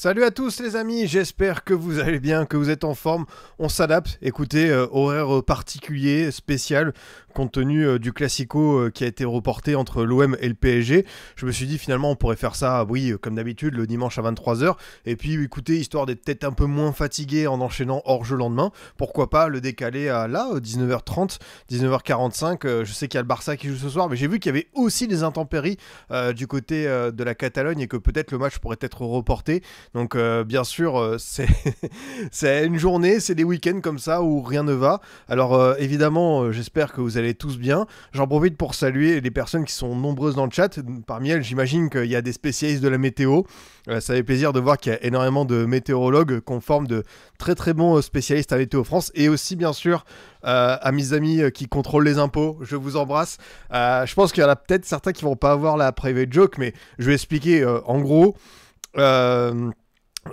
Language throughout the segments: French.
Salut à tous les amis, j'espère que vous allez bien, que vous êtes en forme. On s'adapte, écoutez, horaire particulier, spécial, compte tenu du Classico qui a été reporté entre l'OM et le PSG. Je me suis dit finalement on pourrait faire ça, oui, comme d'habitude, le dimanche à 23h. Et puis écoutez, histoire d'être peut-être un peu moins fatigué en enchaînant hors-jeu lendemain, pourquoi pas le décaler à là, 19h30, 19h45. Je sais qu'il y a le Barça qui joue ce soir, mais j'ai vu qu'il y avait aussi des intempéries du côté de la Catalogne et que peut-être le match pourrait être reporté. Donc bien sûr, c'est une journée, c'est des week-ends comme ça où rien ne va. Alors évidemment, j'espère que vous allez tous bien. J'en profite pour saluer les personnes qui sont nombreuses dans le chat. Parmi elles, j'imagine qu'il y a des spécialistes de la météo. Ça fait plaisir de voir qu'il y a énormément de météorologues qu'on forme de très très bons spécialistes à Météo France. Et aussi bien sûr à mes amis qui contrôlent les impôts, je vous embrasse. Je pense qu'il y en a peut-être certains qui vont pas avoir la private joke, mais je vais expliquer en gros.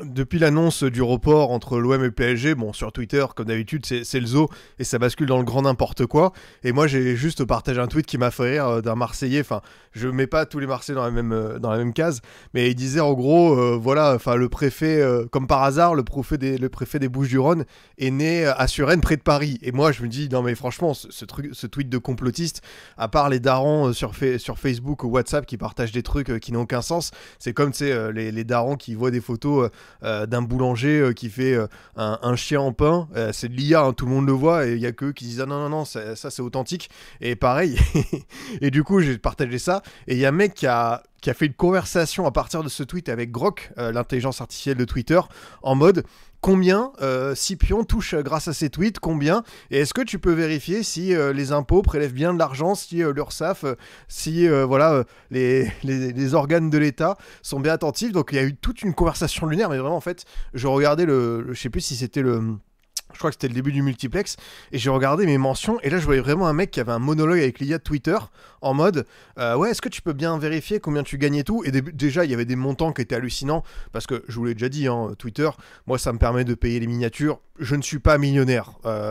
Depuis l'annonce du report entre l'OM et le PSG, bon, sur Twitter, comme d'habitude, c'est le zoo et ça bascule dans le grand n'importe quoi. Et moi, j'ai juste partagé un tweet qui m'a fait rire d'un Marseillais. Enfin, je mets pas tous les Marseillais dans la même case, mais il disait en gros, voilà, enfin, le préfet, comme par hasard, le préfet des Bouches-du-Rhône est né à Suresnes, près de Paris. Et moi, je me dis, non, mais franchement, ce tweet de complotiste, à part les darons sur Facebook ou WhatsApp qui partagent des trucs qui n'ont aucun sens, c'est comme, tu sais, les darons qui voient des photos d'un boulanger qui fait un chien en pain, c'est de l'IA, hein, tout le monde le voit et il y a que eux qui disent ah non ça c'est authentique et pareil et du coup j'ai partagé ça et il y a un mec qui a fait une conversation à partir de ce tweet avec Grok, l'intelligence artificielle de Twitter, en mode combien Scipion touche grâce à ces tweets, combien, et est-ce que tu peux vérifier si les impôts prélèvent bien de l'argent, si l'URSSAF, si voilà, les organes de l'État sont bien attentifs. Donc il y a eu toute une conversation lunaire, mais vraiment en fait, je regardais je sais plus si c'était je crois que c'était le début du multiplex, et j'ai regardé mes mentions, et là je voyais vraiment un mec qui avait un monologue avec l'IA de Twitter, en mode ouais, est-ce que tu peux bien vérifier combien tu gagnais tout, et déjà il y avait des montants qui étaient hallucinants, parce que je vous l'ai déjà dit, hein, Twitter, moi ça me permet de payer les miniatures, je ne suis pas millionnaire,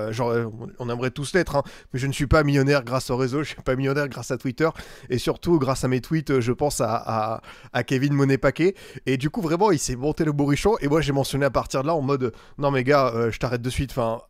genre, on aimerait tous l'être, hein, mais je ne suis pas millionnaire grâce au réseau, je ne suis pas millionnaire grâce à Twitter, et surtout grâce à mes tweets, je pense à Kevin Monet-Paquet, et du coup vraiment il s'est monté le bourrichon, et moi j'ai mentionné à partir de là en mode non mais gars, je t'arrête de suite. Enfin,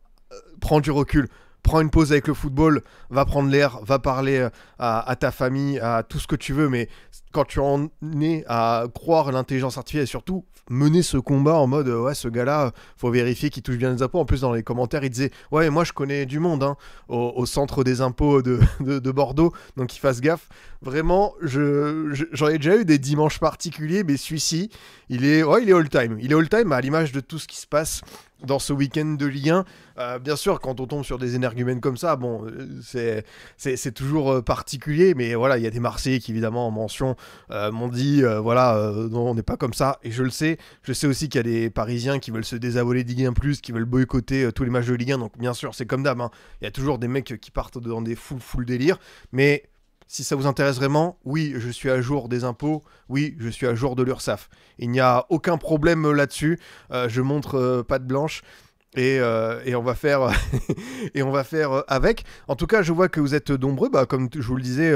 prends du recul, prends une pause avec le football, va prendre l'air, va parler à ta famille, à tout ce que tu veux, mais quand tu en es à croire l'intelligence artificielle et surtout mener ce combat en mode ouais, ce gars-là, faut vérifier qu'il touche bien les impôts. En plus, dans les commentaires, il disait ouais, moi je connais du monde hein, au centre des impôts de Bordeaux, donc il fasse gaffe. Vraiment, j'en ai déjà eu des dimanches particuliers, mais celui-ci, il est all-time. Il est all-time à l'image de tout ce qui se passe dans ce week-end de Ligue 1. Bien sûr, quand on tombe sur des énergumènes comme ça, bon, c'est toujours particulier, mais voilà, il y a des Marseillais qui évidemment en mention m'ont dit, voilà, non, on n'est pas comme ça, et je le sais. Je sais aussi qu'il y a des Parisiens qui veulent se désabonner de Ligue 1+, qui veulent boycotter tous les matchs de Ligue 1, donc bien sûr, c'est comme d'hab, hein. Il y a toujours des mecs qui partent dans des full délire, mais si ça vous intéresse vraiment, oui, je suis à jour des impôts, oui, je suis à jour de l'URSSAF. Il n'y a aucun problème là-dessus, je montre patte blanche. Et on va faire et on va faire avec. En tout cas, je vois que vous êtes nombreux, bah, comme je vous le disais.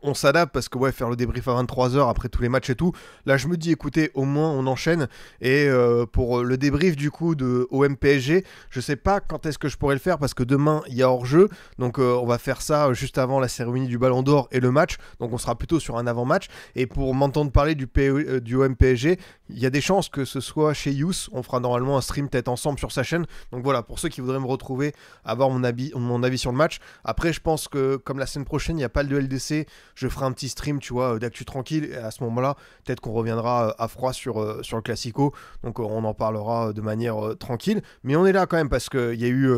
On s'adapte parce que ouais, faire le débrief à 23h après tous les matchs et tout, là je me dis écoutez, au moins on enchaîne, et pour le débrief du coup de OM PSG, je sais pas quand est-ce que je pourrais le faire parce que demain il y a hors-jeu, donc on va faire ça juste avant la cérémonie du Ballon d'Or et le match, donc on sera plutôt sur un avant-match. Et pour m'entendre parler du OM PSG, il y a des chances que ce soit chez Youth, on fera normalement un stream peut-être ensemble sur sa chaîne, donc voilà, pour ceux qui voudraient me retrouver, avoir mon avis sur le match. Après je pense que comme la semaine prochaine il n'y a pas le LDC, je ferai un petit stream, tu vois, d'actu tranquille, et à ce moment-là, peut-être qu'on reviendra à froid sur le Classico, donc on en parlera de manière tranquille, mais on est là quand même parce qu'il y a eu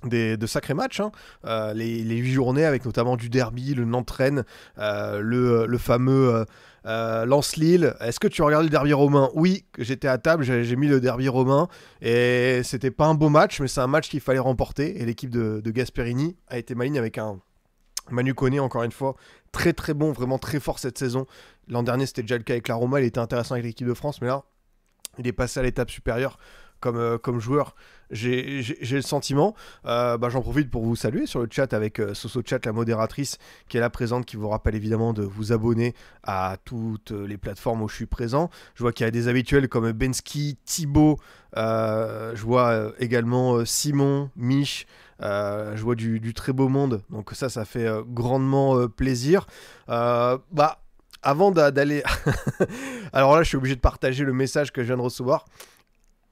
de sacrés matchs, hein. Les 8 journées avec notamment du derby, le Nantes-Rennes, le fameux Lens-Lille. Est-ce que tu as regardé le derby romain? Oui, j'étais à table, j'ai mis le derby romain et c'était pas un beau match, mais c'est un match qu'il fallait remporter, et l'équipe de Gasperini a été maligne avec un Manu Koné, encore une fois, très très bon, vraiment très fort cette saison. L'an dernier, c'était déjà le cas avec la Roma, il était intéressant avec l'équipe de France, mais là, il est passé à l'étape supérieure. comme joueur. J'ai le sentiment. J'en profite pour vous saluer sur le chat avec Soso Chat, la modératrice qui est là présente, qui vous rappelle évidemment de vous abonner à toutes les plateformes où je suis présent. Je vois qu'il y a des habituels comme Bensky, Thibaut, je vois également Simon, Mich, je vois du très beau monde, donc ça fait grandement plaisir. Avant d'aller... Alors là, je suis obligé de partager le message que je viens de recevoir.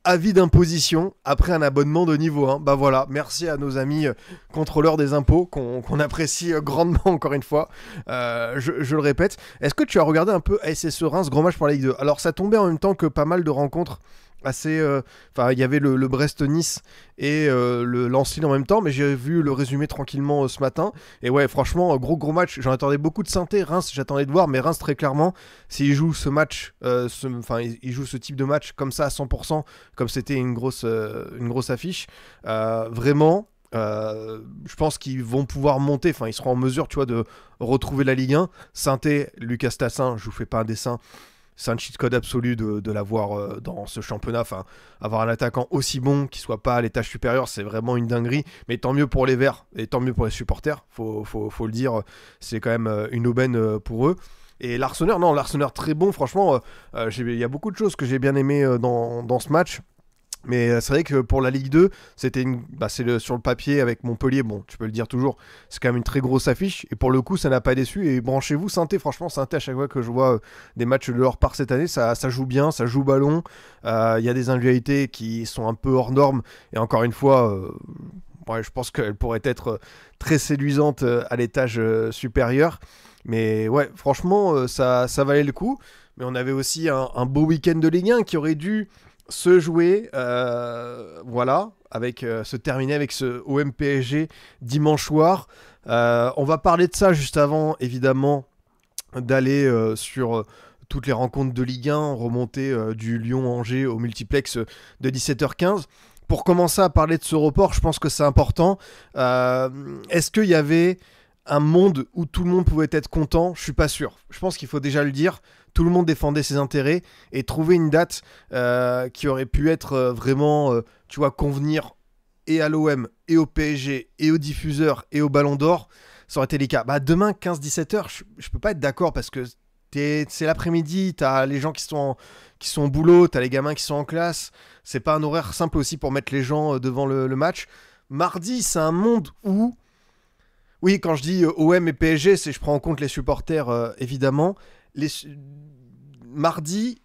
Avis d'imposition après un abonnement de niveau 1. Bah voilà, merci à nos amis contrôleurs des impôts qu'on apprécie grandement encore une fois. Je le répète. Est-ce que tu as regardé un peu ASSE Reims, grand match pour la Ligue 2? Alors ça tombait en même temps que pas mal de rencontres assez... il y avait le Brest-Nice et le Lens-Lille en même temps, mais j'ai vu le résumé tranquillement ce matin. Et ouais, franchement, gros match. J'en attendais beaucoup de synthé. Reims, j'attendais de voir, mais Reims, très clairement, s'il joue ce match, il joue ce type de match comme ça à 100%, comme c'était une grosse affiche, vraiment... je pense qu'ils vont pouvoir monter, ils seront en mesure, tu vois, de retrouver la Ligue 1. Sainté, Lucas Tassin, je vous fais pas un dessin, c'est un cheat code absolu de l'avoir dans ce championnat. Avoir un attaquant aussi bon qui soit pas à l'étage supérieur, c'est vraiment une dinguerie. Mais tant mieux pour les Verts et tant mieux pour les supporters. Faut le dire, c'est quand même une aubaine pour eux. Et l'Arseneur très bon. Franchement, il y a beaucoup de choses que j'ai bien aimé dans ce match. Mais c'est vrai que pour la Ligue 2, sur le papier avec Montpellier, bon, tu peux le dire toujours, c'est quand même une très grosse affiche. Et pour le coup, ça n'a pas déçu. Et branchez-vous, Sainté, franchement, Sainté, à chaque fois que je vois des matchs de leur part cette année, ça joue bien, ça joue ballon. Il y a des individualités qui sont un peu hors normes. Et encore une fois, je pense qu'elles pourraient être très séduisantes à l'étage supérieur. Mais ouais, franchement, ça valait le coup. Mais on avait aussi un beau week-end de Ligue 1 qui aurait dû se jouer, se terminer avec ce OM PSG dimanche soir. On va parler de ça juste avant, évidemment, d'aller sur toutes les rencontres de Ligue 1, remonter du Lyon-Angers au multiplex de 17h15. Pour commencer à parler de ce report, je pense que c'est important. Est-ce qu'il y avait un monde où tout le monde pouvait être content? Je suis pas sûr. Je pense qu'il faut déjà le dire. Tout le monde défendait ses intérêts et trouver une date qui aurait pu être vraiment, convenir et à l'OM, et au PSG, et aux diffuseurs, et au Ballon d'Or, ça aurait été les cas. Demain, 15-17h, je peux pas être d'accord parce que c'est l'après-midi, t'as les gens qui sont au boulot, t'as les gamins qui sont en classe. C'est pas un horaire simple aussi pour mettre les gens devant le match. Mardi, c'est un monde où... Oui, quand je dis OM et PSG, je prends en compte les supporters, évidemment. Mardi,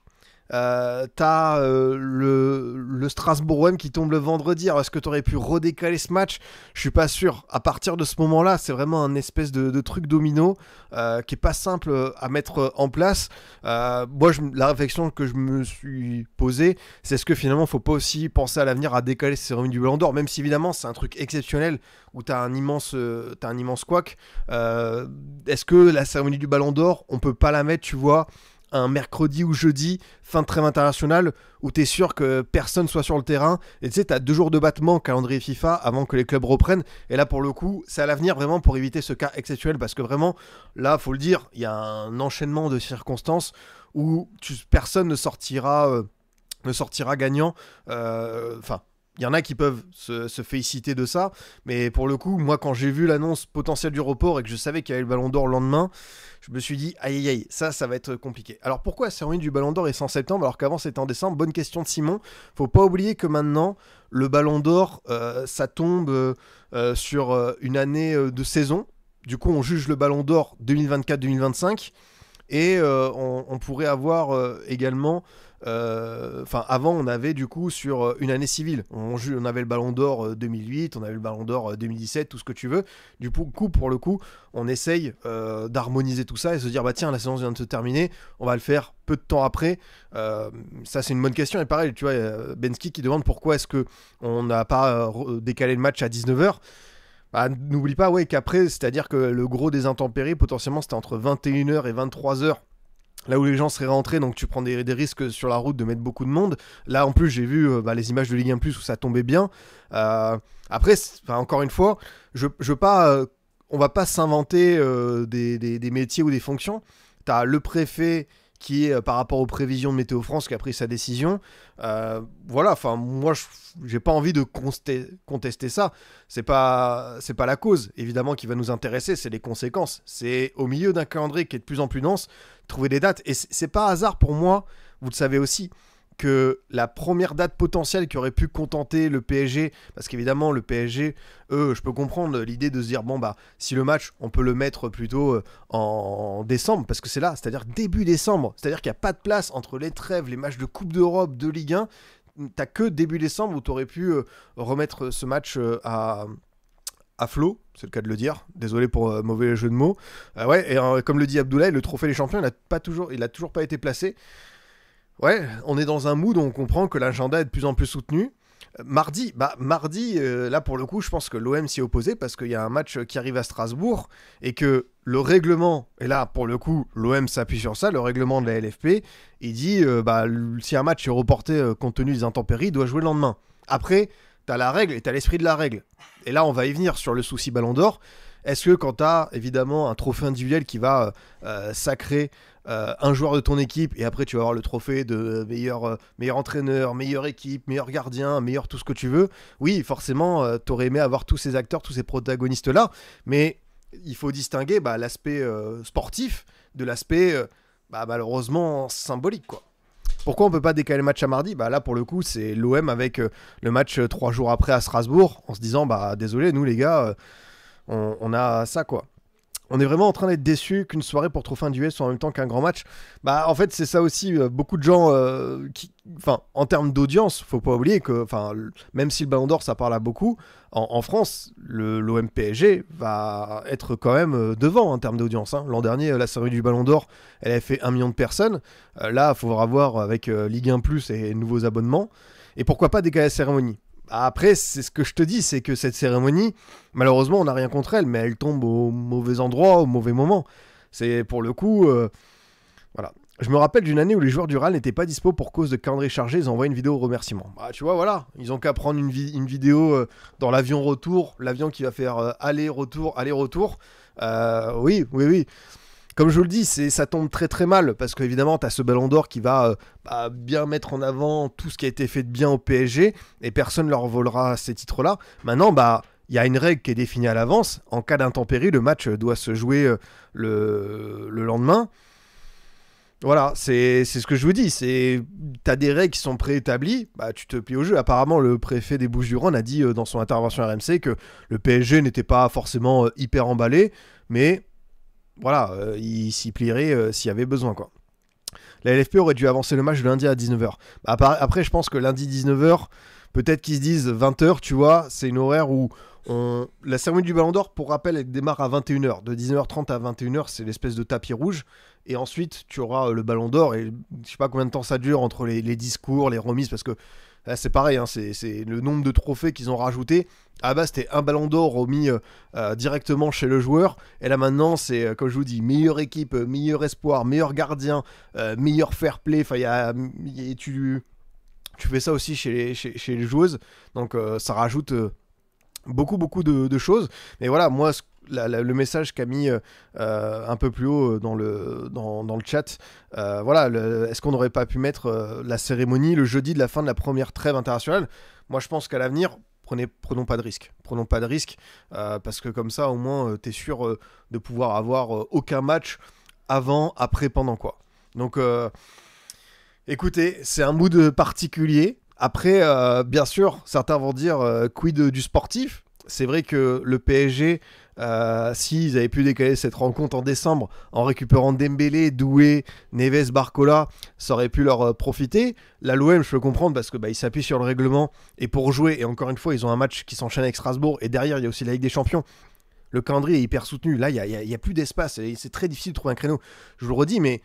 t'as le Strasbourg-OM qui tombe le vendredi. Alors, est-ce que tu aurais pu redécaler ce match? Je suis pas sûr. À partir de ce moment-là, c'est vraiment un espèce de truc domino qui est pas simple à mettre en place. Moi, la réflexion que je me suis posée, c'est est-ce que finalement, faut pas aussi penser à l'avenir à décaler ces cérémonies du Ballon d'Or, même si évidemment, c'est un truc exceptionnel où t'as un immense couac. Est-ce que la cérémonie du Ballon d'Or, on peut pas la mettre, tu vois, un mercredi ou jeudi, fin de trêve internationale, où t'es sûr que personne soit sur le terrain, et tu sais, t'as 2 jours de battement calendrier FIFA avant que les clubs reprennent, et là pour le coup, c'est à l'avenir vraiment pour éviter ce cas exceptionnel, parce que vraiment, là, faut le dire, il y a un enchaînement de circonstances où personne ne sortira gagnant, il y en a qui peuvent se féliciter de ça, mais pour le coup, moi, quand j'ai vu l'annonce potentielle du report et que je savais qu'il y avait le Ballon d'Or le lendemain, je me suis dit, aïe, ça va être compliqué. Alors pourquoi la cérémonie du Ballon d'Or est en septembre alors qu'avant c'était en décembre? Bonne question de Simon. Faut pas oublier que maintenant, le Ballon d'Or, ça tombe sur une année de saison. Du coup, on juge le Ballon d'Or 2024-2025 et on pourrait avoir également... avant on avait du coup sur une année civile, on avait le Ballon d'Or 2008, on avait le Ballon d'Or 2017, tout ce que tu veux. Du coup pour le coup on essaye d'harmoniser tout ça et se dire tiens, la saison vient de se terminer, on va le faire peu de temps après. Ça c'est une bonne question. Et pareil, tu vois, Bensky qui demande pourquoi est-ce que on n'a pas décalé le match à 19h. N'oublie pas qu'après, c'est-à-dire que le gros des intempéries potentiellement c'était entre 21h et 23h, là où les gens seraient rentrés, donc tu prends des risques sur la route de mettre beaucoup de monde. Là en plus j'ai vu les images de Ligue 1 Plus où ça tombait bien. Après, encore une fois, on va pas s'inventer des métiers ou des fonctions. T'as le préfet qui est par rapport aux prévisions de Météo France qui a pris sa décision. Voilà, enfin moi j'ai pas envie de contester ça. C'est pas la cause évidemment qui va nous intéresser, c'est les conséquences. C'est au milieu d'un calendrier qui est de plus en plus dense, trouver des dates. Et c'est pas hasard pour moi, vous le savez aussi, que la première date potentielle qui aurait pu contenter le PSG, parce qu'évidemment le PSG, je peux comprendre l'idée de se dire bon bah si le match on peut le mettre plutôt en décembre, parce que c'est là, c'est-à-dire début décembre, c'est-à-dire qu'il n'y a pas de place entre les trêves, les matchs de Coupe d'Europe, de Ligue 1, t'as que début décembre où t'aurais pu remettre ce match à flot, c'est le cas de le dire, désolé pour mauvais jeu de mots. Ouais, et comme le dit Abdoulaye, le trophée des champions il a toujours pas été placé. Ouais, on est dans un mood où on comprend que l'agenda est de plus en plus soutenu. Mardi, là pour le coup, je pense que l'OM s'y est opposé parce qu'il y a un match qui arrive à Strasbourg et que le règlement, et là pour le coup, l'OM s'appuie sur ça, le règlement de la LFP, il dit si un match est reporté compte tenu des intempéries, il doit jouer le lendemain. Après, t'as la règle et t'as l'esprit de la règle. Et là, on va y venir sur le souci Ballon d'Or. Est-ce que quand t'as évidemment un trophée individuel qui va sacrer un joueur de ton équipe et après tu vas avoir le trophée de meilleur entraîneur, meilleure équipe, meilleur gardien, meilleur tout ce que tu veux, oui forcément t'aurais aimé avoir tous ces acteurs, tous ces protagonistes là, mais il faut distinguer l'aspect sportif de l'aspect malheureusement symbolique quoi. Pourquoi on peut pas décaler le match à mardi ? Là pour le coup c'est l'OM avec le match 3 jours après à Strasbourg en se disant désolé nous les gars on a ça quoi. On est vraiment en train d'être déçus qu'une soirée pour trophée individuel soit en même temps qu'un grand match. En fait, c'est ça aussi. Beaucoup de gens, en termes d'audience, faut pas oublier que, même si le Ballon d'Or, ça parle à beaucoup, en France, l'OM PSG va être quand même devant en termes d'audience. Hein. L'an dernier, la cérémonie du Ballon d'Or, elle avait fait 1 million de personnes. Là, il faudra voir avec Ligue 1 Plus et nouveaux abonnements. Et pourquoi pas décaler la cérémonie ? Après, c'est ce que je te dis, c'est que cette cérémonie, malheureusement, on n'a rien contre elle, mais elle tombe au mauvais endroit, au mauvais moment. C'est pour le coup... voilà. Je me rappelle d'une année où les joueurs du RAL n'étaient pas dispo pour cause de calendrier chargé, ils envoient une vidéo au remerciement. Tu vois, voilà, ils ont qu'à prendre une vidéo dans l'avion retour, l'avion qui va faire aller-retour. Oui. Comme je vous le dis, ça tombe très très mal, parce qu'évidemment, tu as ce Ballon d'Or qui va bien mettre en avant tout ce qui a été fait de bien au PSG, et personne ne leur volera ces titres-là. Maintenant, il y a une règle qui est définie à l'avance. En cas d'intempérie, le match doit se jouer le lendemain. Voilà, c'est ce que je vous dis. T'as des règles qui sont préétablies, tu te plies au jeu. Apparemment, le préfet des Bouches-du-Rhône a dit dans son intervention à RMC que le PSG n'était pas forcément hyper emballé, mais... Voilà, il s'y plierait s'il y avait besoin, quoi. La LFP aurait dû avancer le match lundi à 19h. Après, je pense que lundi 19h, peut-être qu'ils se disent 20h, tu vois, c'est une horaire où la cérémonie du Ballon d'Or, pour rappel, elle démarre à 21h. De 19h30 à 21h, c'est l'espèce de tapis rouge. Et ensuite, tu auras le Ballon d'Or. Et je sais pas combien de temps ça dure entre les discours, les remises, parce que là, c'est pareil, hein, c'est le nombre de trophées qu'ils ont rajouté. À la base, c'était un Ballon d'Or remis directement chez le joueur. Et là, maintenant, c'est, comme je vous dis, meilleure équipe, meilleur espoir, meilleur gardien, meilleur fair play. Enfin, tu fais ça aussi chez les joueuses. Donc, ça rajoute beaucoup de choses. Mais voilà, moi, le message qu'a mis un peu plus haut dans le chat, est-ce qu'on n'aurait pas pu mettre la cérémonie le jeudi de la fin de la première trêve internationale ? Moi, je pense qu'à l'avenir, prenons pas de risque. Prenons pas de risque, parce que comme ça, au moins, t'es sûr de pouvoir avoir aucun match avant, après, pendant quoi. Donc, écoutez, c'est un mood particulier. Après, bien sûr, certains vont dire quid du sportif. C'est vrai que le PSG, s'ils avaient pu décaler cette rencontre en décembre en récupérant Dembélé, Doué, Neves, Barcola, ça aurait pu leur profiter. Là, l'OM, je peux comprendre parce que ils s'appuient sur le règlement et pour jouer, et encore une fois, ils ont un match qui s'enchaîne avec Strasbourg et derrière, il y a aussi la Ligue des Champions. Le calendrier est hyper soutenu. Là, il y a plus d'espace et c'est très difficile de trouver un créneau. Je vous le redis, mais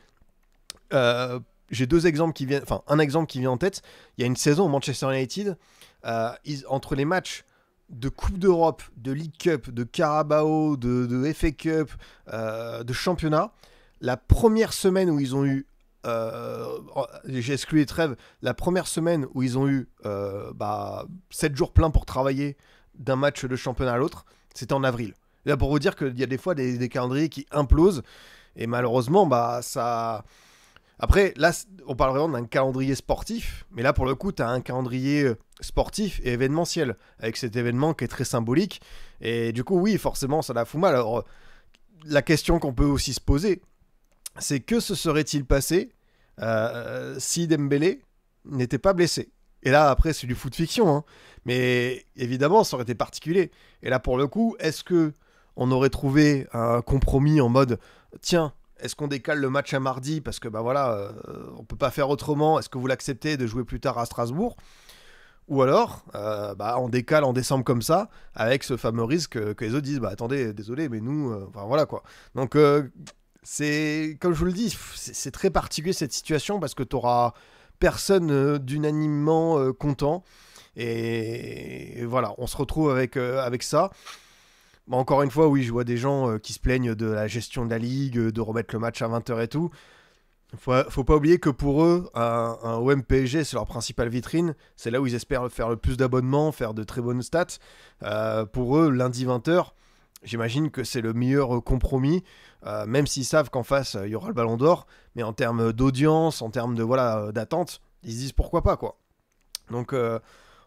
j'ai un exemple qui vient en tête. Il y a une saison au Manchester United, entre les matchs de Coupe d'Europe, de League Cup, de Carabao, de FA Cup, de championnat, la première semaine où ils ont eu, j'ai exclu les trêves, la première semaine où ils ont eu 7 jours pleins pour travailler d'un match de championnat à l'autre, c'était en avril. Là, pour vous dire qu'il y a des fois des calendriers qui implosent, et malheureusement, ça... Après, là, on parle vraiment d'un calendrier sportif, mais là, pour le coup, tu as un calendrier sportif et événementiel, avec cet événement qui est très symbolique. Et du coup, oui, forcément, ça la fout mal. Alors, la question qu'on peut aussi se poser, c'est que se serait-il passé si Dembélé n'était pas blessé? Et là, après, c'est du foot fiction, hein. Mais évidemment, ça aurait été particulier. Et là, pour le coup, est-ce que on aurait trouvé un compromis en mode, tiens, est-ce qu'on décale le match à mardi parce que bah voilà, on peut pas faire autrement. Est-ce que vous l'acceptez de jouer plus tard à Strasbourg? Ou alors, bah, on décale en décembre comme ça, avec ce fameux risque que les autres disent, bah attendez, désolé, mais nous, enfin voilà quoi. Donc c'est, comme je vous le dis, c'est très particulier cette situation parce que tu auras personne d'unanimement content. Et voilà, on se retrouve avec ça. Bon, encore une fois, oui, je vois des gens qui se plaignent de la gestion de la ligue, de remettre le match à 20h et tout. Faut pas oublier que pour eux, un OM PSG, c'est leur principale vitrine. C'est là où ils espèrent faire le plus d'abonnements, faire de très bonnes stats. Pour eux, lundi 20h, j'imagine que c'est le meilleur compromis, même s'ils savent qu'en face, il y aura le ballon d'or. Mais en termes d'audience, en termes de voilà d'attente, ils se disent pourquoi pas, quoi. Donc,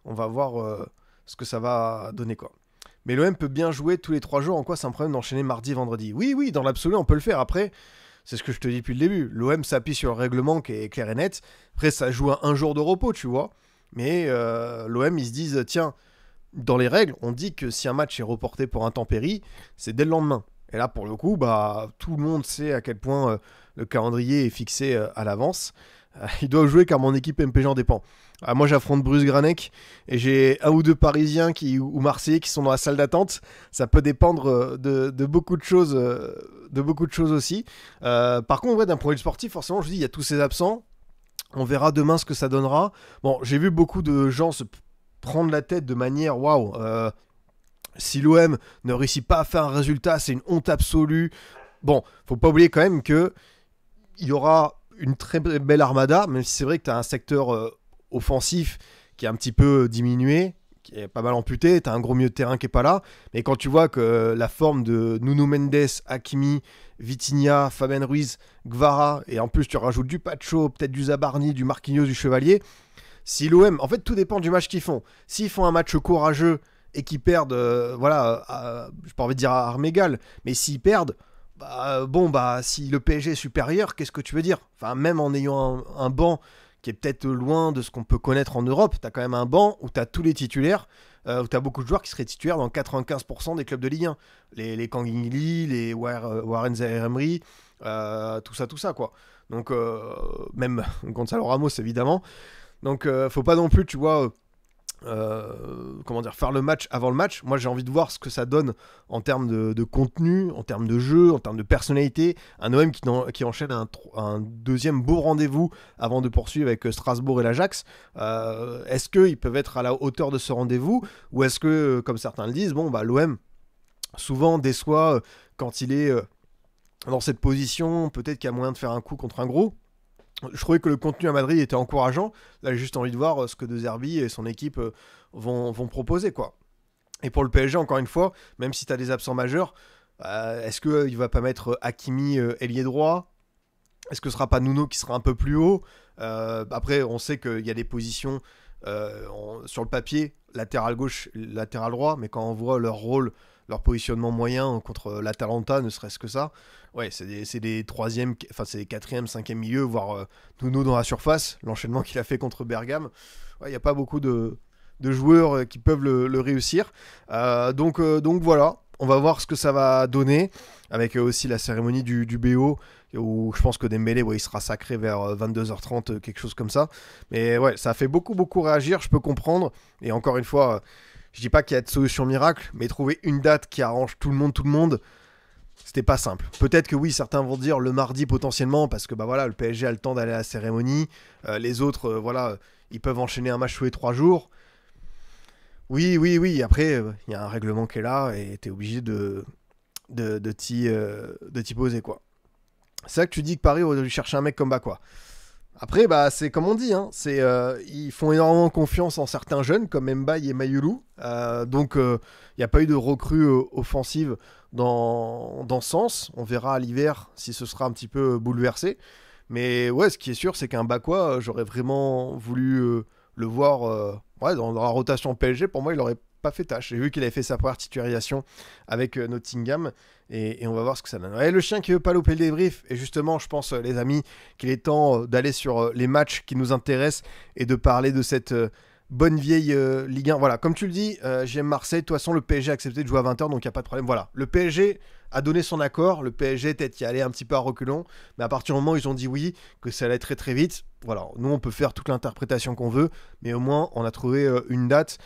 on va voir ce que ça va donner, quoi. Mais l'OM peut bien jouer tous les 3 jours. En quoi c'est un problème d'enchaîner mardi et vendredi? Oui, oui, dans l'absolu, on peut le faire. Après, c'est ce que je te dis depuis le début. L'OM s'appuie sur le règlement qui est clair et net. Après, ça joue à un jour de repos, tu vois. Mais l'OM, ils se disent, tiens, dans les règles, on dit que si un match est reporté pour intempérie, c'est dès le lendemain. Et là, pour le coup, bah, tout le monde sait à quel point le calendrier est fixé à l'avance. Ils doivent jouer car mon équipe MPG en dépend. Moi, j'affronte Bruce Granek et j'ai un ou deux Parisiens ou Marseillais qui sont dans la salle d'attente. Ça peut dépendre de beaucoup de choses, aussi. Par contre, ouais, d'un point de vue sportif, forcément, je dis, il y a tous ces absents. On verra demain ce que ça donnera. Bon, j'ai vu beaucoup de gens se prendre la tête de manière waouh. Si l'OM ne réussit pas à faire un résultat, c'est une honte absolue. Bon, faut pas oublier quand même que il y aura une très belle armada, même si c'est vrai que tu as un secteur offensif qui est un petit peu diminué, qui est pas mal amputé, tu as un gros milieu de terrain qui est pas là, mais quand tu vois que la forme de Nuno Mendes, Hakimi, Vitinha, Fabien Ruiz, Gvara, et en plus tu rajoutes du Pacho, peut-être du Zabarni, du Marquinhos, du Chevalier, si l'OM, en fait tout dépend du match qu'ils font. S'ils font un match courageux et qu'ils perdent, j'ai pas envie de dire à armes égales, mais s'ils perdent, bah, si le PSG est supérieur, qu'est-ce que tu veux dire? Enfin, même en ayant un banc qui est peut-être loin de ce qu'on peut connaître en Europe, t'as quand même un banc où t'as tous les titulaires, où t'as beaucoup de joueurs qui seraient titulaires dans 95% des clubs de Ligue 1. Les Kangin Lee, les Warren Zaïre-Emery, tout ça, quoi. Donc, même Gonzalo Ramos, évidemment. Donc, faut pas non plus, tu vois, comment dire, faire le match avant le match. Moi, j'ai envie de voir ce que ça donne en termes de contenu, en termes de jeu, en termes de personnalité. Un OM qui enchaîne un deuxième beau rendez-vous avant de poursuivre avec Strasbourg et l'Ajax. Est-ce qu'ils peuvent être à la hauteur de ce rendez-vous, ou est-ce que, comme certains le disent, bon, bah, l'OM souvent déçoit quand il est dans cette position, peut-être qu'il y a moyen de faire un coup contre un gros. Je trouvais que le contenu à Madrid était encourageant. Là, j'ai juste envie de voir ce que De Zerbi et son équipe vont proposer, quoi. Et pour le PSG, encore une fois, même si tu as des absents majeurs, est-ce qu'il va pas mettre Hakimi ailier droit? Est-ce que ce sera pas Nuno qui sera un peu plus haut? Après, on sait qu'il y a des positions sur le papier, latéral gauche, latéral droit, mais quand on voit leur rôle, leur positionnement moyen contre l'Atalanta, ne serait-ce que ça, ouais, c'est des troisième, enfin c'est des quatrième, cinquième milieu, voire Nuno dans la surface, l'enchaînement qu'il a fait contre Bergame. Il n'y a pas beaucoup de joueurs qui peuvent le réussir. Donc voilà, on va voir ce que ça va donner, avec aussi la cérémonie du BO, où je pense que Dembélé, ouais, il sera sacré vers 22h30, quelque chose comme ça. Mais ouais, ça a fait beaucoup réagir, je peux comprendre. Et encore une fois, je dis pas qu'il y a de solution miracle, mais trouver une date qui arrange tout le monde, c'était pas simple. Peut-être que oui, certains vont dire le mardi potentiellement, parce que bah voilà, le PSG a le temps d'aller à la cérémonie. Les autres, voilà, ils peuvent enchaîner un match tous les 3 jours. Oui. Après, il y a un règlement qui est là et t'es obligé de t'y poser, quoi. C'est ça que tu dis que Paris aurait dû chercher un mec comme quoi. Après, bah, c'est comme on dit, hein, ils font énormément confiance en certains jeunes comme Mbaye et Mayulu. Donc, il n'y a pas eu de recrue offensive dans ce sens. On verra à l'hiver si ce sera un petit peu bouleversé. Mais ouais, ce qui est sûr, c'est qu'un Bakwa, j'aurais vraiment voulu le voir ouais, dans la rotation PSG. Pour moi, il aurait pas fait tâche. J'ai vu qu'il avait fait sa première titularisation avec Nottingham et on va voir ce que ça donne. Ouais, le chien qui veut pas louper le débrief. Et justement, je pense, les amis, qu'il est temps d'aller sur les matchs qui nous intéressent et de parler de cette bonne vieille Ligue 1. Voilà, comme tu le dis, j'aime Marseille. De toute façon, le PSG a accepté de jouer à 20h, donc il n'y a pas de problème. Voilà, le PSG a donné son accord. Le PSG peut-être y allait un petit peu à reculons, mais à partir du moment où ils ont dit oui, que ça allait très très vite, voilà, nous on peut faire toute l'interprétation qu'on veut, mais au moins on a trouvé une date.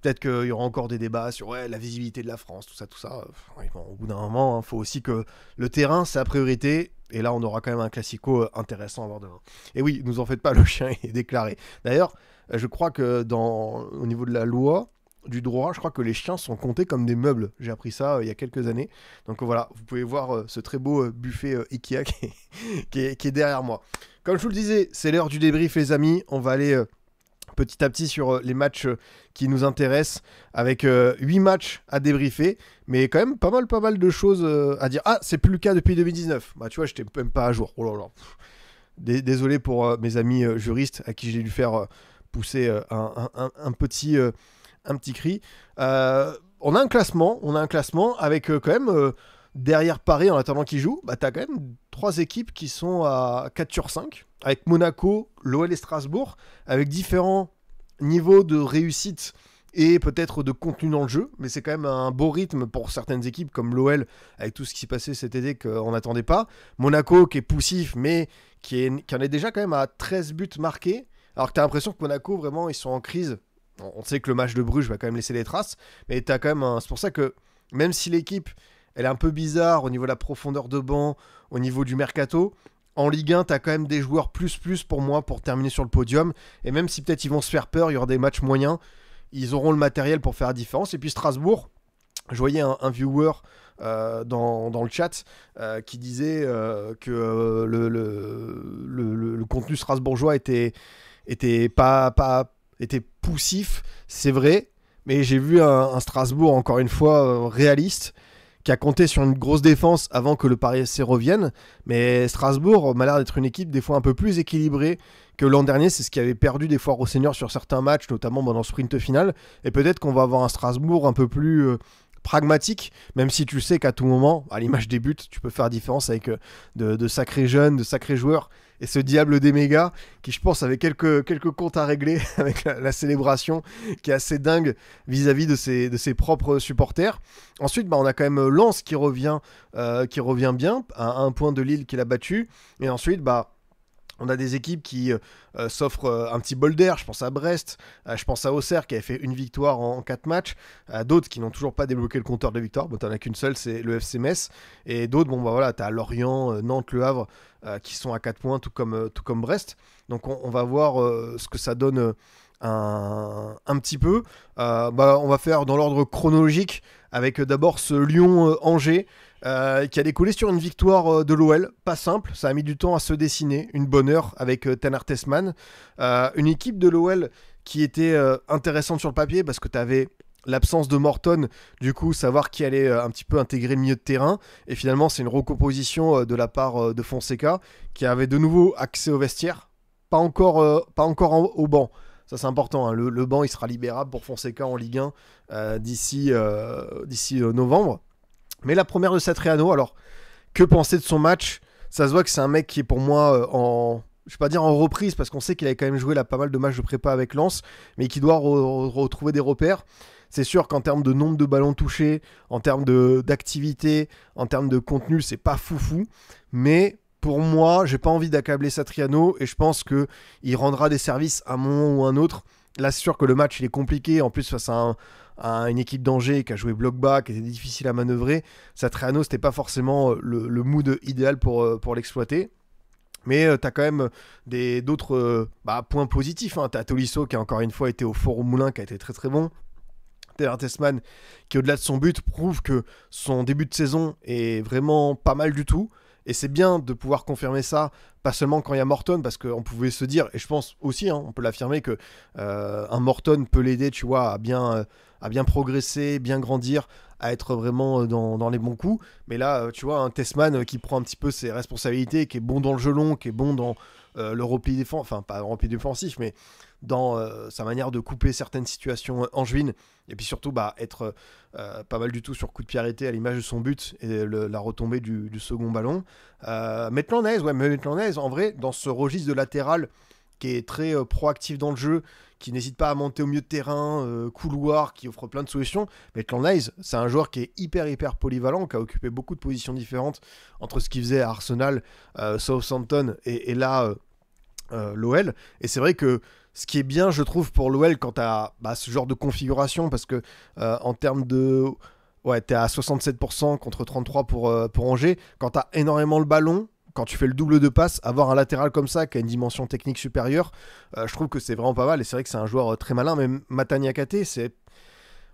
Peut-être qu'il y aura encore des débats sur ouais, la visibilité de la France, tout ça, tout ça. Ouais, bon, au bout d'un moment, il faut aussi que le terrain, c'est la priorité. Et là, on aura quand même un classico intéressant à voir demain. Et oui, nous en faites pas, le chien est déclaré. D'ailleurs, je crois que au niveau de la loi, du droit, je crois que les chiens sont comptés comme des meubles. J'ai appris ça il y a quelques années. Donc voilà, vous pouvez voir ce très beau buffet Ikea qui est derrière moi. Comme je vous le disais, c'est l'heure du débrief, les amis. On va aller petit à petit sur les matchs qui nous intéressent, avec 8 matchs à débriefer, mais quand même pas mal de choses à dire. Ah, c'est plus le cas depuis 2019. Bah tu vois, j'étais même pas à jour. Oh là là. Désolé pour mes amis juristes à qui j'ai dû faire pousser un petit cri. On a un classement avec quand même derrière Paris en attendant qu'ils jouent. Bah, tu as quand même 3 équipes qui sont à 4 sur 5, avec Monaco, l'OL et Strasbourg, avec différents niveaux de réussite et peut-être de contenu dans le jeu, mais c'est quand même un beau rythme pour certaines équipes comme l'OL, avec tout ce qui s'est passé cet été qu'on n'attendait pas. Monaco qui est poussif, mais qui en est déjà quand même à 13 buts marqués, alors que tu as l'impression que Monaco, vraiment, ils sont en crise. On sait que le match de Bruges va quand même laisser des traces, mais t'as quand même c'est pour ça que même si l'équipe elle est un peu bizarre au niveau de la profondeur de banc, au niveau du mercato, en Ligue 1, tu as quand même des joueurs plus pour moi pour terminer sur le podium. Et même si peut-être ils vont se faire peur, il y aura des matchs moyens, ils auront le matériel pour faire la différence. Et puis Strasbourg, je voyais un viewer dans le chat qui disait que le contenu strasbourgeois était poussif, c'est vrai, mais j'ai vu un Strasbourg, encore une fois, réaliste, qui a compté sur une grosse défense avant que le Paris SC revienne. Mais Strasbourg m'a l'air d'être une équipe des fois un peu plus équilibrée que l'an dernier. C'est ce qui avait perdu des fois Rosseigneur sur certains matchs, notamment dans le sprint final. Et peut-être qu'on va avoir un Strasbourg un peu plus pragmatique, même si tu sais qu'à tout moment, à l'image des buts, tu peux faire la différence avec de sacrés jeunes, de sacrés joueurs. Et ce diable des mégas, qui je pense avait quelques comptes à régler avec la célébration, qui est assez dingue vis-à-vis de ses propres supporters. Ensuite, on a quand même Lens qui revient bien, à un point de Lille qu'il a battu. Et ensuite, on a des équipes qui s'offrent un petit bol d'air. Je pense à Brest, je pense à Auxerre qui avait fait une victoire en 4 matchs, d'autres qui n'ont toujours pas débloqué le compteur de victoire. Bon, t'en as qu'une seule, c'est le FC Metz. Et d'autres, voilà, t'as Lorient, Nantes, Le Havre qui sont à 4 points, tout comme Brest. Donc on va voir ce que ça donne un petit peu. On va faire dans l'ordre chronologique avec d'abord ce Lyon-Angers. Qui a découlé sur une victoire de l'OL, pas simple, ça a mis du temps à se dessiner, une bonne heure avec Tanner Tessman, une équipe de l'OL qui était intéressante sur le papier parce que tu avais l'absence de Morton, du coup savoir qui allait un petit peu intégrer le milieu de terrain, et finalement c'est une recomposition de la part de Fonseca qui avait de nouveau accès au vestiaire, pas encore au banc. Ça c'est important, hein. Le banc il sera libérable pour Fonseca en Ligue 1 d'ici novembre. Mais la première de Satriano, alors, que penser de son match? Ça se voit que c'est un mec qui est pour moi je vais pas dire en reprise, parce qu'on sait qu'il avait quand même joué là pas mal de matchs de prépa avec Lens, mais qui doit retrouver des repères. C'est sûr qu'en termes de nombre de ballons touchés, en termes d'activité, en termes de contenu, c'est pas foufou. Mais pour moi, j'ai pas envie d'accabler Satriano, et je pense qu'il rendra des services à un moment ou à un autre. Là, c'est sûr que le match il est compliqué, en plus face à une équipe d'Angers qui a joué bloc bas, qui était difficile à manœuvrer. Satriano, c'était pas forcément le mood idéal pour l'exploiter. Mais tu as quand même d'autres points positifs. Hein. Tu as Tolisso qui a encore une fois été au Four au Moulin, qui a été très très bon. Tanner Tessman qui, au-delà de son but, prouve que son début de saison est vraiment pas mal du tout. Et c'est bien de pouvoir confirmer ça, pas seulement quand il y a Morton, parce qu'on pouvait se dire, et je pense aussi, hein, on peut l'affirmer, que un Morton peut l'aider, tu vois, à bien progresser, bien grandir, à être vraiment dans les bons coups. Mais là, tu vois, un Tessman qui prend un petit peu ses responsabilités, qui est bon dans le jeu long, qui est bon dans le repli défensif, enfin pas le repli défensif, mais dans sa manière de couper certaines situations angevines, et puis surtout être pas mal du tout sur coup de pied arrêté à l'image de son but et la retombée du second ballon. Maitland Niles, ouais, mais Maitland Niles, en vrai, dans ce registre de latéral qui est très proactif dans le jeu, qui n'hésite pas à monter au milieu de terrain, couloir, qui offre plein de solutions. Maitland Niles, c'est un joueur qui est hyper polyvalent, qui a occupé beaucoup de positions différentes entre ce qu'il faisait à Arsenal, Southampton et là l'OL. Et c'est vrai que ce qui est bien, je trouve, pour l'OL quand tu as ce genre de configuration, parce que en termes de... Ouais, t'es à 67% contre 33% pour Angers. Quand t'as énormément le ballon, quand tu fais le double de passe, avoir un latéral comme ça qui a une dimension technique supérieure, je trouve que c'est vraiment pas mal. Et c'est vrai que c'est un joueur très malin. Mais Mata Niakhaté,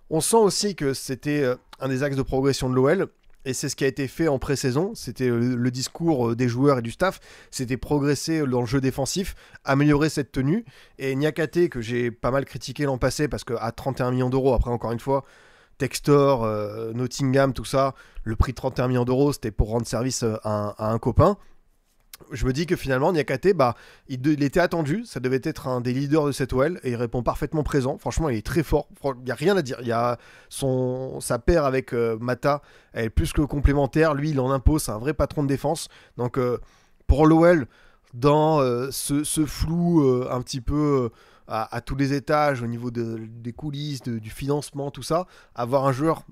on sent aussi que c'était un des axes de progression de l'OL. Et c'est ce qui a été fait en pré-saison. C'était le discours des joueurs et du staff. C'était progresser dans le jeu défensif, améliorer cette tenue. Et Niakhaté, que j'ai pas mal critiqué l'an passé, parce qu'à 31 millions d'euros, après encore une fois, Textor, Nottingham, tout ça, le prix de 31 millions d'euros, c'était pour rendre service à un copain. Je me dis que finalement, Niakhaté, il était attendu, ça devait être un des leaders de cette OL, et il répond parfaitement présent. Franchement, il est très fort, il n'y a rien à dire. Il y a sa paire avec Mata, elle est plus que complémentaire, lui, il en impose, c'est un vrai patron de défense. Donc, pour l'OL, dans ce flou un petit peu... À tous les étages, au niveau des coulisses, du financement, tout ça, avoir un joueur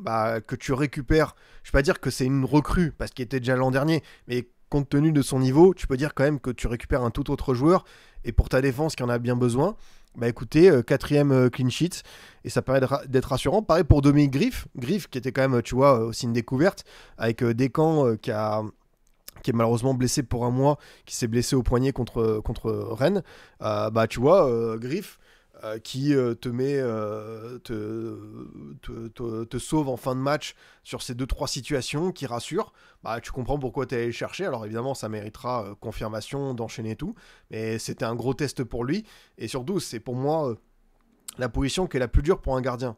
que tu récupères, je ne vais pas dire que c'est une recrue, parce qu'il était déjà l'an dernier, mais compte tenu de son niveau, tu peux dire quand même que tu récupères un tout autre joueur, et pour ta défense qui en a bien besoin, écoutez, 4ème clean sheet, et ça permet d'être rassurant. Pareil pour Dominique Griff qui était quand même, tu vois, aussi une découverte, avec Descamps qui est malheureusement blessé pour un mois, qui s'est blessé au poignet contre Rennes. Tu vois, Griff, qui te sauve en fin de match sur ces 2-3 situations, qui rassure, tu comprends pourquoi tu es allé le chercher. Alors évidemment, ça méritera confirmation d'enchaîner tout, mais c'était un gros test pour lui. Et surtout, c'est pour moi la position qui est la plus dure pour un gardien.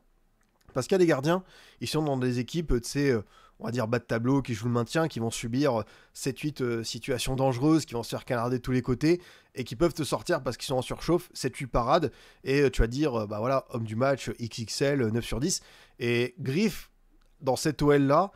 Parce qu'il y a des gardiens, ils sont dans des équipes, tu sais... on va dire bas de tableau, qui jouent le maintien, qui vont subir 7-8 situations dangereuses, qui vont se faire canarder de tous les côtés, et qui peuvent te sortir parce qu'ils sont en surchauffe, 7-8 parades, et tu vas dire, voilà, homme du match, XXL, 9 sur 10. Et Griff, dans cette OL-là,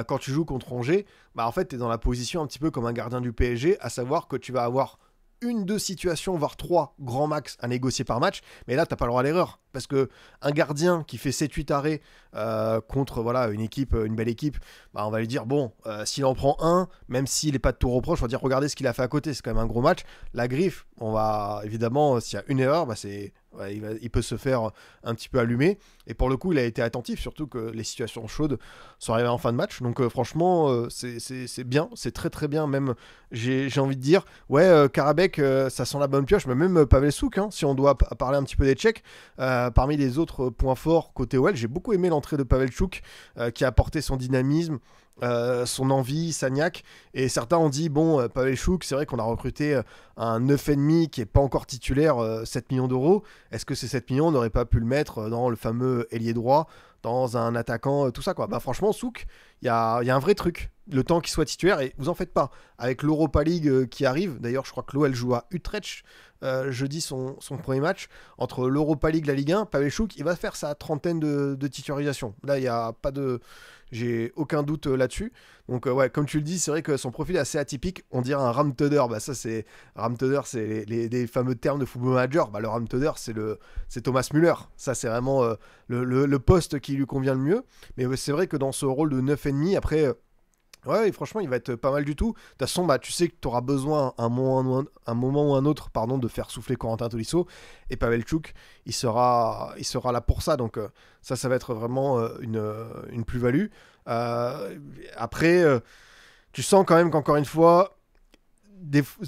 quand tu joues contre Angers, en fait, tu es dans la position un petit peu comme un gardien du PSG, à savoir que tu vas avoir 1-2 situations, voire 3 grands max à négocier par match, mais là, t'as pas le droit à l'erreur. Parce que un gardien qui fait 7-8 arrêts contre voilà, une belle équipe, on va lui dire, bon, s'il en prend un, même s'il n'est pas de tout reproche, on va dire, regardez ce qu'il a fait à côté, c'est quand même un gros match. La Griffe, on va évidemment, s'il y a une erreur, il peut se faire un petit peu allumer. Et pour le coup, il a été attentif, surtout que les situations chaudes sont arrivées en fin de match. Donc franchement, c'est bien, c'est très très bien. Même, j'ai envie de dire, ouais, Karabek, ça sent la bonne pioche, mais même Pavel Souk, hein, si on doit parler un petit peu des Tchèques. Parmi les autres points forts côté OL, j'ai beaucoup aimé l'entrée de Pavel Souk, qui a apporté son dynamisme, son envie, sa niaque. Et certains ont dit, bon, Pavel Souk, c'est vrai qu'on a recruté un 9,5 qui n'est pas encore titulaire, 7 millions d'euros. Est-ce que ces 7 millions, on n'aurait pas pu le mettre dans le fameux ailier droit, dans un attaquant, tout ça, quoi. Franchement, Souk, il y a un vrai truc. Le temps qu'il soit titulaire, et vous en faites pas. Avec l'Europa League qui arrive, d'ailleurs, je crois que l'OL joue à Utrecht jeudi son premier match. Entre l'Europa League et la Ligue 1, Pavel Souk, il va faire sa trentaine de titularisations. Là, il n'y a pas de... J'ai aucun doute là-dessus. Donc, ouais, comme tu le dis, c'est vrai que son profil est assez atypique. On dirait un Ramtudder. Ça, c'est... Ramtudder, c'est les fameux termes de football manager. Le Ramtudder, c'est Thomas Müller. Ça, c'est vraiment le poste qui lui convient le mieux. Mais c'est vrai que dans ce rôle de 9,5, après... ouais, franchement, il va être pas mal du tout. De toute façon, tu sais que tu auras besoin un moment ou un autre de faire souffler Corentin Tolisso. Et Pavel Souk, il sera là pour ça. Donc ça va être vraiment une plus-value. Après, tu sens quand même qu'encore une fois,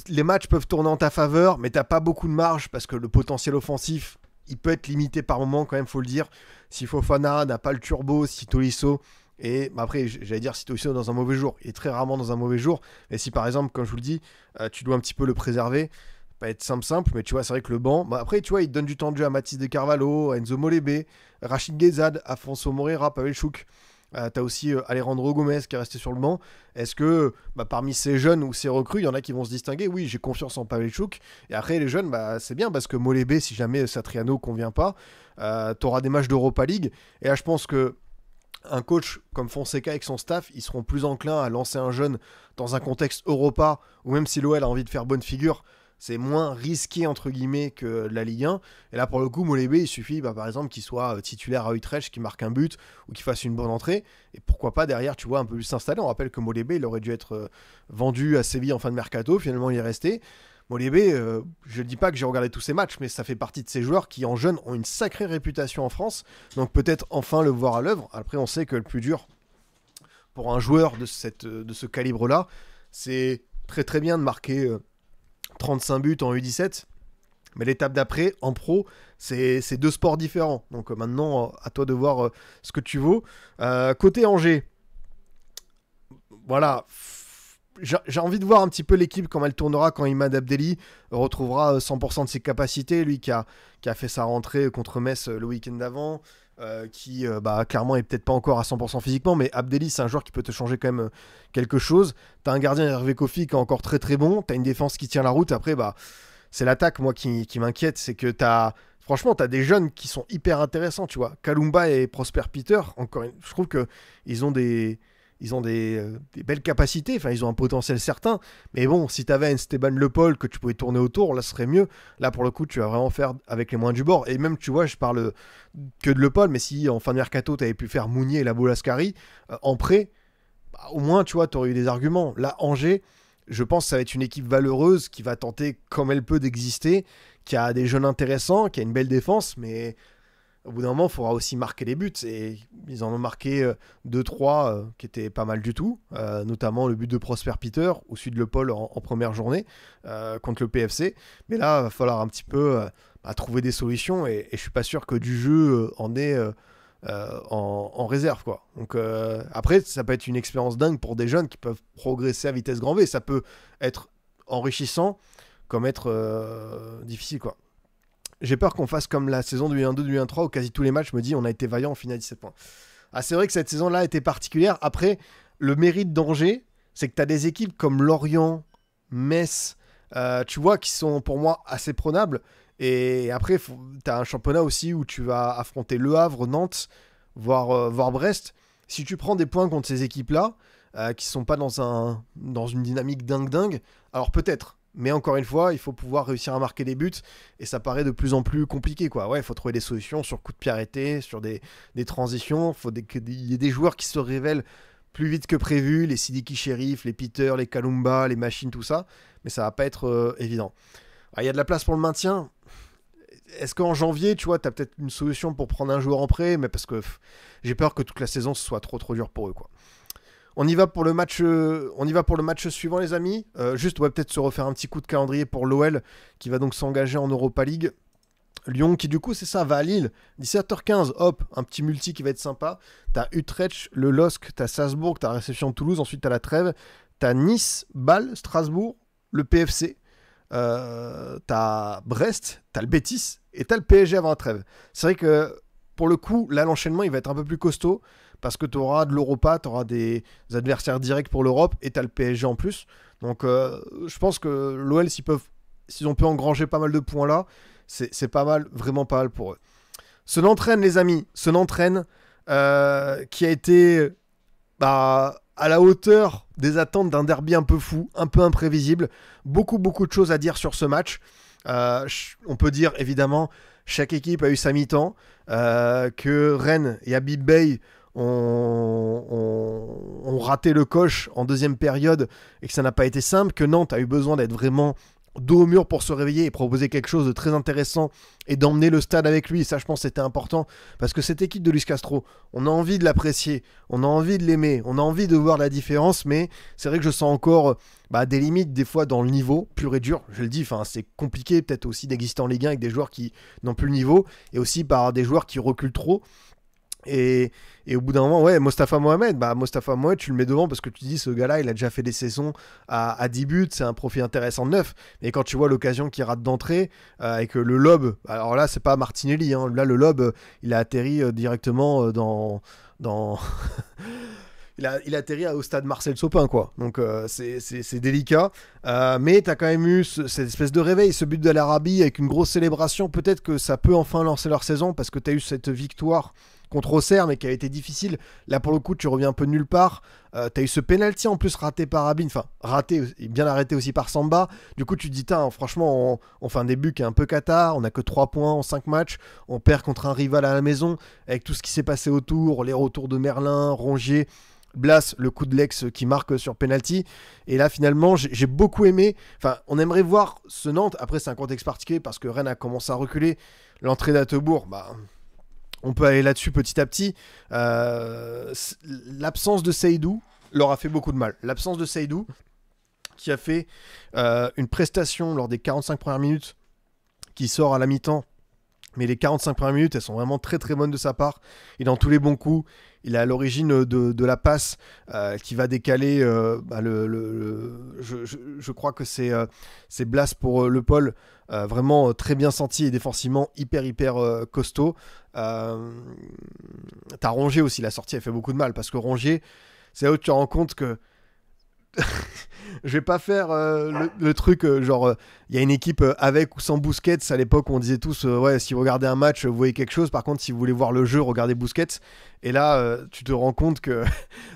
les matchs peuvent tourner en ta faveur, mais t'as pas beaucoup de marge parce que le potentiel offensif, il peut être limité par moment quand même, faut le dire. Si Fofana n'a pas le turbo, si Tolisso Et bah, après, j'allais dire si tu es aussi dans un mauvais jour. Il est très rarement dans un mauvais jour. Et si par exemple, comme je vous le dis, tu dois un petit peu le préserver, pas être simple, mais tu vois, c'est vrai que le banc. Bah, après, tu vois, il donne du temps de jeu à Mathis de Carvalho, à Enzo Molebe, Rachid Guezad, Afonso Moreira, Pavel Chouk. T'as aussi Alejandro Gomez qui est resté sur le banc. Est-ce que parmi ces jeunes ou ces recrues, il y en a qui vont se distinguer? Oui, j'ai confiance en Pavel Chouk. Et après, les jeunes, c'est bien parce que Molebe, si jamais Satriano convient pas, t'auras des matchs d'Europa League. Et là, je pense que un coach comme Fonseca avec son staff, ils seront plus enclins à lancer un jeune dans un contexte Europa, ou même si l'OL a envie de faire bonne figure, c'est moins risqué entre guillemets que la Ligue 1. Et là pour le coup, Molebe, il suffit par exemple qu'il soit titulaire à Utrecht, qu'il marque un but ou qu'il fasse une bonne entrée. Et pourquoi pas derrière, tu vois, un peu plus s'installer. On rappelle que Molebe, il aurait dû être vendu à Séville en fin de mercato. Finalement, il est resté. Molebe, je ne dis pas que j'ai regardé tous ses matchs, mais ça fait partie de ces joueurs qui en jeunes ont une sacrée réputation en France. Donc peut-être enfin le voir à l'œuvre. Après, on sait que le plus dur pour un joueur de ce calibre-là, c'est très très bien de marquer 35 buts en U17. Mais l'étape d'après, en pro, c'est deux sports différents. Donc maintenant, à toi de voir ce que tu vaux. Côté Angers, voilà, j'ai envie de voir un petit peu l'équipe, comment elle tournera quand Imad Abdelli retrouvera 100% de ses capacités. Lui qui a fait sa rentrée contre Metz le week-end d'avant, qui clairement est peut-être pas encore à 100% physiquement, mais Abdelli c'est un joueur qui peut te changer quand même quelque chose. T'as un gardien Hervé Kofi qui est encore très très bon, t'as une défense qui tient la route. Après c'est l'attaque moi qui m'inquiète, c'est que franchement t'as des jeunes qui sont hyper intéressants, tu vois. Kalumba et Prosper Peter, je trouve que ils ont des belles capacités, enfin ils ont un potentiel certain, mais bon, si t'avais un Esteban Le Paul que tu pouvais tourner autour, là ce serait mieux. Là pour le coup tu vas vraiment faire avec les moyens du bord. Et même tu vois, je parle que de Le Paul, mais si en fin de mercato t'avais pu faire Mounier et la Bolascari en prêt, au moins tu vois, t'aurais eu des arguments. Là Angers, je pense que ça va être une équipe valeureuse qui va tenter comme elle peut d'exister, qui a des jeunes intéressants, qui a une belle défense, mais au bout d'un moment, il faudra aussi marquer les buts. Et ils en ont marqué 2-3 qui étaient pas mal du tout. Notamment le but de Prosper Peter ou celui de Le Paul en première journée contre le PFC. Mais là, il va falloir un petit peu trouver des solutions. Et je suis pas sûr que du jeu en ait en réserve, quoi. Donc après, ça peut être une expérience dingue pour des jeunes qui peuvent progresser à vitesse grand V. Ça peut être enrichissant comme être difficile, quoi. J'ai peur qu'on fasse comme la saison 2001-2-2003 où quasi tous les matchs me disent on a été vaillant, on finit à 17 points. Ah, c'est vrai que cette saison-là était particulière. Après, le mérite d'Angers, c'est que tu as des équipes comme Lorient, Metz, tu vois, qui sont pour moi assez prenables. Et après, tu as un championnat aussi où tu vas affronter Le Havre, Nantes, voire Brest. Si tu prends des points contre ces équipes-là, qui sont pas dans une dynamique dingue, alors peut-être. Mais encore une fois, il faut pouvoir réussir à marquer des buts et ça paraît de plus en plus compliqué, quoi. Ouais, il faut trouver des solutions sur coup de pied arrêté, sur des transitions. Il faut qu'il y ait des joueurs qui se révèlent plus vite que prévu, les Sidiki Sheriff, les Peter, les Kalumba, les machines, tout ça. Mais ça va pas être évident. Il y a de la place pour le maintien. Est-ce qu'en janvier, tu vois, tu as peut-être une solution pour prendre un joueur en prêt, mais parce que j'ai peur que toute la saison ce soit trop dur pour eux, quoi. On y va pour le match suivant, les amis. Juste, on va peut-être se refaire un petit coup de calendrier pour l'OL, qui va donc s'engager en Europa League. Lyon, qui du coup, c'est ça, va à Lille. 17h15, hop, un petit multi qui va être sympa. T'as Utrecht, le LOSC, t'as Salzbourg, t'as la réception de Toulouse, ensuite t'as la trêve. T'as Nice, Bâle, Strasbourg, le PFC. T'as Brest, t'as le Betis, et t'as le PSG avant la trêve. C'est vrai que, pour le coup, là, l'enchaînement, il va être un peu plus costaud. Parce que tu auras de l'Europa, tu auras des adversaires directs pour l'Europe et tu as le PSG en plus. Donc je pense que l'OL, s'ils ont pu engranger pas mal de points là, c'est pas mal, vraiment pas mal pour eux. Ce n'entraîne, les amis, qui a été à la hauteur des attentes d'un derby un peu fou, un peu imprévisible. Beaucoup de choses à dire sur ce match. On peut dire évidemment, chaque équipe a eu sa mi-temps, que Rennes et Habib Bey ont raté le coche en deuxième période et que ça n'a pas été simple, que Nantes a eu besoin d'être vraiment dos au mur pour se réveiller et proposer quelque chose de très intéressant et d'emmener le stade avec lui. Et ça, je pense, c'était important parce que cette équipe de Luis Castro, on a envie de l'apprécier, on a envie de l'aimer, on a envie de voir la différence, mais c'est vrai que je sens encore des limites des fois dans le niveau pur et dur. Je le dis, c'est compliqué peut-être aussi d'exister en Ligue 1 avec des joueurs qui n'ont plus le niveau et aussi par des joueurs qui reculent trop. Et, et au bout d'un moment, ouais, Mostafa Mohamed, tu le mets devant parce que tu te dis, ce gars-là, il a déjà fait des saisons à 10 buts, c'est un profil intéressant de neuf. Mais quand tu vois l'occasion qu'il rate d'entrée, avec le lob, alors là, c'est pas Martinelli, hein, là, le lob, il a atterri directement dans, il a atterri au stade Marcel Sopin, quoi. Donc c'est délicat. Mais t'as quand même eu cette espèce de réveil, ce but de l'Arabie avec une grosse célébration. Peut-être que ça peut enfin lancer leur saison parce que t'as eu cette victoire contre Auxerre, mais qui a été difficile. Là, pour le coup, tu reviens un peu de nulle part. T'as eu ce penalty en plus raté par Abin, enfin raté, bien arrêté aussi par Samba. Du coup, tu te dis, franchement, on fait un début qui est un peu cathare. On a que 3 points en 5 matchs. On perd contre un rival à la maison avec tout ce qui s'est passé autour, les retours de Merlin, Rongier. Blas, le coup de Lex qui marque sur penalty. Et là, finalement, j'ai beaucoup aimé. Enfin, on aimerait voir ce Nantes. Après, c'est un contexte particulier parce que Rennes a commencé à reculer. L'entrée d'Attebourg, on peut aller là-dessus petit à petit. L'absence de Seydou leur a fait beaucoup de mal. L'absence de Seydou, qui a fait une prestation lors des 45 premières minutes, qui sort à la mi-temps. Mais les 45 premières minutes, elles sont vraiment très très bonnes de sa part. Il est dans tous les bons coups. Il est à l'origine de la passe qui va décaler. Je crois que c'est Blas pour Le Paul. Vraiment très bien senti et défensivement hyper costaud. T'as Rongier aussi, la sortie elle fait beaucoup de mal parce que Rongier, c'est là où tu te rends compte que je vais pas faire le truc genre il y a une équipe avec ou sans Busquets. À l'époque on disait tous ouais, si vous regardez un match vous voyez quelque chose, par contre si vous voulez voir le jeu regardez Busquets. Et là tu te rends compte que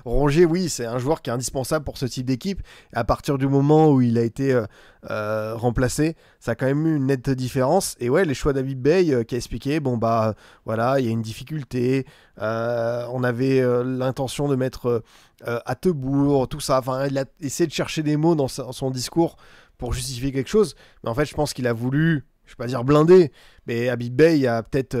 Rongier, oui, c'est un joueur qui est indispensable pour ce type d'équipe. Et à partir du moment où il a été remplacé, ça a quand même eu une nette différence. Et ouais, les choix d'Habib Beye qui a expliqué voilà, il y a une difficulté, on avait l'intention de mettre Attebourg, tout ça. Enfin, il a essayé de chercher des mots dans son discours pour justifier quelque chose. Mais en fait, je pense qu'il a voulu, je vais pas dire blinder, mais Habib Beye a peut-être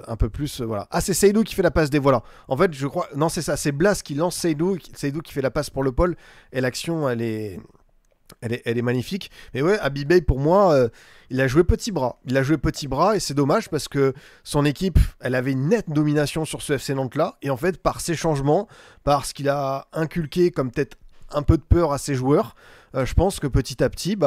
un peu plus. Voilà. Ah, c'est Seydou qui fait la passe des. Voilà. En fait, je crois. Non, c'est ça. C'est Blas qui lance Seydou qui fait la passe pour Le Paul. Et l'action, elle est magnifique. Mais ouais, Habib Beye, pour moi, il a joué petit bras. Il a joué petit bras et c'est dommage parce que son équipe, elle avait une nette domination sur ce FC Nantes-là. Et en fait, par ses changements, par ce qu'il a inculqué comme peut-être un peu de peur à ses joueurs, je pense que petit à petit,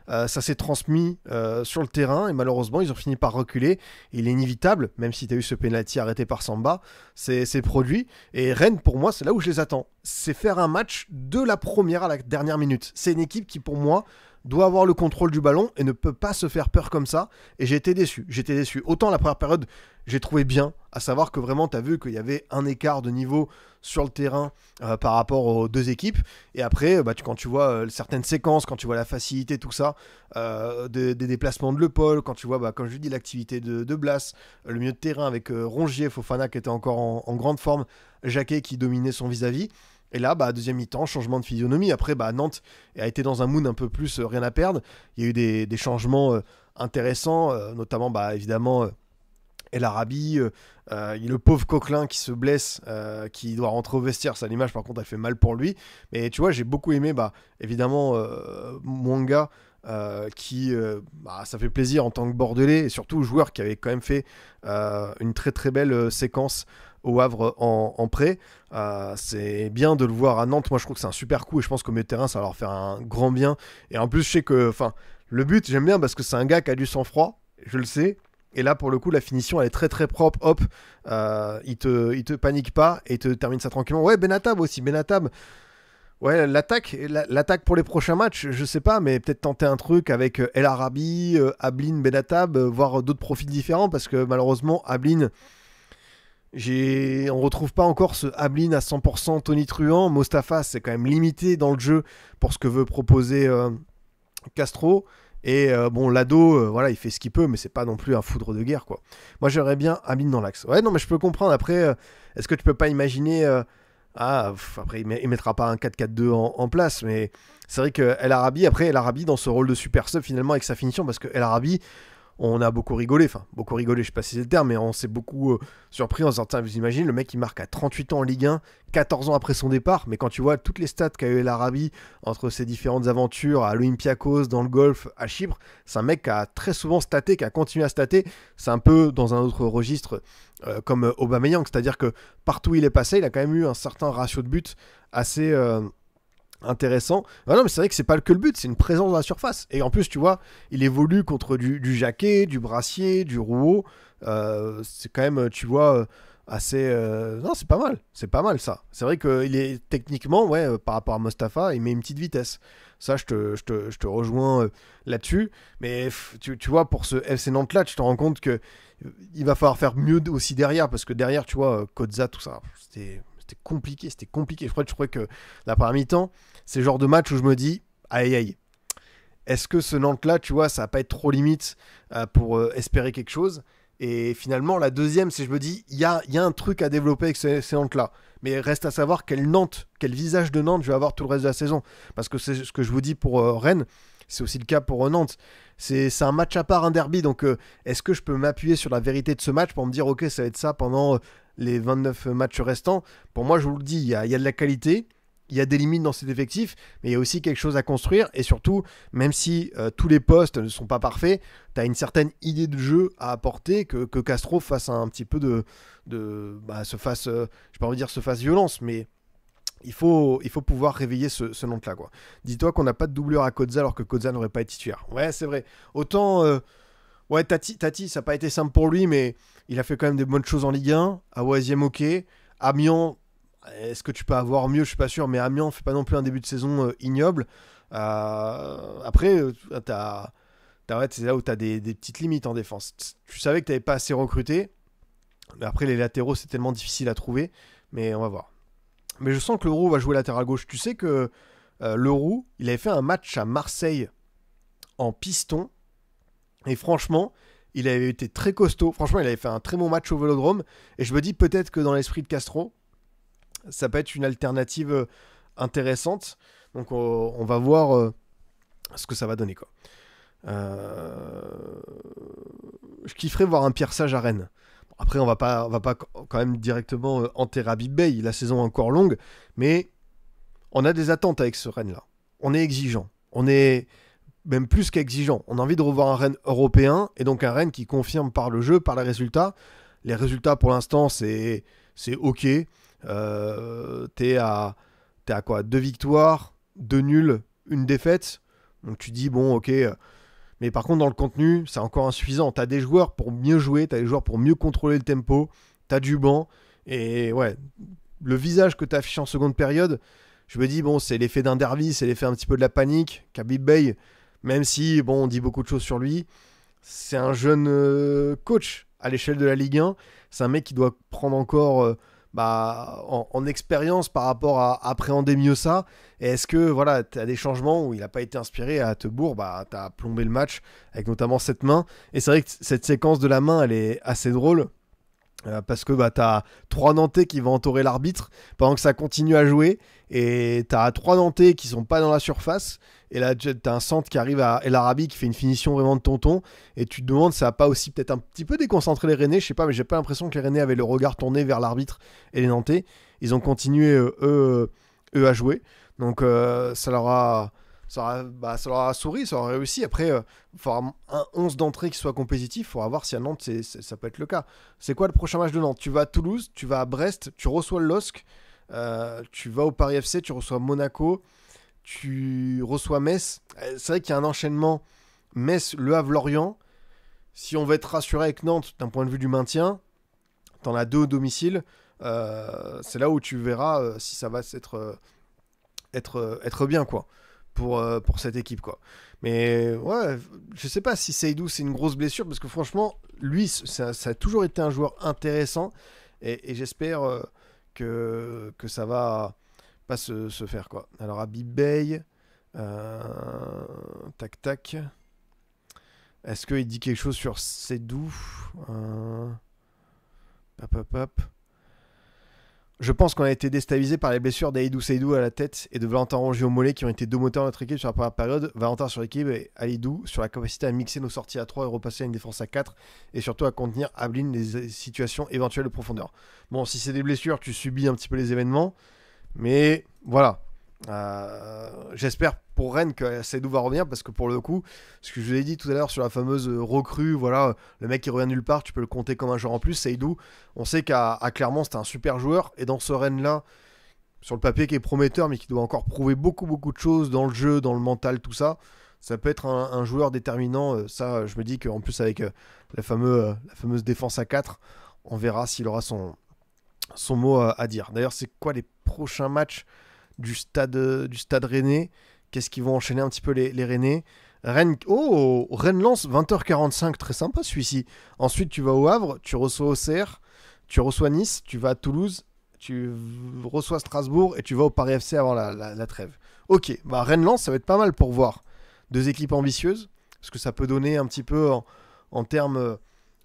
ça s'est transmis sur le terrain et malheureusement, ils ont fini par reculer. Il est inévitable, même si tu as eu ce penalty arrêté par Samba, c'est produit. Et Rennes, pour moi, c'est là où je les attends. C'est faire un match de la première à la dernière minute. C'est une équipe qui, pour moi, doit avoir le contrôle du ballon et ne peut pas se faire peur comme ça. Et j'ai été déçu. Autant la première période, j'ai trouvé bien, à savoir que vraiment, tu as vu qu'il y avait un écart de niveau sur le terrain par rapport aux deux équipes. Et après, quand tu vois certaines séquences, quand tu vois la facilité, tout ça, des déplacements de Le Paul, quand tu vois, comme je dis, l'activité de Blas, le milieu de terrain avec Rongier, Fofana qui était encore en grande forme, Jacquet qui dominait son vis-à-vis. Et là, deuxième mi-temps, changement de physionomie. Après, Nantes a été dans un mood un peu plus rien à perdre. Il y a eu des changements intéressants, notamment, évidemment, El Arabi, le pauvre Coquelin qui se blesse, qui doit rentrer au vestiaire. Ça, l'image, par contre, elle fait mal pour lui. Mais tu vois, j'ai beaucoup aimé, évidemment, Mwanga, qui, ça fait plaisir en tant que Bordelais, et surtout joueur qui avait quand même fait une très très belle séquence au Havre en prêt. C'est bien de le voir à Nantes. Moi, je trouve que c'est un super coup et je pense qu'au milieu de terrain, ça va leur faire un grand bien. Et en plus, je sais que le but, j'aime bien parce que c'est un gars qui a du sang-froid, je le sais. Et là, pour le coup, la finition, elle est très très propre. Hop, il te panique pas et te termine ça tranquillement. Ouais, Benatab aussi. Benatab, ouais, l'attaque pour les prochains matchs, je sais pas, mais peut-être tenter un truc avec El Arabi, Ablin, Benatab, voir d'autres profils différents parce que malheureusement, Ablin. On retrouve pas encore ce Ablin à 100% tonitruant. Mostafa, c'est quand même limité dans le jeu pour ce que veut proposer Castro. Et Lado, voilà, il fait ce qu'il peut, mais c'est pas non plus un foudre de guerre, quoi. Moi, j'aimerais bien Ablin dans l'axe. Ouais, non, mais je peux comprendre. Après, est-ce que tu peux pas imaginer après, il mettra pas un 4-4-2 en place, mais c'est vrai que El Arabi, dans ce rôle de super sub, finalement, avec sa finition, parce que El Arabi, on a beaucoup rigolé, enfin beaucoup rigolé, je sais pas si c'est le terme, mais on s'est beaucoup surpris en se disant, tiens, vous imaginez, le mec il marque à 38 ans en Ligue 1, 14 ans après son départ, mais quand tu vois toutes les stats qu'a eu l'Arabie entre ses différentes aventures à l'Olympiakos, dans le golf, à Chypre, c'est un mec qui a très souvent staté, qui a continué à stater, c'est un peu dans un autre registre comme Aubameyang, c'est-à-dire que partout où il est passé, il a quand même eu un certain ratio de buts assez intéressant. Ah non, mais c'est vrai que c'est pas que le but, c'est une présence dans la surface. Et en plus, tu vois, il évolue contre du Jacquet, du Brassier, du Rouault. C'est quand même, tu vois, assez. Non, c'est pas mal ça. C'est vrai qu'il est techniquement, ouais, par rapport à Mostafa, il met une petite vitesse. Ça, je te rejoins là-dessus. Mais tu vois, pour ce FC Nantes-là, tu te rends compte que il va falloir faire mieux aussi derrière, parce que derrière, tu vois, Kodza, tout ça, c'était compliqué, c'était compliqué. Je crois que la première mi-temps, c'est le genre de match où je me dis, aïe aïe, est-ce que ce Nantes-là, tu vois, ça va pas être trop limite pour espérer quelque chose. Et finalement, la deuxième, c'est je me dis, il y a un truc à développer avec ces Nantes-là. Mais reste à savoir quel visage de Nantes je vais avoir tout le reste de la saison. Parce que c'est ce que je vous dis pour Rennes, c'est aussi le cas pour Nantes. C'est un match à part, un derby. Donc, est-ce que je peux m'appuyer sur la vérité de ce match pour me dire, ok, ça va être ça pendant les 29 matchs restants? Pour moi, je vous le dis, il y a de la qualité. Il y a des limites dans cet effectif, mais il y a aussi quelque chose à construire. Et surtout, même si tous les postes ne sont pas parfaits, tu as une certaine idée de jeu à apporter, que Castro fasse un petit peu se fasse, je pas envie de dire se fasse violence, mais il faut pouvoir réveiller ce Nantes-là, quoi. Dis-toi qu'on n'a pas de doubleur à Kodza alors que Kodza n'aurait pas été titulaire. Ouais, c'est vrai. Autant, ouais, Tati, ça n'a pas été simple pour lui, mais il a fait quand même des bonnes choses en Ligue 1. À Oisième, ok. Amiens, est-ce que tu peux avoir mieux? Je suis pas sûr, mais Amiens fait pas non plus un début de saison ignoble. Après, ouais, c'est là où tu as des petites limites en défense. Tu savais que tu n'avais pas assez recruté, mais après, les latéraux, c'est tellement difficile à trouver. Mais on va voir. Mais je sens que Leroux va jouer latéral gauche. Tu sais que Leroux, il avait fait un match à Marseille en piston. Et franchement, il avait été très costaud. Franchement, il avait fait un très bon match au Vélodrome. Et je me dis peut-être que dans l'esprit de Castro, ça peut être une alternative intéressante. Donc on va voir ce que ça va donner, quoi. Je kifferais voir un Pierre Sage à Rennes. Après, on va pas quand même directement enterrer Habib Bey. La saison est encore longue, mais on a des attentes avec ce Rennes-là. On est exigeant. On est même plus qu'exigeant. On a envie de revoir un Rennes européen, et donc un Rennes qui confirme par le jeu, par les résultats. Les résultats, pour l'instant, c'est ok. T'es à quoi? 2 victoires, 2 nuls, une défaite. Donc tu dis, bon, ok. Mais par contre, dans le contenu, c'est encore insuffisant. T'as des joueurs pour mieux jouer, t'as des joueurs pour mieux contrôler le tempo, t'as du banc. Et ouais, le visage que t'affiches en seconde période, je me dis, bon, c'est l'effet d'un derby, c'est l'effet un petit peu de la panique. Khabib Bey, même si, bon, on dit beaucoup de choses sur lui, c'est un jeune coach à l'échelle de la Ligue 1. C'est un mec qui doit prendre encore en expérience par rapport à appréhender mieux ça. Et est-ce que voilà, tu as des changements où il n'a pas été inspiré à Tebour, tu as plombé le match avec notamment cette main. Et c'est vrai que cette séquence de la main, elle est assez drôle. Parce que t'as 3 Nantais qui vont entourer l'arbitre pendant que ça continue à jouer, et t'as 3 Nantais qui sont pas dans la surface, et là t'as un centre qui arrive à El Arabi qui fait une finition vraiment de tonton, et tu te demandes si ça a pas aussi peut-être un petit peu déconcentré les Rennais, je sais pas, mais j'ai pas l'impression que les Rennais avaient le regard tourné vers l'arbitre et les Nantais. Ils ont continué eux à jouer, donc ça leur a souri, ça leur a réussi. Après, il faudra un 11 d'entrée qui soit compétitif. Il faudra voir si à Nantes, ça peut être le cas. C'est quoi le prochain match de Nantes? Tu vas à Toulouse, tu vas à Brest, tu reçois le LOSC, tu vas au Paris FC, tu reçois Monaco, tu reçois Metz. C'est vrai qu'il y a un enchaînement Metz, Le Havre, Lorient. Si on veut être rassuré avec Nantes d'un point de vue du maintien, t'en as 2 au domicile. C'est là où tu verras si ça va être bien, quoi. Pour cette équipe, quoi. Mais ouais, je sais pas si Seydou c'est une grosse blessure, parce que franchement, lui, ça a toujours été un joueur intéressant, et j'espère que ça va pas se faire, quoi. Alors Habib Bey, tac tac. Est-ce qu'il dit quelque chose sur Seydou? Hop hop hop. Je pense qu'on a été déstabilisé par les blessures d'Aïdou Seydou à la tête et de Valentin Rongier au mollet qui ont été deux moteurs de notre équipe sur la première période. Valentin sur l'équipe et Aïdou sur la capacité à mixer nos sorties à 3 et repasser à une défense à 4 et surtout à contenir Ablin les situations éventuelles de profondeur. Bon, si c'est des blessures, tu subis un petit peu les événements, mais voilà. J'espère pour Rennes que Seydou va revenir parce que pour le coup, ce que je vous ai dit tout à l'heure sur la fameuse recrue, voilà, le mec qui revient nulle part, tu peux le compter comme un joueur en plus. Seydou, on sait qu'à Clermont c'était un super joueur et dans ce Rennes là, sur le papier qui est prometteur mais qui doit encore prouver beaucoup de choses dans le jeu, dans le mental, tout ça, ça peut être un joueur déterminant. Ça, je me dis qu'en plus avec la fameuse défense à 4, on verra s'il aura son mot à dire. D'ailleurs, c'est quoi les prochains matchs du stade Rennais? Qu'est-ce qu'ils vont enchaîner un petit peu les Rennais? Rennes-Lens, 20h45, très sympa celui-ci. Ensuite, tu vas au Havre, tu reçois Auxerre, tu reçois Nice, tu vas à Toulouse, tu reçois Strasbourg et tu vas au Paris FC avant la trêve. Ok, bah Rennes-Lens, ça va être pas mal pour voir. Deux équipes ambitieuses, parce que ça peut donner un petit peu en termes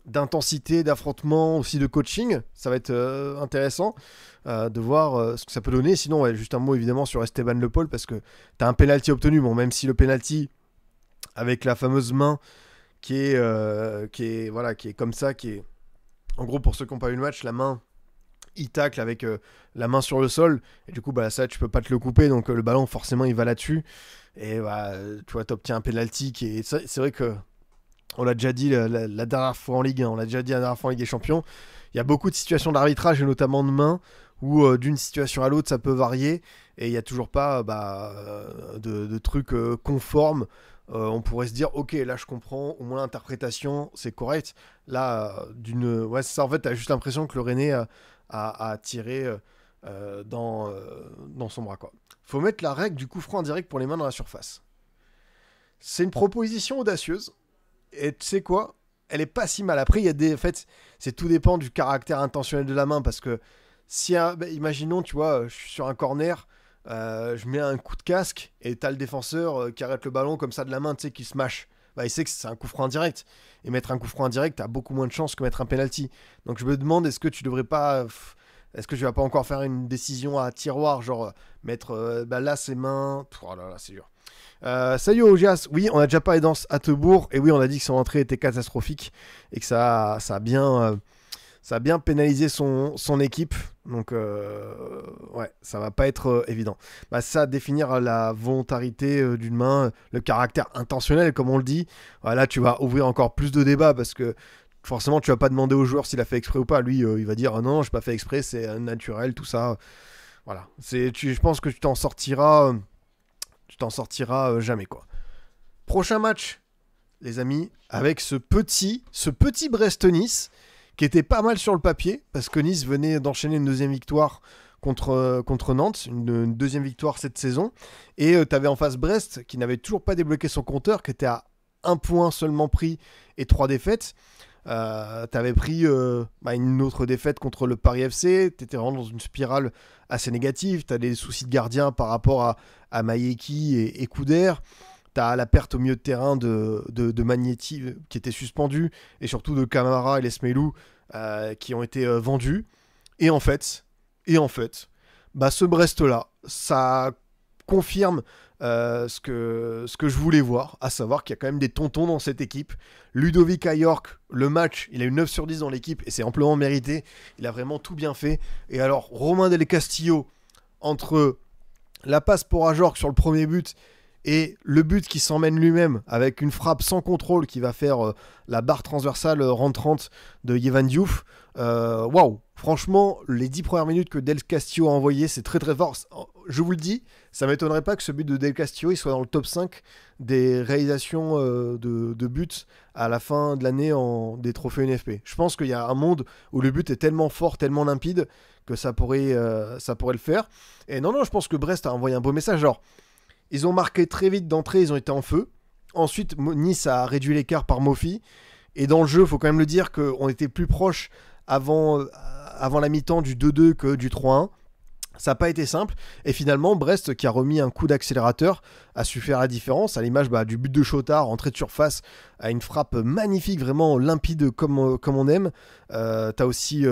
d'intensité, d'affrontement, aussi de coaching. Ça va être intéressant de voir ce que ça peut donner. Sinon, ouais, juste un mot évidemment sur Esteban Le Paul, parce que tu as un penalty obtenu. Bon, même si le penalty, avec la fameuse main qui est comme ça, qui est en gros, pour ceux qui n'ont pas vu le match, la main, il tacle avec la main sur le sol, et du coup, bah, ça, tu peux pas te le couper, donc le ballon, forcément, il va là-dessus. Et bah, tu vois, tu obtiens un penalty qui est. C'est vrai que. On l'a déjà dit la dernière fois en Ligue 1, on l'a déjà dit la dernière fois en Ligue des Champions. Il y a beaucoup de situations d'arbitrage, et notamment de main, où d'une situation à l'autre, ça peut varier. Et il n'y a toujours pas de trucs conformes. On pourrait se dire, ok, là je comprends, au moins l'interprétation, c'est correct. Là, ouais, c'est ça, en fait, tu as juste l'impression que le Rennais a tiré dans son bras, quoi. Faut mettre la règle du coup franc indirect pour les mains dans la surface. C'est une proposition audacieuse. Et tu sais quoi? Elle est pas si mal. Après, il y a des. En fait, tout dépend du caractère intentionnel de la main. Parce que si. Imaginons, tu vois, je suis sur un corner, je mets un coup de casque et t'as le défenseur qui arrête le ballon comme ça de la main, tu sais, qui se mâche. Bah, il sait que c'est un coup franc indirect. Et mettre un coup franc indirect, t'as beaucoup moins de chances que mettre un penalty. Donc je me demande, est-ce que tu devrais pas. Est-ce que je vais pas encore faire une décision à tiroir, genre mettre là ses mains. Oh là là, c'est dur. Salut Ogias, oui, on a déjà parlé dans Attebourg, et oui, on a dit que son entrée était catastrophique et que ça a bien pénalisé son équipe. Donc, ouais, ça va pas être évident. Bah, ça, définir la volontarité d'une main, le caractère intentionnel, comme on le dit. Là, tu vas ouvrir encore plus de débats parce que forcément, tu vas pas demander au joueur s'il a fait exprès ou pas. Lui, il va dire non, j'ai pas fait exprès, c'est naturel, tout ça. Voilà. Je pense que tu t'en sortiras. Jamais, quoi. Prochain match, les amis, avec ce petit Brest-Nice qui était pas mal sur le papier parce que Nice venait d'enchaîner une deuxième victoire contre Nantes, une deuxième victoire cette saison, et tu avais en face Brest qui n'avait toujours pas débloqué son compteur, qui était à 1 point seulement pris et 3 défaites. T'avais pris une autre défaite contre le Paris FC, t'étais vraiment dans une spirale assez négative, t'as des soucis de gardien par rapport à Mayeki et Couder, t'as la perte au milieu de terrain de Magnetti qui était suspendu, et surtout de Camara et les Smelou qui ont été vendus, et en fait, ce Brest-là, ça confirme ce que je voulais voir, à savoir qu'il y a quand même des tontons dans cette équipe. Ludovic Ayork, le match, il a eu 9 sur 10 dans l'équipe et c'est amplement mérité. Il a vraiment tout bien fait. Et alors, Romain Del Castillo, entre la passe pour Ajorc sur le premier but et le but qui s'emmène lui-même avec une frappe sans contrôle qui va faire la barre transversale rentrante de Yevan Diouf. Waouh! Franchement, les 10 premières minutes que Del Castillo a envoyées, c'est très très fort. Je vous le dis, ça m'étonnerait pas que ce but de Del Castillo il soit dans le top 5 des réalisations de buts à la fin de l'année des trophées NFP. Je pense qu'il y a un monde où le but est tellement fort, tellement limpide que ça pourrait le faire. Et non, je pense que Brest a envoyé un beau message. Genre, ils ont marqué très vite d'entrée, ils ont été en feu. Ensuite, Nice a réduit l'écart par Mofi. Et dans le jeu, il faut quand même le dire qu'on était plus proche avant la mi-temps du 2-2 que du 3-1. Ça n'a pas été simple. Et finalement, Brest, qui a remis un coup d'accélérateur, a su faire la différence. À l'image du but de Chotard, entrée de surface, à une frappe magnifique, vraiment limpide comme on aime. T'as aussi,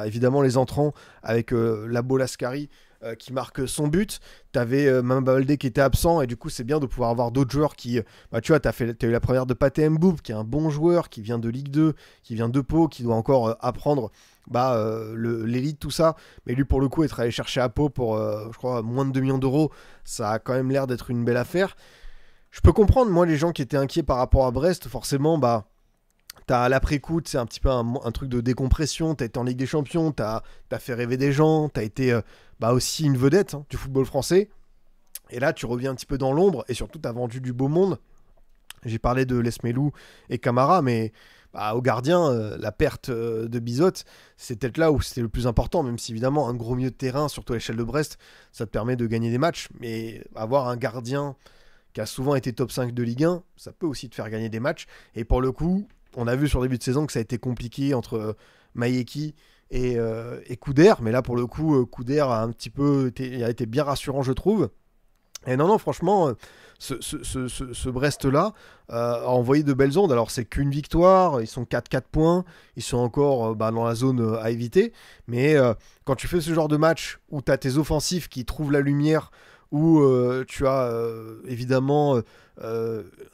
évidemment, les entrants avec Labo Lascari qui marque son but. T'avais Mamba Baldé qui était absent. Et du coup, c'est bien de pouvoir avoir d'autres joueurs qui... tu vois, t'as eu la première de Pathé Mboup, qui est un bon joueur, qui vient de Ligue 2, qui vient de Pau, qui doit encore apprendre l'élite, tout ça. Mais lui, pour le coup, être allé chercher à Pau pour, je crois, moins de 2 millions d'euros, ça a quand même l'air d'être une belle affaire. Je peux comprendre, moi, les gens qui étaient inquiets par rapport à Brest, forcément, t'as l'après-coup, c'est un petit peu un truc de décompression, t'as été en Ligue des Champions, t'as fait rêver des gens, t'as été aussi une vedette du football français. Et là, tu reviens un petit peu dans l'ombre, et surtout, t'as vendu du beau monde. J'ai parlé de Lesmelou et Camara, mais au gardien, la perte de Bizotte, c'est peut-être là où c'était le plus important, même si évidemment un gros milieu de terrain, surtout à l'échelle de Brest, ça te permet de gagner des matchs, mais avoir un gardien qui a souvent été top 5 de Ligue 1, ça peut aussi te faire gagner des matchs. Et pour le coup, on a vu sur le début de saison que ça a été compliqué entre Mayeki et Couder, mais là pour le coup, Couder a été bien rassurant, je trouve. Et non, franchement, ce Brest-là a envoyé de belles ondes. Alors, c'est qu'une victoire, ils sont 4 points, ils sont encore dans la zone à éviter. Mais quand tu fais ce genre de match où tu as tes offensifs qui trouvent la lumière, où tu as évidemment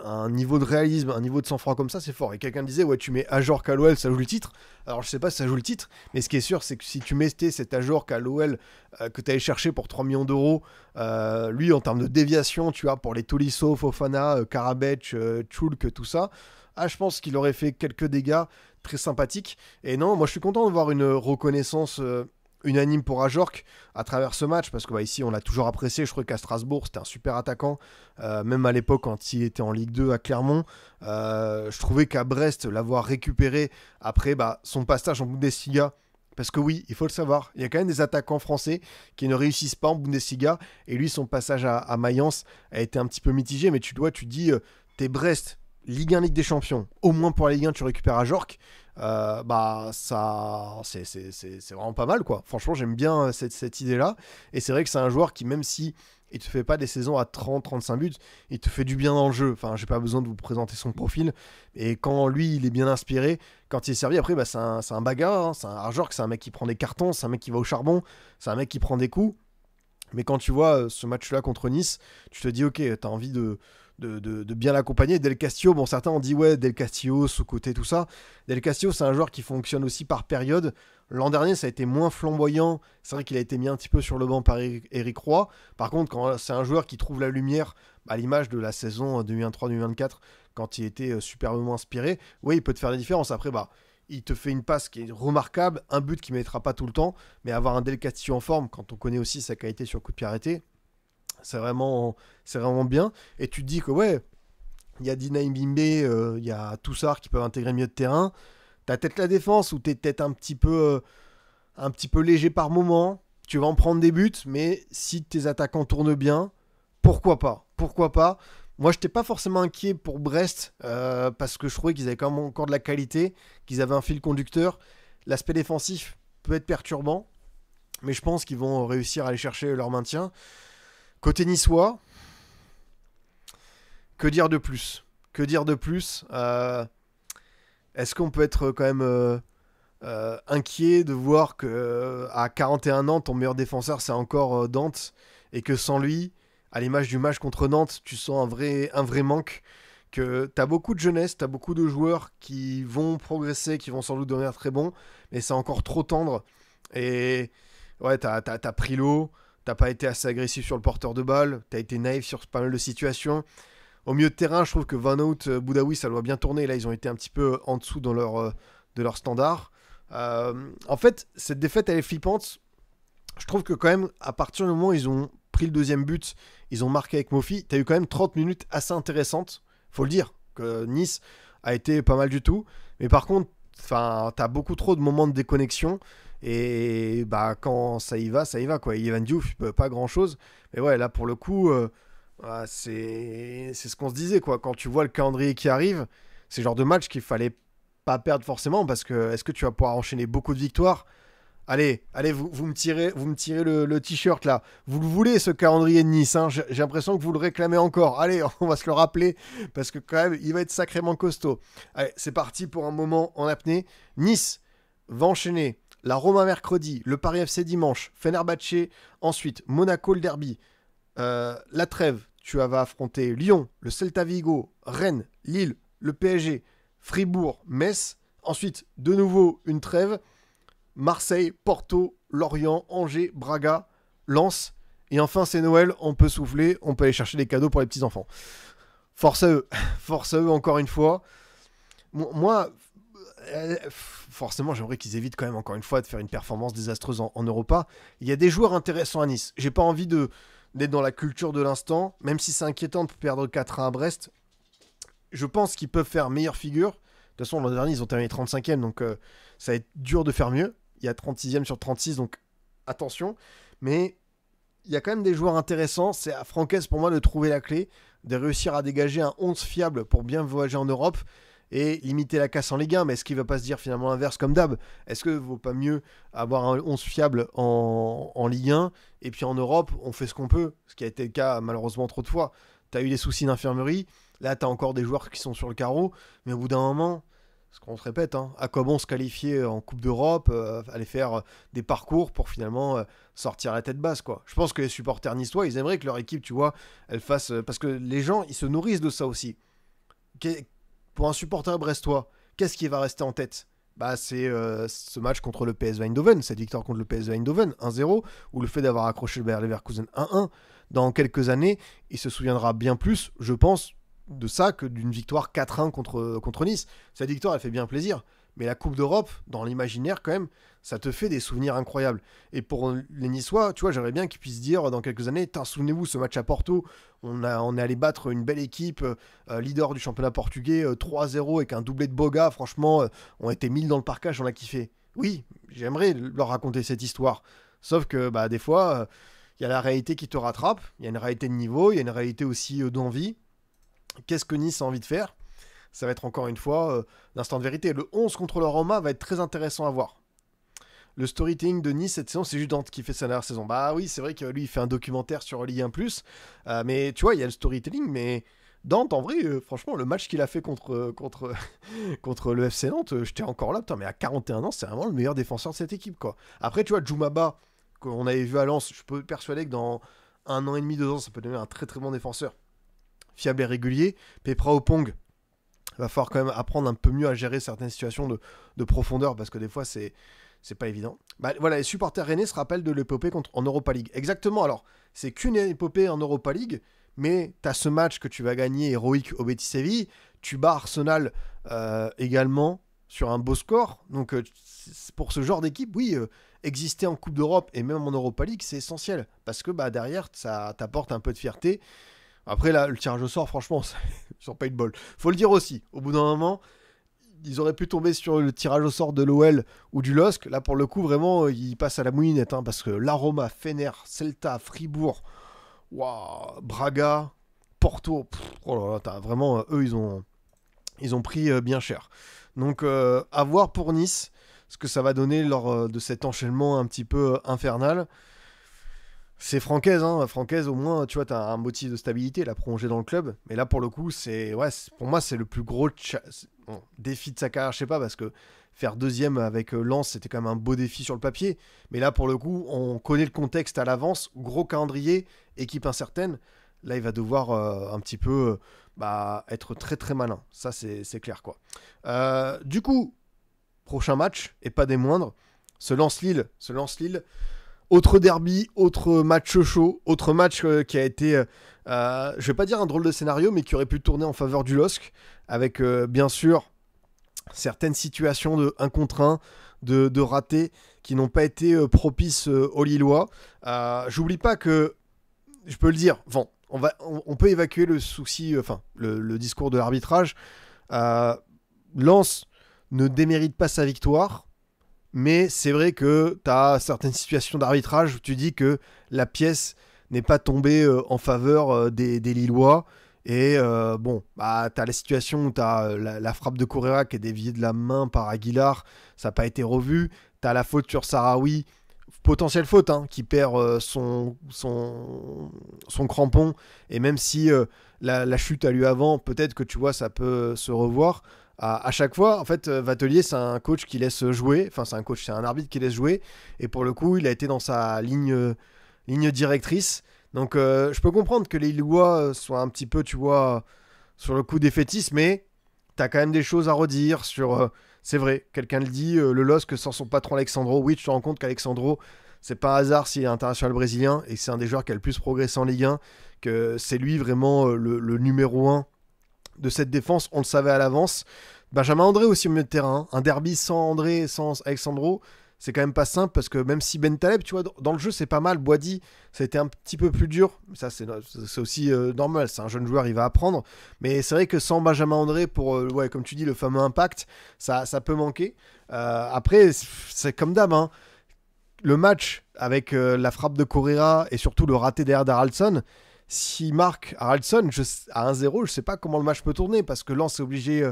un niveau de réalisme, un niveau de sang-froid comme ça, c'est fort. Et quelqu'un disait, ouais, tu mets Ajorc à l'OL, ça joue le titre. Alors je sais pas si ça joue le titre, mais ce qui est sûr, c'est que si tu mettais cet Ajorc à l'OL que tu allais chercher pour 3 millions d'euros, lui en termes de déviation, tu vois, pour les Tolisso, Fofana, Karabec, Tchoulk, tout ça, je pense qu'il aurait fait quelques dégâts très sympathiques. Et non, moi je suis content de voir une reconnaissance unanime pour Ajorc à travers ce match, parce que ici on l'a toujours apprécié. Je crois qu'à Strasbourg c'était un super attaquant, même à l'époque quand il était en Ligue 2 à Clermont. Je trouvais qu'à Brest, l'avoir récupéré après son passage en Bundesliga, parce que oui, il faut le savoir, il y a quand même des attaquants français qui ne réussissent pas en Bundesliga, et lui son passage à Mayence a été un petit peu mitigé. Mais tu dis t'es Brest, Ligue 1, Ligue des Champions, au moins pour la Ligue 1 tu récupères Ajorc, ça c'est vraiment pas mal, quoi. Franchement, j'aime bien cette idée là, et c'est vrai que c'est un joueur qui, même si il te fait pas des saisons à 30-35 buts, il te fait du bien dans le jeu. Enfin, j'ai pas besoin de vous présenter son profil, et quand lui il est bien inspiré, quand il est servi, après c'est un bagarre, hein. C'est un Ajorc, c'est un mec qui prend des cartons, c'est un mec qui va au charbon, c'est un mec qui prend des coups. Mais quand tu vois ce match-là contre Nice, tu te dis, ok, t'as envie de bien l'accompagner. Del Castillo, bon, certains ont dit, ouais, Del Castillo, sous-côté, tout ça. Del Castillo, c'est un joueur qui fonctionne aussi par période. L'an dernier, ça a été moins flamboyant. C'est vrai qu'il a été mis un petit peu sur le banc par Eric Roy. Par contre, quand c'est un joueur qui trouve la lumière, à l'image de la saison 2023-2024, quand il était superbement inspiré, oui, il peut te faire la différence. Après, il te fait une passe qui est remarquable, un but qui ne mettra pas tout le temps, mais avoir un Del Castillo en forme, quand on connaît aussi sa qualité sur coup de pied arrêté, c'est vraiment bien. Et tu te dis que ouais, il y a Dina Mbimbe, il y a Toussard qui peuvent intégrer le milieu de terrain. T'as peut-être la défense où t'es peut-être un petit peu léger par moment. Tu vas en prendre des buts, mais si tes attaquants tournent bien, pourquoi pas. Moi, je n'étais pas forcément inquiet pour Brest, parce que je trouvais qu'ils avaient quand même encore de la qualité, qu'ils avaient un fil conducteur. L'aspect défensif peut être perturbant, mais je pense qu'ils vont réussir à aller chercher leur maintien. Côté niçois, que dire de plus Est-ce qu'on peut être quand même inquiet de voir que à 41 ans, ton meilleur défenseur, c'est encore Dante, et que sans lui, à l'image du match contre Nantes, tu sens un vrai manque, que tu as beaucoup de jeunesse, tu as beaucoup de joueurs qui vont progresser, qui vont sans doute devenir très bons, mais c'est encore trop tendre. Et ouais, t'as pris l'eau, t'as pas été assez agressif sur le porteur de balle, t'as été naïf sur pas mal de situations. Au milieu de terrain, je trouve que Van Hout, Boudaoui, ça doit bien tourner. Là, ils ont été un petit peu en dessous de leur standard. En fait, cette défaite, elle est flippante. Je trouve que quand même, à partir du moment où ils ont pris le deuxième but, ils ont marqué avec Mofi, t'as eu quand même 30 minutes assez intéressantes. Faut le dire, que Nice a été pas mal du tout. Mais par contre, t'as beaucoup trop de moments de déconnexion. Et quand ça y va, quoi. Yvan Diouf, il peut pas grand-chose. Mais ouais, là, pour le coup, c'est ce qu'on se disait, quoi. Quand tu vois le calendrier qui arrive, c'est le genre de match qu'il fallait pas perdre forcément, parce que est-ce que tu vas pouvoir enchaîner beaucoup de victoires Allez, vous me tirez le t-shirt là. Vous le voulez ce calendrier de Nice, hein. J'ai l'impression que vous le réclamez encore. Allez, on va se le rappeler parce que quand même, il va être sacrément costaud. Allez, c'est parti pour un moment en apnée. Nice va enchaîner la Roma mercredi, le Paris FC dimanche, Fenerbahçe, ensuite Monaco le derby, la trêve. Tu vas affronter Lyon, le Celta Vigo, Rennes, Lille, le PSG, Fribourg, Metz. Ensuite, de nouveau une trêve. Marseille, Porto, Lorient, Angers, Braga, Lens. Et enfin, c'est Noël, on peut souffler, on peut aller chercher des cadeaux pour les petits-enfants. Force à eux. Force à eux, encore une fois. Moi, forcément, j'aimerais qu'ils évitent quand même, encore une fois, de faire une performance désastreuse en Europa. Il y a des joueurs intéressants à Nice. J'ai pas envie d'être dans la culture de l'instant, même si c'est inquiétant de perdre 4-1 à Brest. Je pense qu'ils peuvent faire meilleure figure. De toute façon, l'an dernier, ils ont terminé 35e, donc ça va être dur de faire mieux. Il y a 36e sur 36, donc attention. Mais il y a quand même des joueurs intéressants. C'est à Francaise, pour moi, de trouver la clé, de réussir à dégager un 11 fiable pour bien voyager en Europe et limiter la casse en Ligue 1. Mais est-ce qu'il ne va pas se dire finalement l'inverse comme d'hab? Est-ce qu'il ne vaut pas mieux avoir un 11 fiable en Ligue 1 et puis en Europe, on fait ce qu'on peut? Ce qui a été le cas malheureusement trop de fois. Tu as eu des soucis d'infirmerie. Là, tu as encore des joueurs qui sont sur le carreau. Mais au bout d'un moment, ce qu'on se répète, hein, à quoi bon se qualifier en Coupe d'Europe, aller faire des parcours pour finalement sortir la tête basse, quoi. Je pense que les supporters niçois, ils aimeraient que leur équipe, tu vois, elle fasse... parce que les gens, ils se nourrissent de ça aussi. Pour un supporter brestois, qu'est-ce qui va rester en tête? Bah, c'est ce match contre le PSV Eindhoven, cette victoire contre le PSV Eindhoven, 1-0, ou le fait d'avoir accroché le Bayer Leverkusen 1-1. Dans quelques années, il se souviendra bien plus, je pense, de ça que d'une victoire 4-1 contre Nice. Cette victoire, elle fait bien plaisir. Mais la Coupe d'Europe, dans l'imaginaire quand même, ça te fait des souvenirs incroyables. Et pour les Niçois, tu vois, j'aimerais bien qu'ils puissent dire dans quelques années, souvenez-vous, ce match à Porto, on est allé battre une belle équipe, leader du championnat portugais, 3-0 avec un doublé de Boga, franchement, on était 1000 dans le parcage, on a kiffé. Oui, j'aimerais leur raconter cette histoire. Sauf que bah, des fois, il y a la réalité qui te rattrape, il y a une réalité de niveau, il y a une réalité aussi d'envie. Qu'est-ce que Nice a envie de faire? Ça va être encore une fois l'instant de vérité. Le 11 contre le Roma va être très intéressant à voir. Le storytelling de Nice cette saison, c'est juste Dante qui fait sa dernière saison. Bah oui, c'est vrai que lui, il fait un documentaire sur Ligue 1+. Mais tu vois, il y a le storytelling, mais Dante, en vrai, franchement, le match qu'il a fait contre le FC Nantes, j'étais encore là, putain, mais à 41 ans, c'est vraiment le meilleur défenseur de cette équipe, quoi. Après, tu vois, Djoumaba, qu'on avait vu à Lens, je peux être persuadé que dans 1 an et demi, 2 ans, ça peut devenir un très très bon défenseur. Fiable et régulier. Pepra Opong, va falloir quand même apprendre un peu mieux à gérer certaines situations de profondeur parce que des fois c'est pas évident. Bah, voilà, les supporters rennais se rappellent de l'épopée en Europa League. Exactement, alors c'est qu'une épopée en Europa League, mais tu as ce match que tu vas gagner héroïque au Betis Séville, tu bats Arsenal également sur un beau score, donc pour ce genre d'équipe, oui, exister en Coupe d'Europe et même en Europa League, c'est essentiel parce que bah, derrière, ça t'apporte un peu de fierté. Après, là, le tirage au sort, franchement, ils n'ont pas eu de bol. Faut le dire aussi, au bout d'un moment, ils auraient pu tomber sur le tirage au sort de l'OL ou du LOSC. Là, pour le coup, vraiment, ils passent à la moulinette, hein, parce que la Roma, Fener, Celta, Fribourg, Braga, Porto, oh là là, vraiment, eux, ils ont pris bien cher. Donc, à voir pour Nice, ce que ça va donner lors de cet enchaînement un petit peu infernal. C'est Francaise, hein. Francaise, au moins, tu vois, t'as un motif de stabilité, la prolonger dans le club. Mais là, pour le coup, pour moi, c'est le plus gros défi de sa carrière. Je sais pas, parce que faire deuxième avec Lens, c'était quand même un beau défi sur le papier. Mais là, pour le coup, on connaît le contexte à l'avance. Gros calendrier, équipe incertaine. Là, il va devoir un petit peu être très très malin. Ça, c'est clair, quoi. Du coup, prochain match, et pas des moindres, se lance Lille. Autre derby, autre match chaud, autre match qui a été, je vais pas dire un drôle de scénario, mais qui aurait pu tourner en faveur du LOSC, avec bien sûr certaines situations de 1 contre 1, de ratés, qui n'ont pas été propices aux Lillois. J'oublie pas que, je peux le dire, bon, on peut évacuer le souci, le discours de l'arbitrage. Lens ne démérite pas sa victoire. Mais c'est vrai que tu as certaines situations d'arbitrage où tu dis que la pièce n'est pas tombée en faveur des Lillois. Et tu as la situation où tu as la frappe de Correa qui est déviée de la main par Aguilar, ça n'a pas été revu. t'as la faute sur Sahraoui, potentielle faute, hein, qui perd son crampon, et même si la chute a lieu avant, peut-être que tu vois, ça peut se revoir. À chaque fois, en fait, Vatelier, c'est un coach qui laisse jouer, enfin, c'est un arbitre qui laisse jouer, et pour le coup, il a été dans sa ligne directrice. Donc, je peux comprendre que les Lillois soient un petit peu, tu vois, sur le coup défaitiste, mais t'as quand même des choses à redire sur. C'est vrai, quelqu'un le dit, le LOSC sans son patron Alexandro. Oui, tu te rends compte qu'Alexandro, c'est pas un hasard s'il est international brésilien et c'est un des joueurs qui a le plus progressé en Ligue 1, que c'est lui vraiment le numéro 1 de cette défense. On le savait à l'avance. Benjamin André aussi au milieu de terrain. Un derby sans André, sans Alexandro, c'est quand même pas simple parce que même si Bentaleb, tu vois, dans le jeu, c'est pas mal. Boadi, ça a été un petit peu plus dur. Ça, c'est aussi normal. C'est un jeune joueur, il va apprendre. Mais c'est vrai que sans Benjamin André, pour, ouais, comme tu dis, le fameux impact, ça peut manquer. Après, c'est comme d'hab, hein. Le match avec la frappe de Correa et surtout le raté derrière d'Haraldsson, s'il marque Haraldsson à 1-0, je sais pas comment le match peut tourner parce que Lens est obligé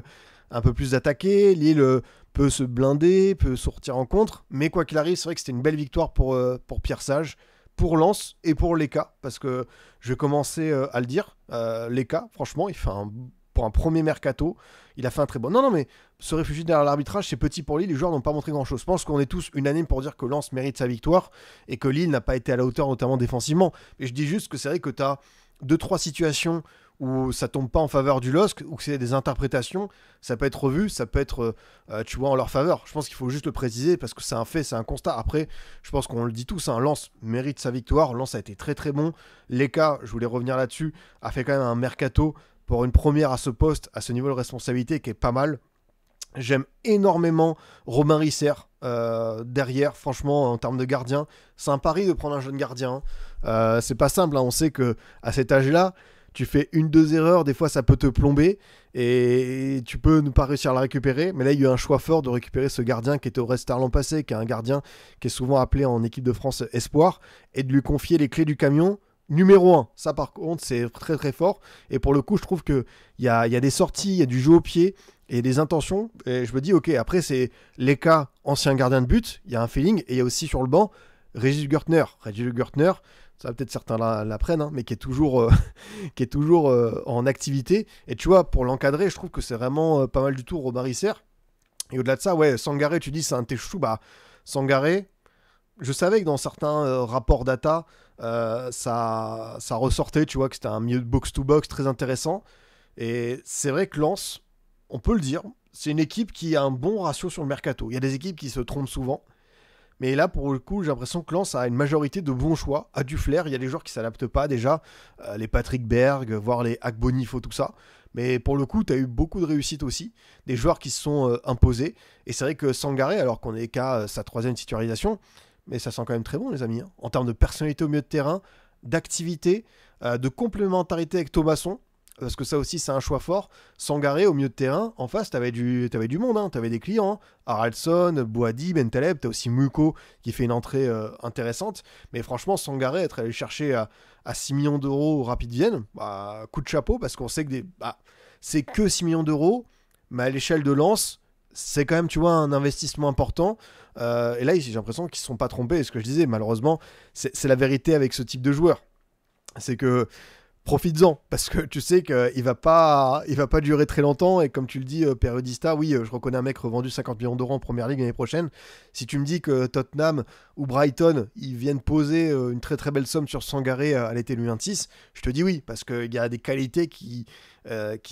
un peu plus d'attaquer. Lille peut se blinder, peut sortir en contre. Mais quoi qu'il arrive, c'est vrai que c'était une belle victoire pour Pierre Sage, pour Lens et pour Leka. Parce que je vais commencer à le dire. Leka, franchement, il fait pour un premier mercato, il a fait un très bon. Non, mais se réfugier derrière l'arbitrage, c'est petit pour Lille. Les joueurs n'ont pas montré grand-chose. Je pense qu'on est tous unanimes pour dire que Lens mérite sa victoire et que Lille n'a pas été à la hauteur, notamment défensivement. Mais je dis juste que c'est vrai que tu as 2-3 situations où ça tombe pas en faveur du LOSC, ou que c'est des interprétations, ça peut être revu, ça peut être, tu vois, en leur faveur. Je pense qu'il faut juste le préciser, parce que c'est un fait, c'est un constat. Après, je pense qu'on le dit tous, hein, Lens mérite sa victoire, Lens a été très très bon. Leka, je voulais revenir là-dessus, a fait quand même un mercato pour une première à ce poste, à ce niveau de responsabilité, qui est pas mal. J'aime énormément Romain Risser derrière, franchement, en termes de gardien. C'est un pari de prendre un jeune gardien. C'est pas simple, hein. On sait que à cet âge-là, tu fais 1-2 erreurs, des fois ça peut te plomber et tu peux ne pas réussir à la récupérer. Mais là, il y a eu un choix fort de récupérer ce gardien qui était au Red Star l'an passé, qui est un gardien qui est souvent appelé en équipe de France espoir, et de lui confier les clés du camion numéro 1. Ça, par contre, c'est très très fort. Et pour le coup, je trouve qu'il y a des sorties, il y a du jeu au pied et des intentions. Et je me dis, ok, après, c'est Leka, ancien gardien de but, il y a un feeling. Et il y a aussi sur le banc Régis Gürtner. Régis Gürtner, ça va peut-être certains l'apprennent, hein, mais qui est toujours, en activité. Et tu vois, pour l'encadrer, je trouve que c'est vraiment pas mal du tout, Romain Risser. Et au-delà de ça, ouais, Sangaré, tu dis c'est un téchou. Bah, Sangaré, je savais que dans certains rapports data, ça ressortait, tu vois, que c'était un milieu de box-to-box très intéressant. Et c'est vrai que Lens, on peut le dire, c'est une équipe qui a un bon ratio sur le mercato. Il y a des équipes qui se trompent souvent. Mais là, pour le coup, j'ai l'impression que Lens a une majorité de bons choix, a du flair. Il y a des joueurs qui ne s'adaptent pas déjà, les Patrick Berg, voire les Agbonifo, tout ça. Mais pour le coup, tu as eu beaucoup de réussite aussi, des joueurs qui se sont imposés. Et c'est vrai que Sangaré, alors qu'on est qu'à sa 3e titularisation, mais ça sent quand même très bon, les amis, hein. En termes de personnalité au milieu de terrain, d'activité, de complémentarité avec Thomasson, parce que ça aussi c'est un choix fort. Sangaré au milieu de terrain, en face t'avais du monde, hein. T'avais des clients, hein. Haraldsson, Boadi, Bentaleb, t'as aussi Muko qui fait une entrée intéressante. Mais franchement, Sangaré être allé chercher à 6 millions d'euros au Rapid Vienne, bah, coup de chapeau, parce qu'on sait que c'est que 6 millions d'euros, mais à l'échelle de Lens, c'est quand même, tu vois, un investissement important. Et là, j'ai l'impression qu'ils ne se sont pas trompés. Et ce que je disais, malheureusement, c'est la vérité avec ce type de joueur. C'est que profites-en, parce que tu sais qu'il va pas durer très longtemps. Et comme tu le dis, Periodista, oui, je reconnais un mec revendu 50 millions d'euros en Première Ligue l'année prochaine. Si tu me dis que Tottenham ou Brighton, ils viennent poser une très très belle somme sur Sangaré à l'été 2026, je te dis oui, parce qu'il y a des qualités qui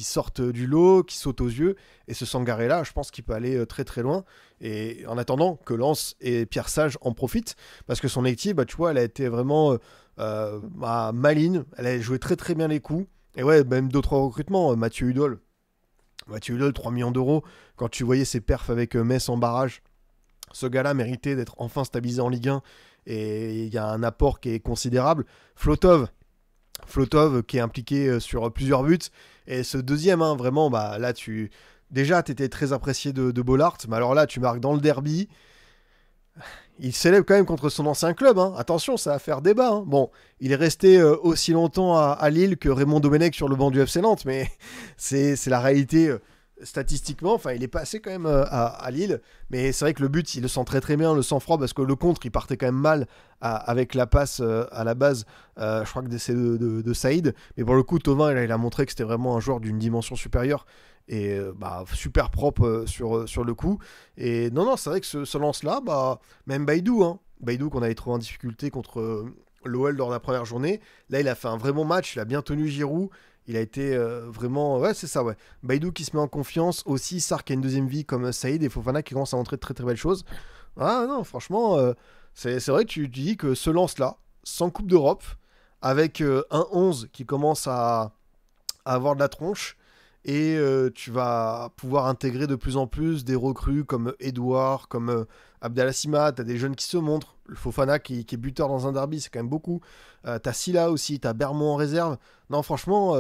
sortent du lot, qui sautent aux yeux. Et ce Sangaré-là, je pense qu'il peut aller très très loin. Et en attendant que Lens et Pierre Sage en profitent, parce que son équipe, bah, tu vois, elle a été vraiment maligne, elle a joué très très bien les coups. Et ouais, même d'autres recrutements, Mathieu Hudol, 3 millions d'euros, quand tu voyais ses perfs avec Metz en barrage, ce gars-là méritait d'être enfin stabilisé en Ligue 1, et il y a un apport qui est considérable. Flotov qui est impliqué sur plusieurs buts, et ce deuxième, hein, vraiment, bah, là déjà t'étais très apprécié de Bollaert, mais alors là tu marques dans le derby. Il célèbre quand même contre son ancien club, hein. Attention, ça va faire débat, hein. Bon, il est resté aussi longtemps à Lille que Raymond Domenech sur le banc du FC Nantes, mais c'est la réalité statistiquement, enfin, il est passé quand même à Lille, mais c'est vrai que le but, il le sent très très bien, le sang-froid, parce que le contre, il partait quand même mal avec la passe à la base, je crois que c'est de Saïd, mais pour le coup, Thauvin, il a montré que c'était vraiment un joueur d'une dimension supérieure, et super propre sur le coup, et non, c'est vrai que ce lance-là, même Baïdou, hein, Baïdou qu'on avait trouvé en difficulté contre l'OL lors de la première journée, là, il a fait un vraiment match, il a bien tenu Giroud, il a été vraiment... Ouais, c'est ça, ouais. Baïdou qui se met en confiance. Aussi, Sarr qui a une deuxième vie comme Saïd et Fofana qui commence à montrer de très très belles choses. Ah non, franchement, c'est vrai que tu dis que ce lance-là, sans Coupe d'Europe, avec un 11 qui commence à avoir de la tronche, et tu vas pouvoir intégrer de plus en plus des recrues comme Edouard, comme Abdallah Sima, t'as des jeunes qui se montrent, le Fofana qui est buteur dans un derby, c'est quand même beaucoup. T'as Silla aussi, t'as Bermond en réserve. Non, franchement,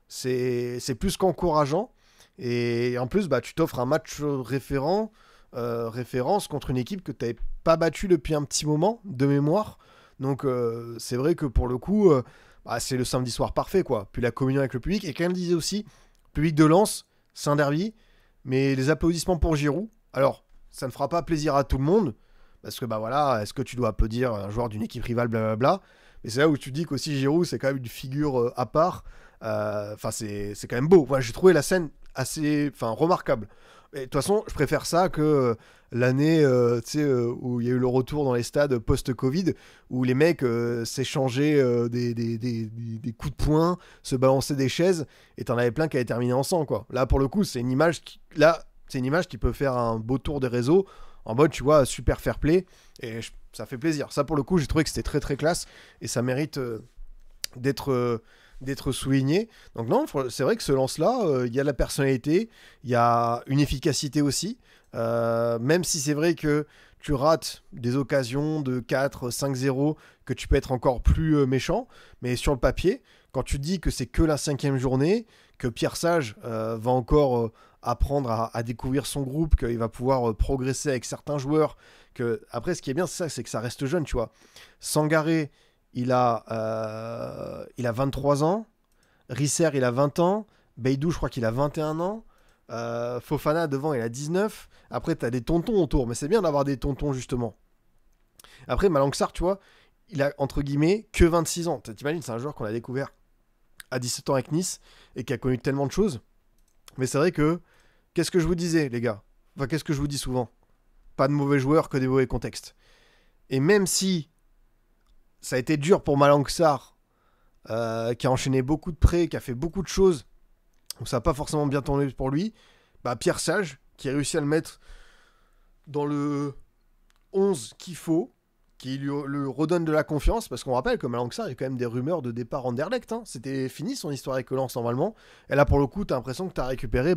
c'est plus qu'encourageant. Et en plus, tu t'offres un match référence contre une équipe que t'avais pas battue depuis un petit moment, de mémoire. Donc c'est vrai que pour le coup, c'est le samedi soir parfait, quoi. Puis la communion avec le public. Et quand même disait aussi, public de Lens, c'est un derby, mais les applaudissements pour Giroud. Alors, ça ne fera pas plaisir à tout le monde, parce que voilà, est-ce que tu dois applaudir un joueur d'une équipe rivale, blablabla. Mais c'est là où tu dis qu'aussi Giroud, c'est quand même une figure à part. Enfin, c'est quand même beau. Voilà, j'ai trouvé la scène assez, remarquable. Et de toute façon, je préfère ça que l'année où il y a eu le retour dans les stades post-Covid, où les mecs s'échangeaient des coups de poing, se balançaient des chaises, et t'en avais plein qui avaient terminé en sang, quoi. Là, pour le coup, c'est une image qui peut faire un beau tour des réseaux, en mode, tu vois, super fair play, et ça fait plaisir. Ça, pour le coup, j'ai trouvé que c'était très très classe, et ça mérite d'être souligné. Donc non, c'est vrai que ce lance-là, il y a de la personnalité, il y a une efficacité aussi, même si c'est vrai que tu rates des occasions de 4-5-0, que tu peux être encore plus méchant, mais sur le papier, quand tu dis que c'est que la 5e journée, que Pierre Sage va encore apprendre à découvrir son groupe, qu'il va pouvoir progresser avec certains joueurs, que après ce qui est bien c'est que ça reste jeune, tu vois. Sangaré, il a 23 ans. Risser, il a 20 ans. Beidou, je crois qu'il a 21 ans. Fofana, devant, il a 19. Après, t'as des tontons autour. Mais c'est bien d'avoir des tontons, justement. Après, Malang Sarr, tu vois, il a, entre guillemets, que 26 ans. T'imagines, c'est un joueur qu'on a découvert à 17 ans avec Nice et qui a connu tellement de choses. Mais c'est vrai que, qu'est-ce que je vous disais, les gars? Enfin, qu'est-ce que je vous dis souvent? Pas de mauvais joueurs, que des mauvais contextes. Et même si ça a été dur pour Malang Sarr, qui a enchaîné beaucoup de prêts, qui a fait beaucoup de choses, donc ça n'a pas forcément bien tourné pour lui, Pierre Sage, qui a réussi à le mettre dans le 11 qu'il faut, qui lui redonne de la confiance, parce qu'on rappelle que Malang Sarr, il y a quand même des rumeurs de départ en Anderlecht, hein. C'était fini son histoire avec Lens normalement, et là pour le coup, tu as l'impression que tu as récupéré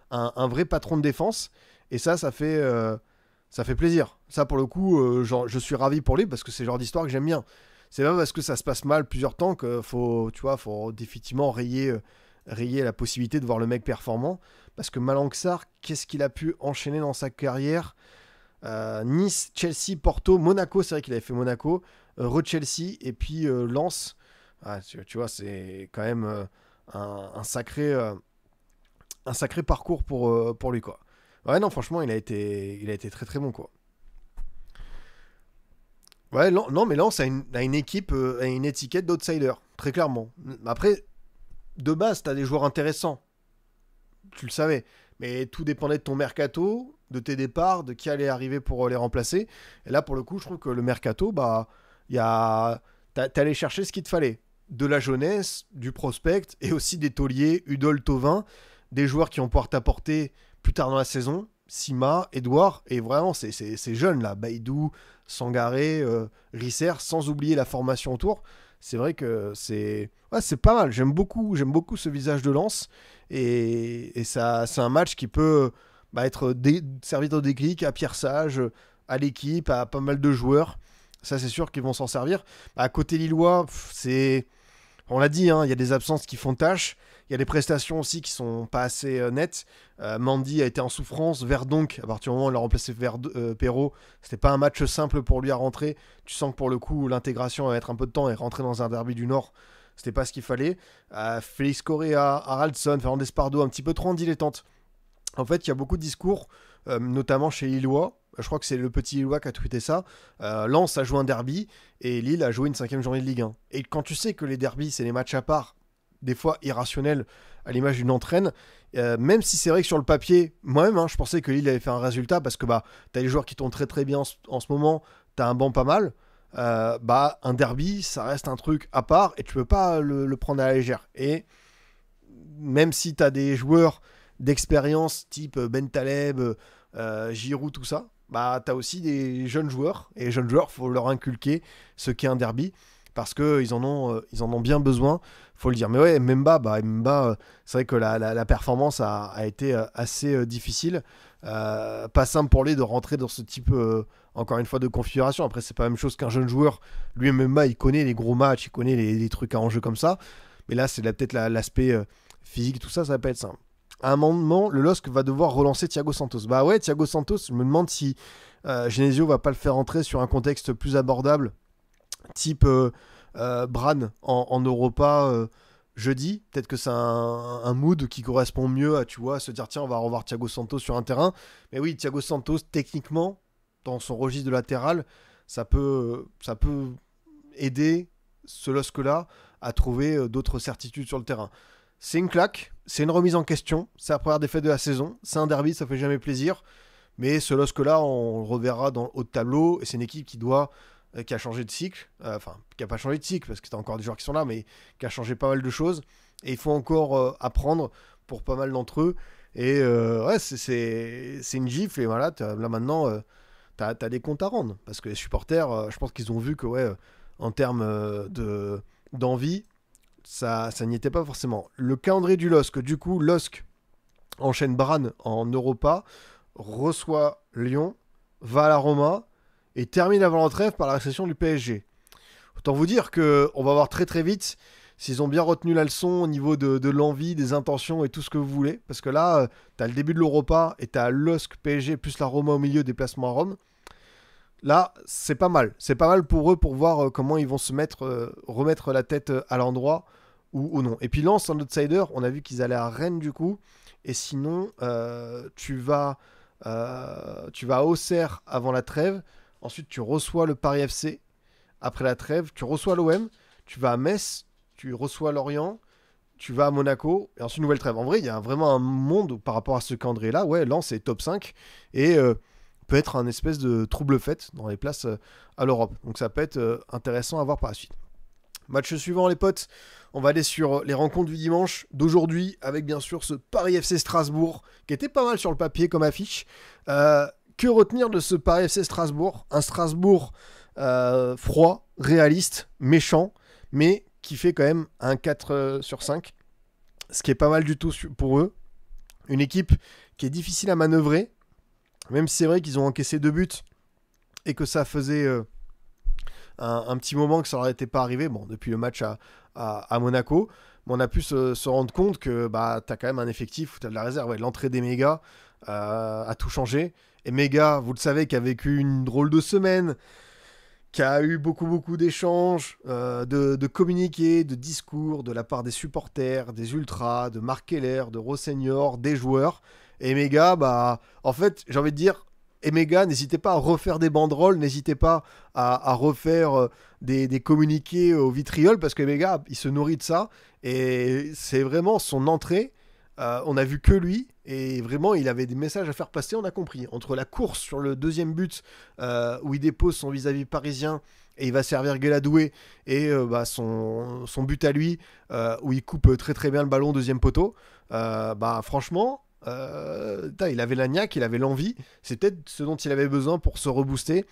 un vrai patron de défense, et ça fait plaisir. Ça, pour le coup, je suis ravi pour lui parce que c'est le genre d'histoire que j'aime bien. C'est pas parce que ça se passe mal plusieurs temps qu'il faut définitivement rayer la possibilité de voir le mec performant. Parce que Malang Sarr, qu'est-ce qu'il a pu enchaîner dans sa carrière? Nice, Chelsea, Porto, Monaco, c'est vrai qu'il avait fait Monaco, Re-Chelsea et puis Lens. Ah, tu vois, c'est quand même un sacré parcours pour lui, quoi. Ouais, non, franchement, il a été très très bon, quoi. Ouais, non, mais Lens a une équipe, a une étiquette d'outsider, très clairement. Après, de base, t'as des joueurs intéressants, tu le savais. Mais tout dépendait de ton mercato, de tes départs, de qui allait arriver pour les remplacer. Et là, pour le coup, je trouve que le mercato, t'es allé chercher ce qu'il te fallait. De la jeunesse, du prospect, et aussi des tauliers, Udol, Tovin, des joueurs qui vont pouvoir t'apporter plus tard dans la saison. Sima, Edouard, et vraiment, c'est jeune là. Baïdou, Sangaré, Risser, sans oublier la formation autour. C'est vrai que c'est pas mal. J'aime beaucoup ce visage de Lens. Et ça, c'est un match qui peut servir de déclic à Pierre Sage, à l'équipe, à pas mal de joueurs. Ça, c'est sûr qu'ils vont s'en servir. À côté lillois, on l'a dit, hein, il y a des absences qui font tâche. Il y a des prestations aussi qui sont pas assez nettes. Mandy a été en souffrance. Verdonk, à partir du moment où il a remplacé Perrault, c'était pas un match simple pour lui à rentrer. Tu sens que pour le coup, l'intégration va mettre un peu de temps et rentrer dans un derby du Nord, c'était pas ce qu'il fallait. Félix Correa, Haraldson, Fernandez Pardo, un petit peu trop en dilettante. En fait, il y a beaucoup de discours, notamment chez Lillois. Je crois que c'est le petit Lillois qui a tweeté ça. Lens a joué un derby et Lille a joué une cinquième journée de Ligue 1. Et quand tu sais que les derbys, c'est les matchs à part, des fois irrationnels, à l'image d'une entraîne, même si c'est vrai que sur le papier, moi-même, hein, je pensais que Lille avait fait un résultat parce que bah, tu as les joueurs qui tournent très très bien en ce moment, tu as un banc pas mal. Bah, un derby, ça reste un truc à part et tu peux pas le prendre à la légère. Et même si tu as des joueurs d'expérience type Ben Taleb, Giroud, tout ça, bah tu as aussi des jeunes joueurs. Et les jeunes joueurs, faut leur inculquer ce qu'est un derby parce qu'ils en ont bien besoin, faut le dire. Mais ouais, Mbemba, c'est vrai que la performance a été assez difficile. Pas simple pour lui de rentrer dans ce type, encore une fois, de configuration. Après, c'est pas la même chose qu'un jeune joueur. Lui, Mbemba, il connaît les gros matchs, il connaît les trucs à enjeu comme ça. Mais là, c'est peut-être l'aspect physique, tout ça, ça va pas être simple. À un moment, le LOSC va devoir relancer Thiago Santos. Bah ouais, Thiago Santos, je me demande si Genesio va pas le faire entrer sur un contexte plus abordable, type Bran en Europa jeudi. Peut-être que c'est un mood qui correspond mieux à, tu vois, se dire tiens, on va revoir Thiago Santos sur un terrain. Mais oui, Thiago Santos, techniquement, dans son registre de latéral, ça peut aider ce LOSC-là à trouver d'autres certitudes sur le terrain. C'est une claque, c'est une remise en question, c'est la première défaite de la saison, c'est un derby, ça fait jamais plaisir, mais ce LOSC-là, on le reverra dans le haut de tableau, et c'est une équipe qui a changé de cycle, enfin, qui n'a pas changé de cycle, parce que t'as encore des joueurs qui sont là, mais qui a changé pas mal de choses, et il faut encore apprendre pour pas mal d'entre eux, et ouais, c'est une gifle, et voilà, là maintenant, t'as des comptes à rendre, parce que les supporters, je pense qu'ils ont vu que, ouais, en termes d'envie, ça n'y était pas forcément. Le calendrier du LOSC, du coup, LOSC enchaîne Bran en Europa, reçoit Lyon, va à la Roma et termine avant la trêve par la réception du PSG. Autant vous dire qu'on va voir très très vite s'ils ont bien retenu la leçon au niveau de l'envie, des intentions et tout ce que vous voulez. Parce que là, t'as le début de l'Europa et t'as LOSC, PSG plus la Roma au milieu, déplacement à Rome. Là, c'est pas mal. C'est pas mal pour eux pour voir comment ils vont remettre la tête à l'endroit ou non. Et puis Lens, en outsider, on a vu qu'ils allaient à Rennes du coup. Et sinon, tu vas à Auxerre avant la trêve. Ensuite, tu reçois le Paris FC après la trêve. Tu reçois l'OM. Tu vas à Metz. Tu reçois Lorient. Tu vas à Monaco. Et ensuite, nouvelle trêve. En vrai, il y a vraiment un monde par rapport à ce calendrier-là. Ouais, Lens est top 5. Et peut être un espèce de trouble fête dans les places à l'Europe. Donc ça peut être intéressant à voir par la suite. Match suivant les potes, on va aller sur les rencontres du dimanche d'aujourd'hui avec bien sûr ce Paris FC Strasbourg qui était pas mal sur le papier comme affiche. Que retenir de ce Paris FC Strasbourg? Un Strasbourg froid, réaliste, méchant, mais qui fait quand même un 4 sur 5, ce qui est pas mal du tout pour eux. Une équipe qui est difficile à manœuvrer, même si c'est vrai qu'ils ont encaissé 2 buts et que ça faisait un petit moment que ça leur était pas arrivé, bon, depuis le match à Monaco, mais on a pu se rendre compte que bah, tu as quand même un effectif où tu as de la réserve. Ouais, l'entrée des mégas a tout changé. Et Méga, vous le savez, qui a vécu une drôle de semaine, qui a eu beaucoup d'échanges, de communiqués, de discours de la part des supporters, des ultras, de Marc Keller, de Rosseignor, des joueurs. Et Méga, bah, en fait, j'ai envie de dire, Méga, n'hésitez pas à refaire des banderoles, n'hésitez pas à refaire des communiqués au vitriol, parce que Méga, il se nourrit de ça. Et c'est vraiment son entrée. On a vu que lui, et vraiment, il avait des messages à faire passer, on a compris. Entre la course sur le deuxième but, où il dépose son vis-à-vis parisien, et il va servir Gueladoué, et bah, son but à lui, où il coupe très très bien le ballon, deuxième poteau. Bah, franchement, il avait la niaque, il avait l'envie. C'est peut-être ce dont il avait besoin pour se rebooster.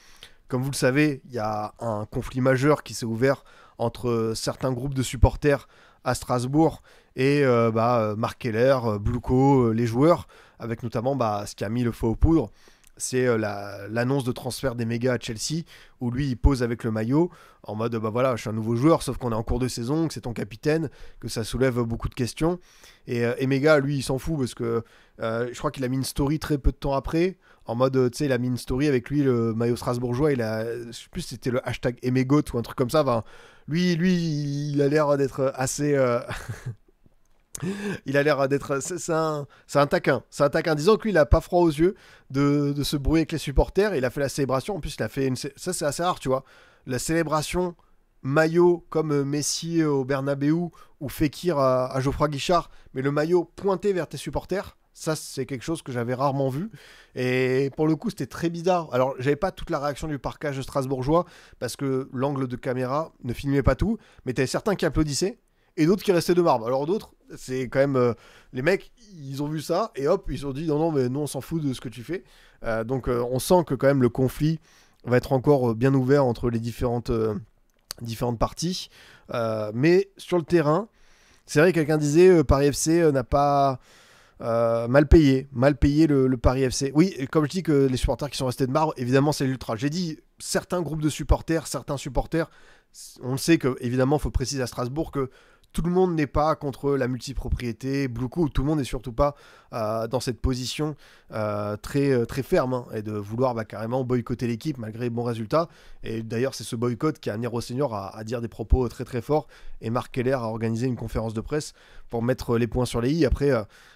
Comme vous le savez, il y a un conflit majeur qui s'est ouvert entre certains groupes de supporters à Strasbourg et Marc Keller, Bluco, les joueurs, avec notamment ce qui a mis le feu aux poudres, c'est l'annonce de transfert des mégas à Chelsea, où lui il pose avec le maillot en mode voilà, je suis un nouveau joueur, sauf qu'on est en cours de saison, que c'est ton capitaine, que ça soulève beaucoup de questions. Et Méga, lui, il s'en fout parce que je crois qu'il a mis une story très peu de temps après, en mode, tu sais, il a mis une story avec lui, le maillot strasbourgeois, je sais plus si c'était le hashtag Emegot ou un truc comme ça. Enfin, lui, il a l'air d'être assez Il a l'air d'être. C'est un taquin. C'est un taquin. Disons que lui, il a pas froid aux yeux de se brouiller avec les supporters. Il a fait la célébration. En plus, il a fait une. Ça, c'est assez rare, tu vois. La célébration maillot comme Messi au Bernabeu ou Fekir à Geoffroy Guichard, mais le maillot pointé vers tes supporters. Ça, c'est quelque chose que j'avais rarement vu. Et pour le coup, c'était très bizarre. Alors, j'avais pas toute la réaction du parquage strasbourgeois parce que l'angle de caméra ne filmait pas tout, mais t'avais certains qui applaudissaient et d'autres qui restaient de marbre. Alors d'autres, c'est quand même les mecs, ils ont vu ça et hop, ils ont dit non non mais nous on s'en fout de ce que tu fais. Donc on sent que quand même le conflit va être encore bien ouvert entre les différentes parties. Mais sur le terrain, c'est vrai que quelqu'un disait Paris FC n'a pas mal payé le Paris FC. Oui, et comme je dis que les supporters qui sont restés de marbre, évidemment c'est l'ultra. J'ai dit certains groupes de supporters, certains supporters, on le sait que évidemment il faut préciser à Strasbourg que tout le monde n'est pas contre la multipropriété, beaucoup, tout le monde n'est surtout pas dans cette position très ferme hein, et de vouloir carrément boycotter l'équipe malgré les bons résultats. Et d'ailleurs, c'est ce boycott qui a amené Rosseignor à dire des propos très forts et Marc Keller a organisé une conférence de presse pour mettre les points sur les i. Après,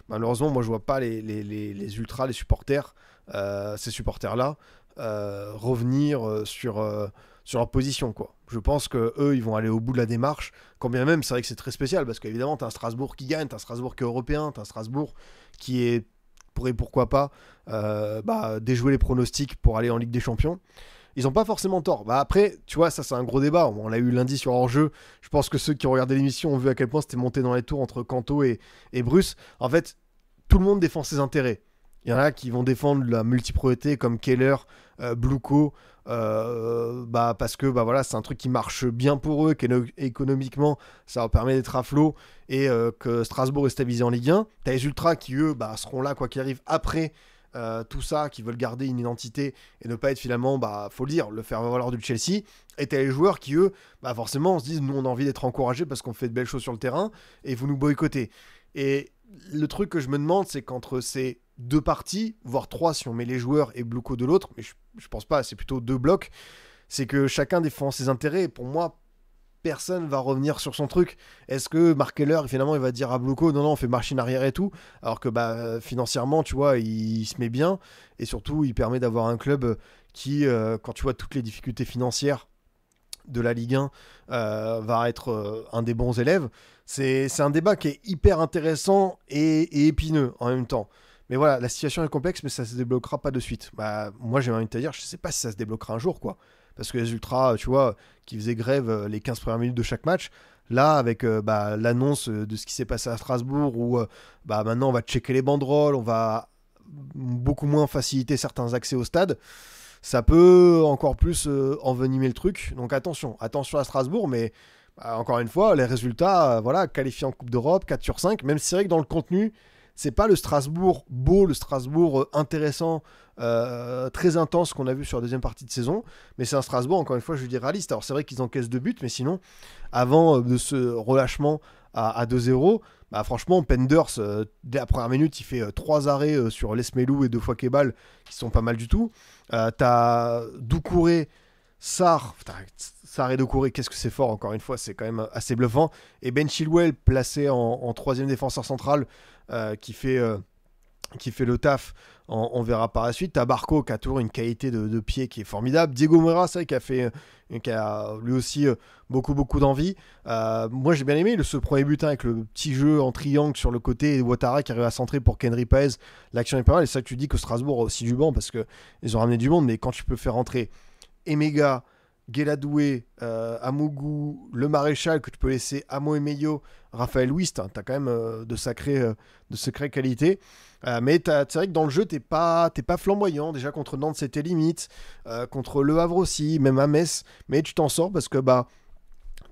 malheureusement, moi je vois pas les ultras, les supporters, ces supporters-là, revenir sur leur position, quoi. Je pense que eux, ils vont aller au bout de la démarche. Quand bien même, c'est vrai que c'est très spécial parce qu'évidemment, t'as un Strasbourg qui gagne, t'as un Strasbourg qui est européen, t'as un Strasbourg qui pourrait pourquoi pas déjouer les pronostics pour aller en Ligue des Champions. Ils ont pas forcément tort. Après, tu vois, ça c'est un gros débat. On l'a eu lundi sur Hors-jeu. Je pense que ceux qui ont regardé l'émission ont vu à quel point c'était monté dans les tours entre Kanto et Bruce. En fait, tout le monde défend ses intérêts. Il y en a qui vont défendre la multipropriété comme Keller, Bluco, parce que voilà, c'est un truc qui marche bien pour eux, qu'économiquement ça leur permet d'être à flot et que Strasbourg est stabilisé en Ligue 1. T'as les Ultras qui eux seront là quoi qu'il arrive après tout ça, qui veulent garder une identité et ne pas être finalement, faut le dire, le faire valoir du Chelsea. Et t'as les joueurs qui eux, forcément, on se disent nous on a envie d'être encouragés parce qu'on fait de belles choses sur le terrain et vous nous boycottez. Et le truc que je me demande, c'est qu'entre ces deux parties, voire trois si on met les joueurs et Bluco de l'autre, mais je pense pas, c'est plutôt deux blocs, c'est que chacun défend ses intérêts. Et pour moi, personne va revenir sur son truc. Est-ce que Mark Keller, finalement, il va dire à Bluco, non, on fait machine arrière et tout, alors que financièrement, tu vois, il se met bien, et surtout, il permet d'avoir un club qui, quand tu vois toutes les difficultés financières de la Ligue 1, va être un des bons élèves. C'est un débat qui est hyper intéressant et épineux en même temps. Mais voilà, la situation est complexe, mais ça se débloquera pas de suite. Moi, j'ai envie de te dire, je sais pas si ça se débloquera un jour, quoi. Parce que les Ultras, tu vois, qui faisaient grève les 15 premières minutes de chaque match, là, avec l'annonce de ce qui s'est passé à Strasbourg, où maintenant on va checker les banderoles, on va beaucoup moins faciliter certains accès au stade, ça peut encore plus envenimer le truc. Donc attention à Strasbourg, mais encore une fois, les résultats, qualifiés en Coupe d'Europe, 4 sur 5, même si c'est vrai que dans le contenu, c'est pas le Strasbourg beau, le Strasbourg intéressant, très intense qu'on a vu sur la deuxième partie de saison, mais c'est un Strasbourg, encore une fois, je dis réaliste. Alors c'est vrai qu'ils encaissent 2 buts, mais sinon, avant de ce relâchement à 2-0, franchement, Penders, dès la première minute, il fait 3 arrêts sur Lesmelou et 2 fois Kebal, qui sont pas mal du tout. T'as Doucouré, Sarr et Doucouré, qu'est-ce que c'est fort, encore une fois, c'est quand même assez bluffant. Et Ben Chilwell, placé en troisième défenseur central, qui fait le taf, on verra par la suite. T'as Barco qui a toujours une qualité de pied qui est formidable. Diego Moura, c'est vrai, qui a lui aussi beaucoup d'envie. Moi j'ai bien aimé ce premier butin avec le petit jeu en triangle sur le côté et Ouattara qui arrive à centrer pour Kenry Paez. L'action est pas mal, et c'est ça que tu dis que Strasbourg a aussi du banc parce qu'ils ont ramené du monde, mais quand tu peux faire rentrer Emega, Guéladoué, Amougou, le Maréchal, que tu peux laisser Amo Emeyo, Raphaël Louis, t'as quand même de sacrées qualités. Mais c'est vrai que dans le jeu, t'es pas flamboyant. Déjà contre Nantes, c'était limite. Contre Le Havre aussi, même à Metz. Mais tu t'en sors parce que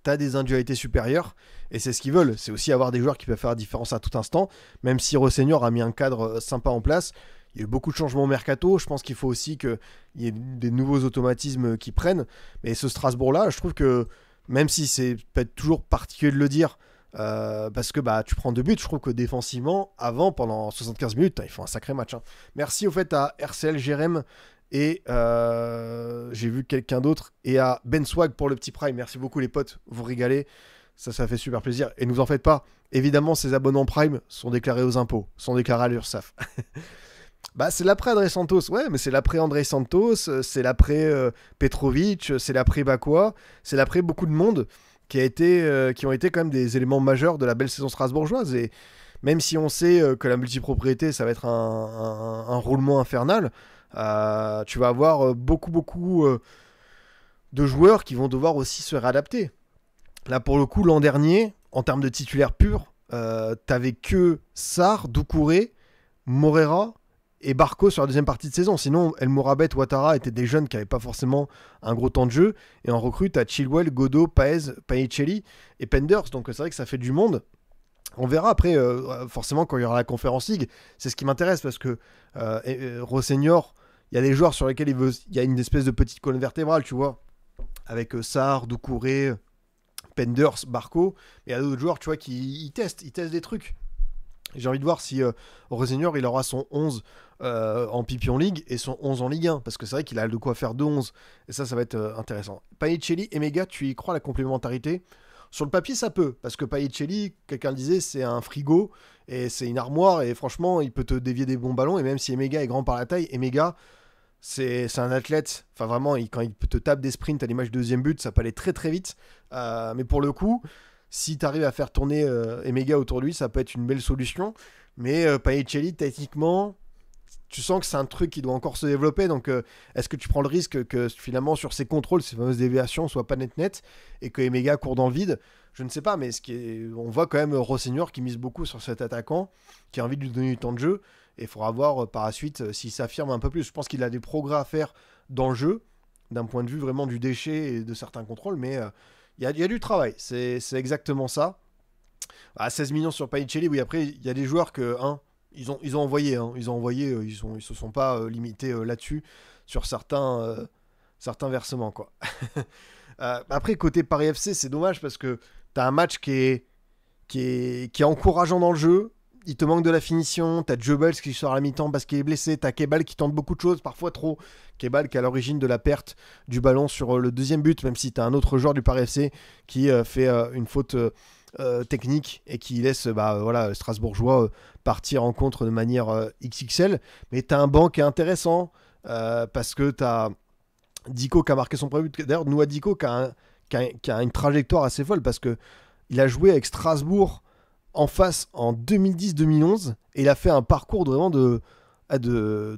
t'as des individualités supérieures. Et c'est ce qu'ils veulent. C'est aussi avoir des joueurs qui peuvent faire la différence à tout instant. Même si Rosseignor a mis un cadre sympa en place. Il y a eu beaucoup de changements au mercato. Je pense qu'il faut aussi qu'il y ait des nouveaux automatismes qui prennent. Mais ce Strasbourg-là, je trouve que, même si c'est peut-être toujours particulier de le dire, parce que tu prends 2 buts, je trouve que défensivement, pendant 75 minutes, ils font un sacré match. Merci au fait à RCL Jérém et j'ai vu quelqu'un d'autre, et à Ben Swag pour le petit prime. Merci beaucoup les potes, vous régalez. Ça fait super plaisir. Et ne vous en faites pas, évidemment, ces abonnements Prime sont déclarés aux impôts, sont déclarés à l'URSSAF. Bah, c'est l'après André Santos, ouais, mais c'est l'après André Santos, c'est l'après Petrovic, c'est l'après Bakwa, c'est l'après beaucoup de monde qui ont été quand même des éléments majeurs de la belle saison strasbourgeoise. Et même si on sait que la multipropriété, ça va être un roulement infernal, tu vas avoir beaucoup de joueurs qui vont devoir aussi se réadapter. Là, pour le coup, l'an dernier, en termes de titulaires purs, t'avais que Sarr, Doucouré, Morera et Barco sur la deuxième partie de saison. Sinon, El Mourabet, Ouattara étaient des jeunes qui n'avaient pas forcément un gros temps de jeu. Et en recrue, t'as Chilwell, Godot, Paez, Païcelli et Penders. Donc c'est vrai que ça fait du monde. On verra après, forcément, quand il y aura la Conference League. C'est ce qui m'intéresse parce que Rosseignor, il y a des joueurs sur lesquels il y a une espèce de petite colonne vertébrale, tu vois. Avec Sarr, Doucouré, Penders, Barco. Et il y a d'autres joueurs, tu vois, qui testent des trucs. J'ai envie de voir si Rosseignor, il aura son 11 en Pipion League et son 11 en Ligue 1. Parce que c'est vrai qu'il a de quoi faire 2-11. Et ça va être intéressant. Païcelli et Mega, tu y crois la complémentarité? Sur le papier, ça peut. Parce que Païcelli, quelqu'un le disait, c'est un frigo et c'est une armoire. Et franchement, il peut te dévier des bons ballons. Et même si Emega est grand par la taille, Emega, c'est un athlète. Enfin, vraiment, quand il te tape des sprints à l'image du deuxième but, ça peut aller très très vite. Mais pour le coup, si tu arrives à faire tourner Emega autour de lui, ça peut être une belle solution. Mais Païcelli, techniquement, tu sens que c'est un truc qui doit encore se développer. Donc, est-ce que tu prends le risque que finalement, sur ces contrôles, ces fameuses déviations soient pas net et que Emega court dans le vide? Je ne sais pas, mais on voit quand même Rosseignor qui mise beaucoup sur cet attaquant, qui a envie de lui donner du temps de jeu. Et il faudra voir par la suite s'il s'affirme un peu plus. Je pense qu'il a des progrès à faire dans le jeu, d'un point de vue vraiment du déchet et de certains contrôles. Mais il y a du travail. C'est exactement ça. À 16 millions sur Païcelli, oui, après, il y a des joueurs que... ils ont envoyé, ils se sont pas limités là-dessus sur certains versements, quoi. Après, côté Paris FC, c'est dommage parce que t'as un match qui est encourageant dans le jeu. Il te manque de la finition. T'as Jebels qui sort à la mi-temps parce qu'il est blessé. T'as Kebal qui tente beaucoup de choses, parfois trop. Kebal qui est à l'origine de la perte du ballon sur le deuxième but, même si t'as un autre joueur du Paris FC qui fait une faute technique et qui laisse Strasbourgeois partir en contre de manière XXL. Mais t'as un banc qui est intéressant parce que t'as Dico qui a marqué son premier but. D'ailleurs, Noah Dico qui a une trajectoire assez folle parce que il a joué avec Strasbourg en face en 2010-2011 et il a fait un parcours vraiment de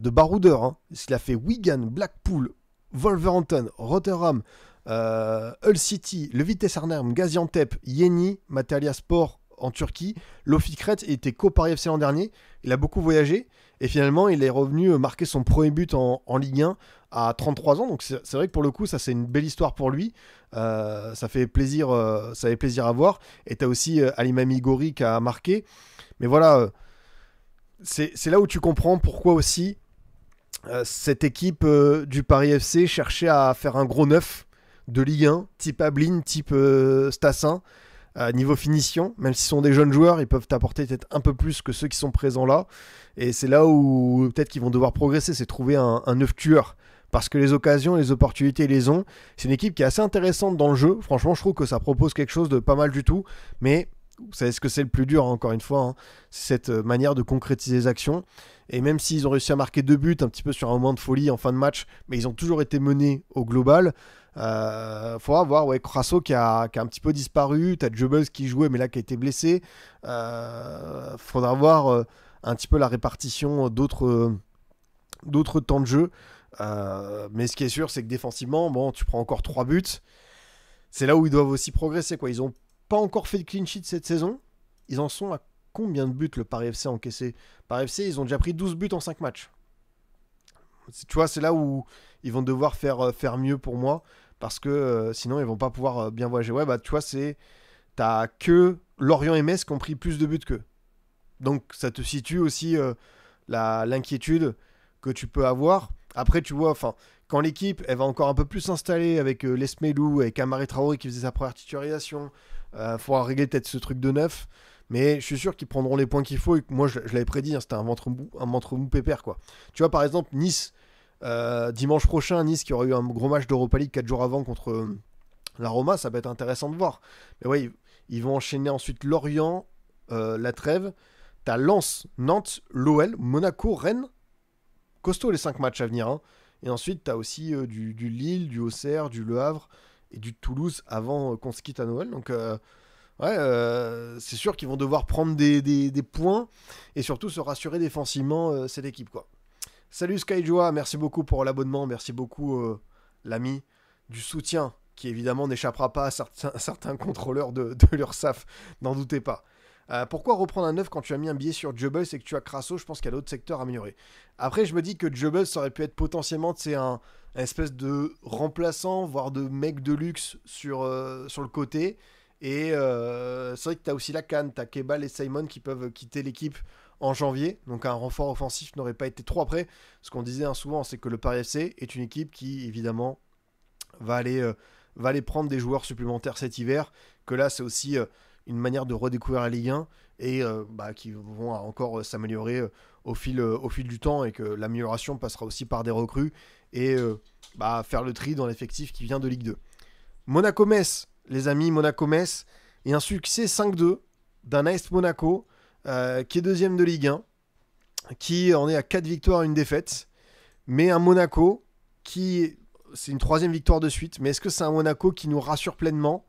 baroudeur. Hein. Il a fait Wigan, Blackpool, Wolverhampton, Rotherham, Hull City, le Vitesse Arnhem, Gaziantep, Yeni, Matalya Sport en Turquie. Lofikret était co-Paris FC l'an dernier. Il a beaucoup voyagé et finalement il est revenu marquer son premier but en Ligue 1 à 33 ans. Donc c'est vrai que pour le coup ça c'est une belle histoire pour lui. Ça fait plaisir à voir. Et t'as aussi Alimami Gori qui a marqué. Mais voilà, c'est là où tu comprends pourquoi aussi cette équipe du Paris FC cherchait à faire un gros neuf de Ligue 1, type Ablin, type Stassin. Niveau finition, même s'ils sont des jeunes joueurs, ils peuvent t'apporter peut-être un peu plus que ceux qui sont présents là. Et c'est là où peut-être qu'ils vont devoir progresser, c'est trouver un neuf tueur. Parce que les occasions, les opportunités, ils les ont. C'est une équipe qui est assez intéressante dans le jeu. Franchement, je trouve que ça propose quelque chose de pas mal du tout. Mais vous savez ce que c'est le plus dur, hein, encore une fois. Hein, c'est cette manière de concrétiser les actions. Et même s'ils ont réussi à marquer 2 buts, un petit peu sur un moment de folie en fin de match, mais ils ont toujours été menés au global. Faudra voir, ouais, Crasso qui a un petit peu disparu. T'as Jebels qui jouait, mais là qui a été blessé. Faudra voir un petit peu la répartition d'autres temps de jeu. Mais ce qui est sûr, c'est que défensivement, bon, tu prends encore 3 buts. C'est là où ils doivent aussi progresser, quoi. Ils ont pas encore fait de clean sheet cette saison. Ils en sont à combien de buts le Paris FC a encaissé? Paris FC, ils ont déjà pris 12 buts en 5 matchs. Tu vois, c'est là où ils vont devoir faire mieux pour moi. Parce que sinon, ils vont pas pouvoir bien voyager. Ouais, bah tu vois, t'as que Lorient et Metz qui ont pris plus de buts qu'eux. Donc ça te situe aussi l'inquiétude que tu peux avoir. Après, tu vois, quand l'équipe elle va encore un peu plus s'installer avec Lesmelou, avec Amari Traoré qui faisait sa première titularisation, faudra régler peut-être ce truc de neuf. Mais je suis sûr qu'ils prendront les points qu'il faut. Et moi, je l'avais prédit, hein, c'était un ventre mou pépère, quoi. Tu vois, par exemple, Nice, dimanche prochain, Nice qui aura eu un gros match d'Europa League 4 jours avant contre la Roma, ça va être intéressant de voir. Mais ouais, Ils vont enchaîner ensuite Lorient, la Trêve. T'as Lens, Nantes, l'OL, Monaco, Rennes. Costaud les 5 matchs à venir. Hein. Et ensuite, t'as aussi du Lille, du Auxerre, du Le Havre et du Toulouse avant qu'on se quitte à Noël. Donc, c'est sûr qu'ils vont devoir prendre des points et surtout se rassurer défensivement cette équipe, quoi. Salut Skyjoa, merci beaucoup pour l'abonnement, merci beaucoup l'ami du soutien qui évidemment n'échappera pas à certains contrôleurs de l'URSSAF, n'en doutez pas. Pourquoi reprendre un 9 quand tu as mis un billet sur Jubbles et que tu as Crasso? Je pense qu'il y a d'autres secteurs à améliorer. Après, je me dis que Jubbles aurait pu être potentiellement un espèce de remplaçant, voire de mec de luxe sur le côté. Et c'est vrai que tu as aussi la Cannes, tu as Kebal et Simon qui peuvent quitter l'équipe en janvier. Donc un renfort offensif n'aurait pas été trop après. Ce qu'on disait souvent, c'est que le Paris FC est une équipe qui, évidemment, va aller prendre des joueurs supplémentaires cet hiver. Que là, c'est aussi une manière de redécouvrir la Ligue 1 et qui vont encore s'améliorer au fil du temps et que l'amélioration passera aussi par des recrues et faire le tri dans l'effectif qui vient de Ligue 2. Monaco-Metz, les amis, Monaco-Metz, et un succès 5-2 d'un AS Monaco qui est deuxième de Ligue 1, qui en est à 4 victoires et 1 défaite, mais un Monaco qui... C'est une 3e victoire de suite, mais est-ce que c'est un Monaco qui nous rassure pleinement ?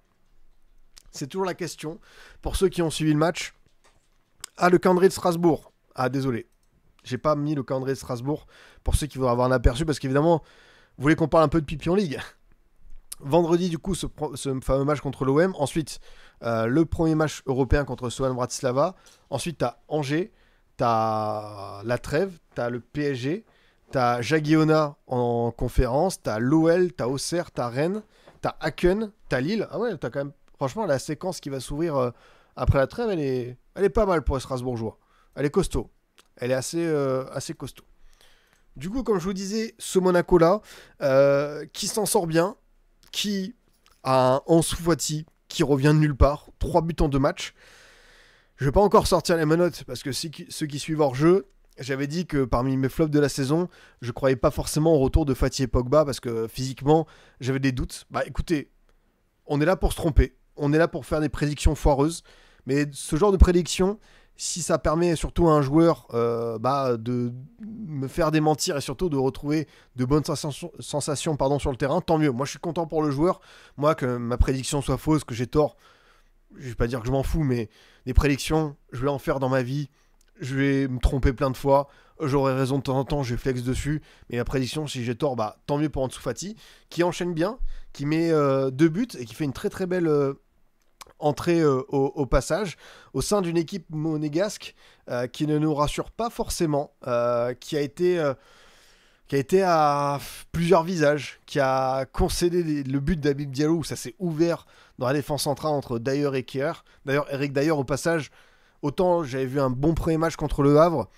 C'est toujours la question. Pour ceux qui ont suivi le match, le calendrier de Strasbourg. Désolé, j'ai pas mis le calendrier de Strasbourg pour ceux qui voudraient avoir un aperçu, parce qu'évidemment, vous voulez qu'on parle un peu de pipi en Ligue. Vendredi, du coup, ce fameux match contre l'OM. Ensuite, le premier match européen contre Slovan Bratislava. Ensuite, t'as Angers, t'as la Trêve, t'as le PSG, t'as Jagiona en conférence, t'as l'OL, t'as Auxerre, t'as Rennes, t'as Aachen, t'as Lille. Ah ouais, t'as quand même... Franchement, la séquence qui va s'ouvrir après la trêve, elle est pas mal pour les Strasbourgeois. Elle est costaud. Elle est assez costaud. Du coup, comme je vous disais, ce Monaco-là, qui s'en sort bien, qui a un Ansu Fati qui revient de nulle part, 3 buts en 2 matchs. Je vais pas encore sortir les menottes, parce que ceux qui suivent hors jeu, j'avais dit que parmi mes flops de la saison, je croyais pas forcément au retour de Fati et Pogba, parce que physiquement, j'avais des doutes. Écoutez, on est là pour se tromper. On est là pour faire des prédictions foireuses. Mais ce genre de prédiction, si ça permet surtout à un joueur de me faire démentir et surtout de retrouver de bonnes sensations sur le terrain, tant mieux. Moi, je suis content pour le joueur. Moi, que ma prédiction soit fausse, que j'ai tort, je vais pas dire que je m'en fous, mais des prédictions, je vais en faire dans ma vie. Je vais me tromper plein de fois. J'aurai raison de temps en temps, je flex dessus. Mais la prédiction, si j'ai tort, tant mieux pour Ansu Fati, qui enchaîne bien, qui met 2 buts et qui fait une très très belle... entrée au passage au sein d'une équipe monégasque qui ne nous rassure pas forcément, qui a été à plusieurs visages, qui a concédé le but d'Habib Diallo où ça s'est ouvert dans la défense centrale entre Dyer et Kier. D'ailleurs, Eric Dyer au passage, autant j'avais vu un bon premier match contre Le Havre,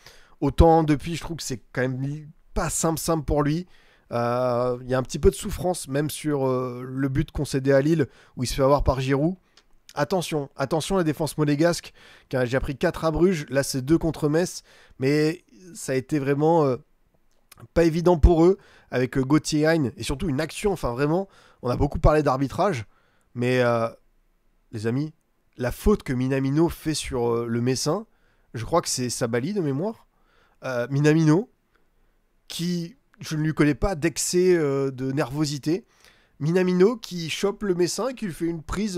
autant depuis je trouve que c'est quand même pas simple pour lui. Il y a un petit peu de souffrance même sur le but concédé à Lille où il se fait avoir par Giroud. Attention la défense monégasque, car j'ai pris 4 à Bruges, là c'est 2 contre Metz, mais ça a été vraiment pas évident pour eux, avec Gauthier Hein, et surtout une action, vraiment, on a beaucoup parlé d'arbitrage, mais les amis, la faute que Minamino fait sur le Messin, je crois que c'est Sabali de mémoire, Minamino, qui, je ne lui connais pas d'excès de nervosité, Minamino qui chope le Messin et qui lui fait une prise,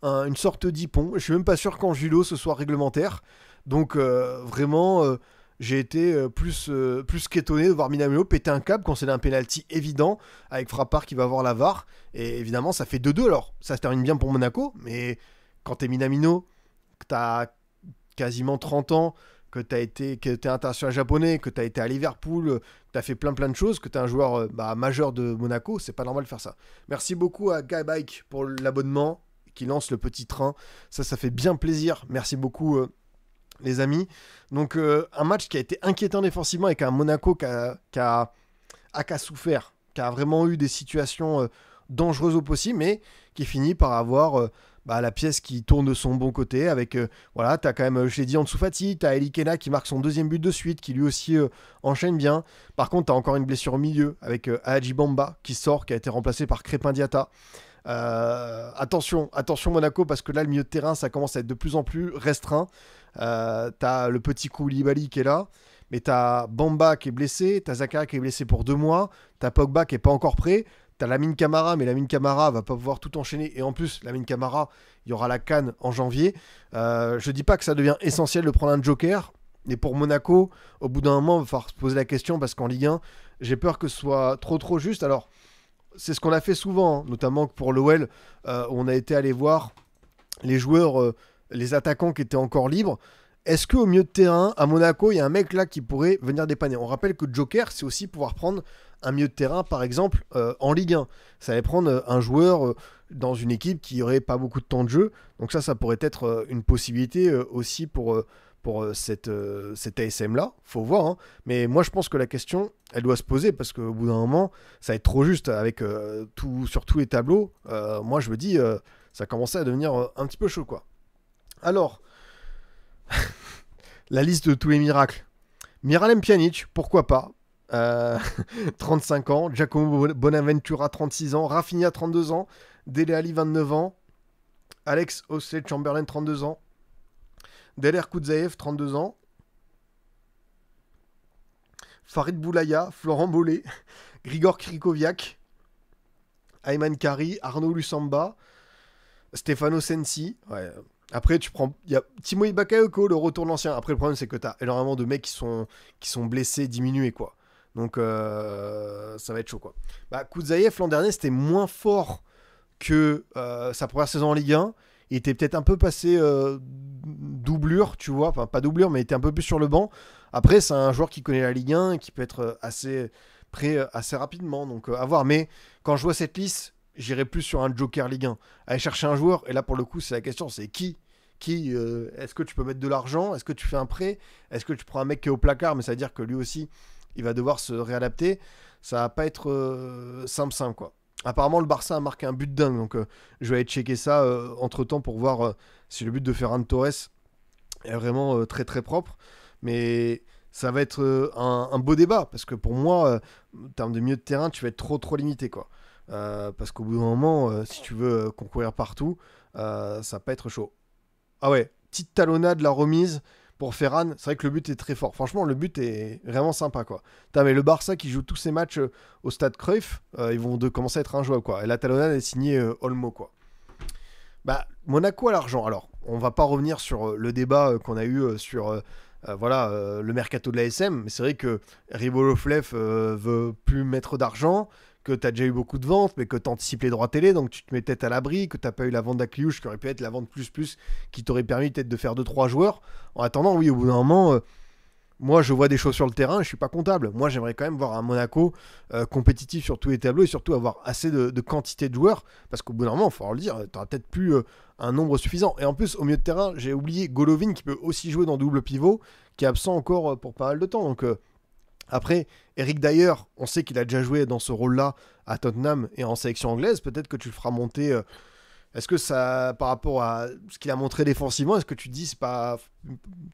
une sorte d'hippon. Je suis même pas sûr qu'en judo ce soit réglementaire. Donc vraiment, j'ai été plus qu'étonné de voir Minamino péter un câble quand c'est un penalty évident avec Frappard qui va voir la VAR. Et évidemment, ça fait 2-2. Alors, ça se termine bien pour Monaco, mais quand t'es Minamino, que t'as quasiment 30 ans, que t'es international japonais, que t'as été à Liverpool, que t'as fait plein de choses, que t'es un joueur majeur de Monaco, c'est pas normal de faire ça. Merci beaucoup à Guy Bike pour l'abonnement, qui lance le petit train. Ça fait bien plaisir. Merci beaucoup les amis. Donc un match qui a été inquiétant défensivement avec un Monaco qui a souffert, qui a vraiment eu des situations dangereuses au possible, mais qui finit par avoir... la pièce qui tourne de son bon côté avec t'as quand même, je l'ai dit, Ansu Fati, t'as Eli Kena qui marque son 2e but de suite, qui lui aussi enchaîne bien. Par contre, t'as encore une blessure au milieu avec Hadji Bamba qui sort, qui a été remplacé par Crépin Diatta. Attention Monaco, parce que là, le milieu de terrain, ça commence à être de plus en plus restreint. T'as le petit Koulibaly qui est là, mais t'as Bamba qui est blessé, t'as Zakaria qui est blessé pour 2 mois, t'as Pogba qui est pas encore prêt, t'as Lamine Camara, mais Lamine Camara va pas pouvoir tout enchaîner, et en plus, Lamine Camara, il y aura la CAN en janvier. Je dis pas que ça devient essentiel de prendre un joker, mais pour Monaco, au bout d'un moment, il va falloir se poser la question, parce qu'en Ligue 1, j'ai peur que ce soit trop juste. Alors, c'est ce qu'on a fait souvent, hein, notamment pour l'OL, où on a été allé voir les joueurs, les attaquants qui étaient encore libres. Est-ce qu'au milieu de terrain, à Monaco, il y a un mec là qui pourrait venir dépanner? On rappelle que Joker, c'est aussi pouvoir prendre un milieu de terrain, par exemple, en Ligue 1. Ça allait prendre un joueur dans une équipe qui n'aurait pas beaucoup de temps de jeu. Donc ça pourrait être une possibilité aussi pour cette ASM-là. Faut voir, hein. Mais moi, je pense que la question, elle doit se poser, parce qu'au bout d'un moment, ça va être trop juste avec sur tous les tableaux. Moi, je me dis, ça commençait à devenir un petit peu chaud, quoi. Alors, la liste de tous les miracles. Miralem Pjanic, pourquoi pas, 35 ans. Giacomo Bonaventura, 36 ans. Rafinha, 32 ans. Dele Alli, 29 ans. Alex Oxlade-Chamberlain, 32 ans. Deler Koudzaev, 32 ans. Farid Boulaya, Florent Bollet, Grigor Krikoviak, Ayman Kari, Arnaud Lusamba, Stefano Sensi. Ouais. Après, il y a Timo Bakayoko, le retour de l'ancien. Après, le problème, c'est que tu as énormément de mecs qui sont blessés, diminués, quoi. Donc, ça va être chaud, quoi. Koudzaev, l'an dernier, c'était moins fort que sa première saison en Ligue 1. Il était peut-être un peu passé doublure, tu vois. Enfin, pas doublure, mais il était un peu plus sur le banc. Après, c'est un joueur qui connaît la Ligue 1 et qui peut être assez prêt assez rapidement. Donc, à voir. Mais quand je vois cette liste, j'irai plus sur un joker Ligue 1. Aller chercher un joueur. Et là, pour le coup, c'est la question. C'est qui est-ce que tu peux mettre de l'argent? Est-ce que tu fais un prêt? Est-ce que tu prends un mec qui est au placard? Mais ça veut dire que lui aussi, il va devoir se réadapter. Ça va pas être simple, quoi. Apparemment, le Barça a marqué un but dingue, donc je vais aller checker ça entre-temps pour voir si le but de Ferran Torres est vraiment très très propre. Mais ça va être un beau débat, parce que pour moi, en termes de milieu de terrain, tu vas être trop limité, quoi. Parce qu'au bout d'un moment, si tu veux concourir partout, ça va pas être chaud. Ah ouais, petite talonnade, la remise pour Ferran. C'est vrai que le but est très fort. Franchement, le but est vraiment sympa, quoi. Mais le Barça qui joue tous ses matchs au stade Cruyff, ils vont commencer à être injouables, quoi. Et la talonnade est signée Olmo, quoi. Monaco à l'argent. Alors, on va pas revenir sur le débat qu'on a eu sur le mercato de la SM, mais c'est vrai que Ribolovlev veut plus mettre d'argent, que tu as déjà eu beaucoup de ventes, mais que tu anticipes les droits télé, donc tu te mets peut-être à l'abri, que tu n'as pas eu la vente d'Akliouche, qui aurait pu être la vente plus, qui t'aurait permis peut-être de faire 2-3 joueurs. En attendant, oui, au bout d'un moment, moi je vois des choses sur le terrain, je suis pas comptable. Moi j'aimerais quand même voir un Monaco compétitif sur tous les tableaux, et surtout avoir assez de quantité de joueurs, parce qu'au bout d'un moment, il faut le dire, tu n'auras peut-être plus un nombre suffisant. Et en plus, au milieu de terrain, j'ai oublié Golovin, qui peut aussi jouer dans double pivot, qui est absent encore pour pas mal de temps, donc... Après, Eric Dyer, on sait qu'il a déjà joué dans ce rôle-là à Tottenham et en sélection anglaise. Peut-être que tu le feras monter. Est-ce que ça, par rapport à ce qu'il a montré défensivement, est-ce que tu te dis, c'est pas.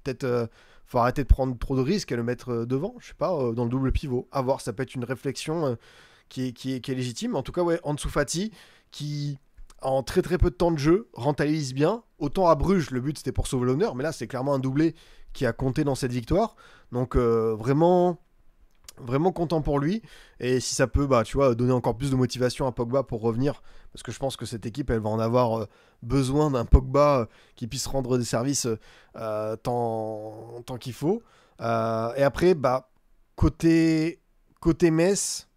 Peut-être. Faut arrêter de prendre trop de risques et le mettre devant, je sais pas, dans le double pivot. À voir, ça peut être une réflexion qui est légitime. En tout cas, ouais, Ansu Fati, qui, en très très peu de temps de jeu, rentabilise bien. Autant à Bruges, le but c'était pour sauver l'honneur, mais là, c'est clairement un doublé qui a compté dans cette victoire. Donc, vraiment content pour lui, et si ça peut tu vois, donner encore plus de motivation à Pogba pour revenir, parce que je pense que cette équipe elle va en avoir besoin d'un Pogba qui puisse rendre des services tant qu'il faut. Et après côté Metz,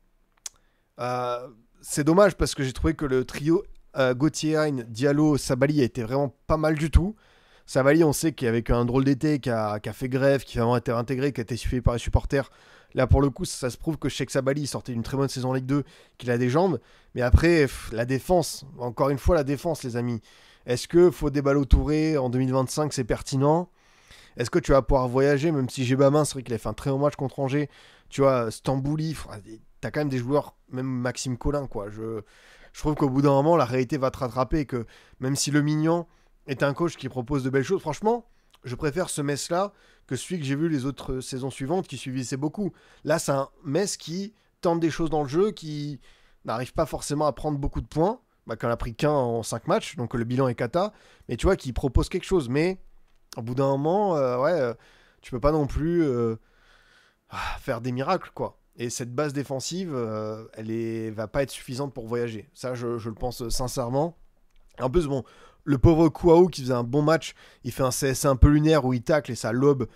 c'est dommage parce que j'ai trouvé que le trio Gauthier, Hein, Diallo, Sabali a été vraiment pas mal du tout. Sabali, on sait qu'avec un drôle d'été, qui a fait grève, qui a vraiment été intégré, qui a été suivi par les supporters. Là, pour le coup, ça se prouve que Cheikh Sabali sortait d'une très bonne saison en Ligue 2, qu'il a des jambes. Mais après, la défense, encore une fois, la défense, les amis. Est-ce que Fodé Ballo-Touré en 2025, c'est pertinent? Est-ce que tu vas pouvoir voyager, même si Gbamin, c'est vrai qu'il a fait un très bon match contre Angers. Tu vois, Stambouli, t'as quand même des joueurs, même Maxime Collin, quoi. Je trouve qu'au bout d'un moment, la réalité va te rattraper, que même si le Mignon est un coach qui propose de belles choses, franchement, je préfère ce Metz-là que celui que j'ai vu les autres saisons suivantes qui suivissaient beaucoup. Là, c'est un Metz qui tente des choses dans le jeu, qui n'arrive pas forcément à prendre beaucoup de points, qui en a pris qu'un en 5 matchs, donc le bilan est cata, mais tu vois, qui propose quelque chose. Mais au bout d'un moment, tu peux pas non plus faire des miracles, quoi. Et cette base défensive, va pas être suffisante pour voyager. Ça, je le pense sincèrement. En plus, bon, le pauvre Kouaou qui faisait un bon match, il fait un CSC un peu lunaire où il tacle et ça lobe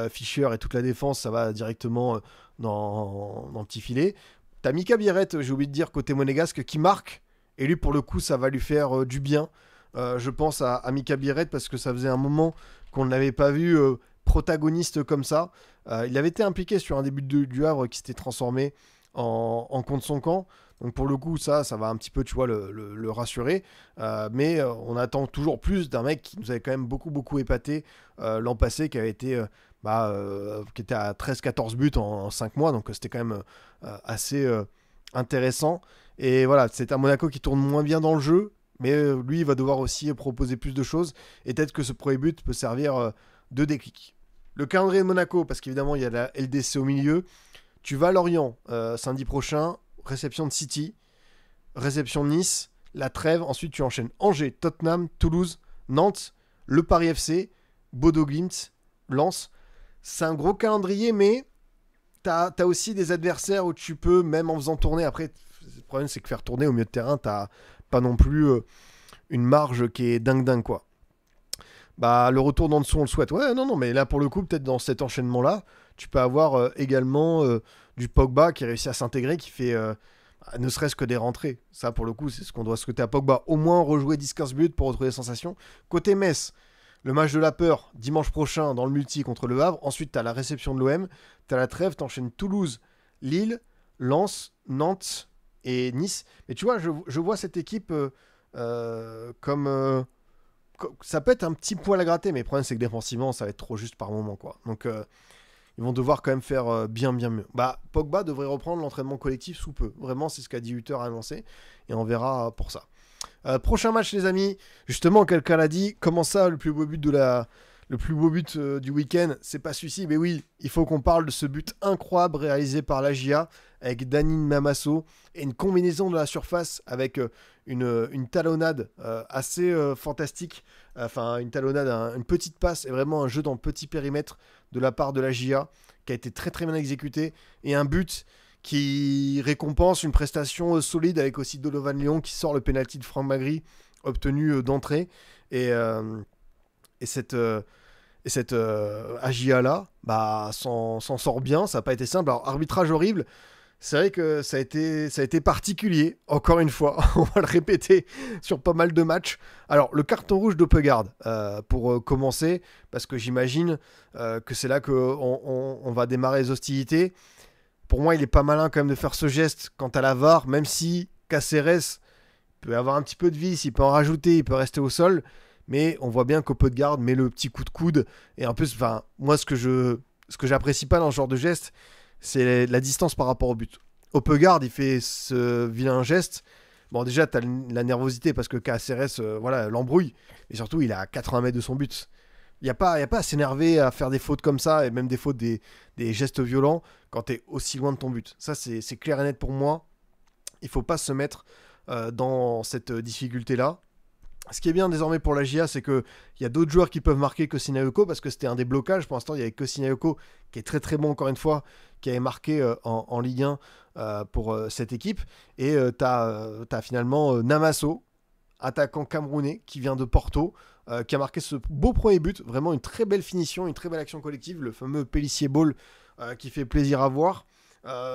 Fischer et toute la défense, ça va directement dans le petit filet. T'as Mika Biarrette, j'ai oublié de dire, côté monégasque, qui marque. Et lui, pour le coup, ça va lui faire du bien. Je pense à Mika Biarrette parce que ça faisait un moment qu'on ne l'avait pas vu protagoniste comme ça. Il avait été impliqué sur un début du Havre qui s'était transformé en contre son camp. Donc pour le coup, ça va un petit peu, tu vois, le rassurer. Mais on attend toujours plus d'un mec qui nous avait quand même beaucoup épaté l'an passé, qui avait été, qui était à 13-14 buts en 5 mois. Donc c'était quand même assez intéressant. Et voilà, c'est un Monaco qui tourne moins bien dans le jeu. Mais lui, il va devoir aussi proposer plus de choses. Et peut-être que ce premier but peut servir de déclic. Le calendrier de Monaco, parce qu'évidemment, il y a la LDC au milieu. Tu vas à Lorient samedi prochain, réception de City, réception de Nice, la trêve. Ensuite, tu enchaînes Angers, Tottenham, Toulouse, Nantes, le Paris FC, Bodo Glimt, Lens. C'est un gros calendrier, mais t'as aussi des adversaires où tu peux, même en faisant tourner, après, le problème, c'est que faire tourner au milieu de terrain, t'as pas non plus une marge qui est dingue, quoi. Le retour d'en dessous, on le souhaite. Ouais, non, mais là, pour le coup, peut-être dans cet enchaînement-là, tu peux avoir également du Pogba qui réussit à s'intégrer, qui fait ne serait-ce que des rentrées. Ça, pour le coup, c'est ce qu'on doit souhaiter à Pogba. Au moins rejouer 10-15 minutes pour retrouver des sensations. Côté Metz, le match de la peur, dimanche prochain, dans le multi contre le Havre. Ensuite, tu as la réception de l'OM. Tu as la trêve, tu enchaînes Toulouse, Lille, Lens, Nantes et Nice. Mais tu vois, je vois cette équipe comme... ça peut être un petit poil à gratter, mais le problème, c'est que défensivement, ça va être trop juste par moment, quoi. Donc... ils vont devoir quand même faire bien mieux. Pogba devrait reprendre l'entraînement collectif sous peu. Vraiment, c'est ce qu'a dit Hutter à annoncé. Et on verra pour ça. Prochain match, les amis. Justement, quelqu'un l'a dit. Comment ça, le plus beau but du week-end, c'est pas celui-ci. Mais oui, il faut qu'on parle de ce but incroyable réalisé par la GIA avec Dani Mamasso et une combinaison de la surface avec une talonnade assez fantastique. Enfin, une talonnade, une petite passe et vraiment un jeu dans le petit périmètre de la part de la GIA qui a été très bien exécuté et un but qui récompense une prestation solide avec aussi Donovan Léon qui sort le penalty de Franck Magri obtenu d'entrée et cette AGIA là s'en sort bien. Ça n'a pas été simple. Alors arbitrage horrible. C'est vrai que ça a été particulier, encore une fois, on va le répéter sur pas mal de matchs. Alors, le carton rouge d'Opegaard, pour commencer, parce que j'imagine que c'est là qu'on va démarrer les hostilités. Pour moi, il est pas malin quand même de faire ce geste quant à la VAR, même si Caceres peut avoir un petit peu de vis, il peut en rajouter, il peut rester au sol, mais on voit bien qu'Opegaard met le petit coup de coude, et en plus, moi, ce que j'apprécie pas dans ce genre de geste, c'est la distance par rapport au but. Opegaard, il fait ce vilain geste. Bon, déjà, tu as la nervosité parce que Caceres l'embrouille. Et surtout, il est à 80 mètres de son but. Il n'y a pas à s'énerver, à faire des fautes comme ça, et même des fautes, des gestes violents, quand tu es aussi loin de ton but. Ça, c'est clair et net pour moi. Il ne faut pas se mettre dans cette difficulté-là. Ce qui est bien désormais pour la GIA, c'est qu'il y a d'autres joueurs qui peuvent marquer que Sinayoko, parce que c'était un débloquage. Pour l'instant, il n'y avait que Sinayoko, qui est très bon encore une fois, qui avait marqué en Ligue 1 pour cette équipe. Et tu as finalement Namasso, attaquant camerounais, qui vient de Porto, qui a marqué ce beau premier but. Vraiment une très belle finition, une très belle action collective, le fameux Pellissier Ball qui fait plaisir à voir.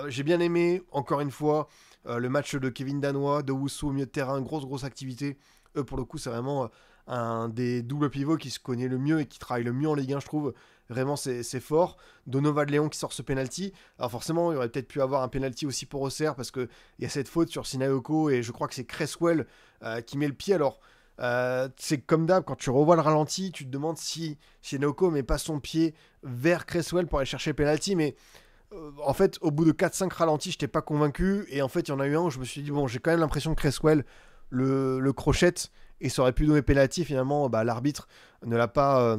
J'ai bien aimé, encore une fois, le match de Kevin Danois, de Wusu au milieu de terrain, grosse activité. Eux, pour le coup, c'est vraiment un des doubles pivots qui se connaît le mieux et qui travaille le mieux en Ligue 1, je trouve. Vraiment, c'est fort. Donovan Léon qui sort ce penalty. Alors forcément, il aurait peut-être pu avoir un penalty aussi pour Auxerre parce qu'il y a cette faute sur Sinayoko et je crois que c'est Cresswell qui met le pied. Alors, c'est comme d'hab, quand tu revois le ralenti, tu te demandes si Sinayoko met pas son pied vers Cresswell pour aller chercher le penalty, mais en fait, au bout de 4-5 ralentis, je n'étais pas convaincu. Et en fait, il y en a eu un où je me suis dit, bon, j'ai quand même l'impression que Cresswell le crochette et ça aurait pu donner penalty. Finalement, l'arbitre ne l'a pas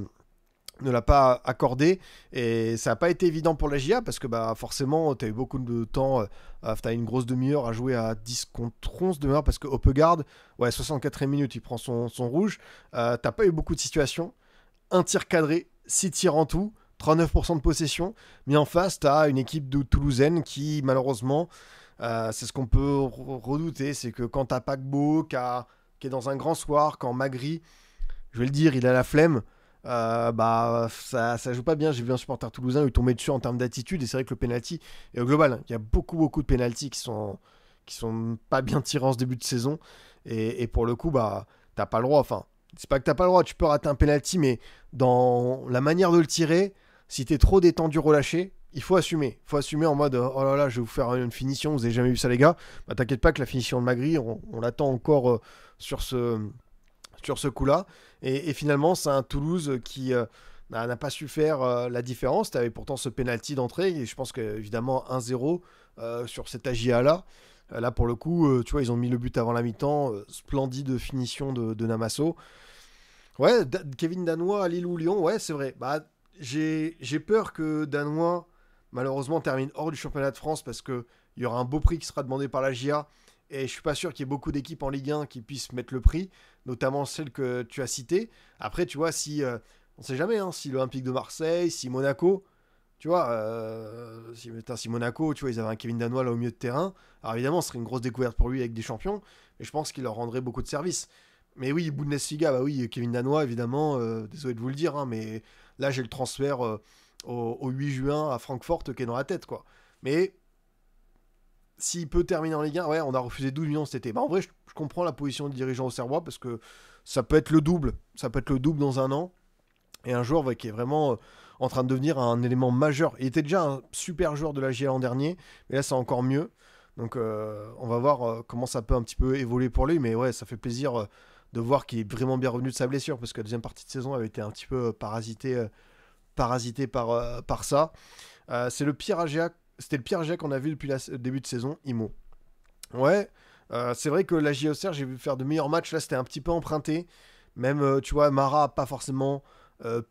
ne l'a pas accordé et ça n'a pas été évident pour la GIA parce que bah forcément tu as eu beaucoup de temps, tu as une grosse demi-heure à jouer à 10 contre 11 demi-heure parce que Hoppegaard, ouais 64e minute il prend son rouge, t'as pas eu beaucoup de situations, un tir cadré, 6 tirs en tout, 39% de possession, mais en face t'as une équipe de Toulousaine qui malheureusement, c'est ce qu'on peut redouter, c'est que quand t'as Paquebot qui est dans un grand soir, quand Magri, je vais le dire, il a la flemme, bah ça joue pas bien. J'ai vu un supporter toulousain lui tomber dessus en termes d'attitude et c'est vrai que le penalty est au global, hein, il y a beaucoup de penalties qui sont pas bien tirés en ce début de saison et pour le coup bah t'as pas le droit. Enfin c'est pas que t'as pas le droit, tu peux rater un penalty mais dans la manière de le tirer, si t'es trop détendu relâché, il faut assumer. Il faut assumer en mode oh là là, je vais vous faire une finition, vous avez jamais vu ça les gars. Bah t'inquiète pas que la finition de Magri, on l'attend encore sur ce coup-là. Et finalement, c'est un Toulouse qui n'a pas su faire la différence. Tu avais pourtant ce penalty d'entrée. Et je pense qu'évidemment, 1-0 sur cet AJA-là. Là, pour le coup, tu vois, ils ont mis le but avant la mi-temps. Splendide finition de Namasso. Ouais, Kevin Danois à Lille ou Lyon, ouais, c'est vrai. Bah, j'ai peur que Danois, malheureusement, termine hors du championnat de France parce qu'il y aura un beau prix qui sera demandé par la GIA. Et je suis pas sûr qu'il y ait beaucoup d'équipes en Ligue 1 qui puissent mettre le prix, notamment celle que tu as citée. Après, tu vois, si on sait jamais, hein, si l'Olympique de Marseille, si Monaco, tu vois, si Monaco, tu vois, ils avaient un Kevin Danois là au milieu de terrain. Alors évidemment, ce serait une grosse découverte pour lui avec des champions, mais je pense qu'il leur rendrait beaucoup de services. Mais oui, Bundesliga, bah oui, Kevin Danois, évidemment, désolé de vous le dire, hein, mais là j'ai le transfert au 8 juin à Francfort qui est dans la tête, quoi. Mais s'il peut terminer en Ligue 1, ouais, on a refusé 12 millions cet été. Bah, en vrai, je comprends la position du dirigeant au Serbois parce que ça peut être le double. Ça peut être le double dans un an. Et un joueur ouais, qui est vraiment en train de devenir un élément majeur. Il était déjà un super joueur de la GL l'an dernier, mais là, c'est encore mieux. Donc, on va voir comment ça peut un petit peu évoluer pour lui. Mais ouais, ça fait plaisir de voir qu'il est vraiment bien revenu de sa blessure parce que la deuxième partie de saison avait été un petit peu parasité par ça. C'est le pire AGA. C'était le pire AGA qu'on a vu depuis le début de saison, Imo. Ouais, c'est vrai que la JOCR, j'ai vu faire de meilleurs matchs. Là, c'était un petit peu emprunté. Même, tu vois, Mara n'a pas forcément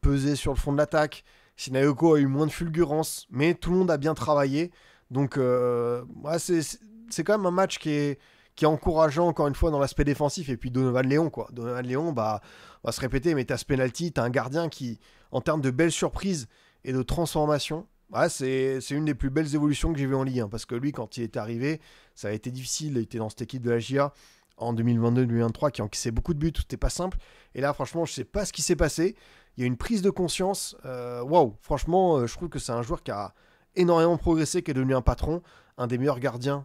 pesé sur le fond de l'attaque. Sinayoko a eu moins de fulgurance. Mais tout le monde a bien travaillé. Donc, ouais, c'est quand même un match qui est encourageant, encore une fois, dans l'aspect défensif. Et puis Donovan Léon, quoi. Donovan Léon, bah, on va se répéter, mais t'as ce penalty, t'as un gardien qui, en termes de belles surprises et de transformation, ouais, c'est une des plus belles évolutions que j'ai vues en Ligue 1. Parce que lui, quand il est arrivé, ça a été difficile. Il était dans cette équipe de la GIA en 2022-2023 qui encaissait beaucoup de buts. C'était pas simple. Et là, franchement, je sais pas ce qui s'est passé. Il y a une prise de conscience. Waouh, franchement, je trouve que c'est un joueur qui a énormément progressé, qui est devenu un patron, un des meilleurs gardiens,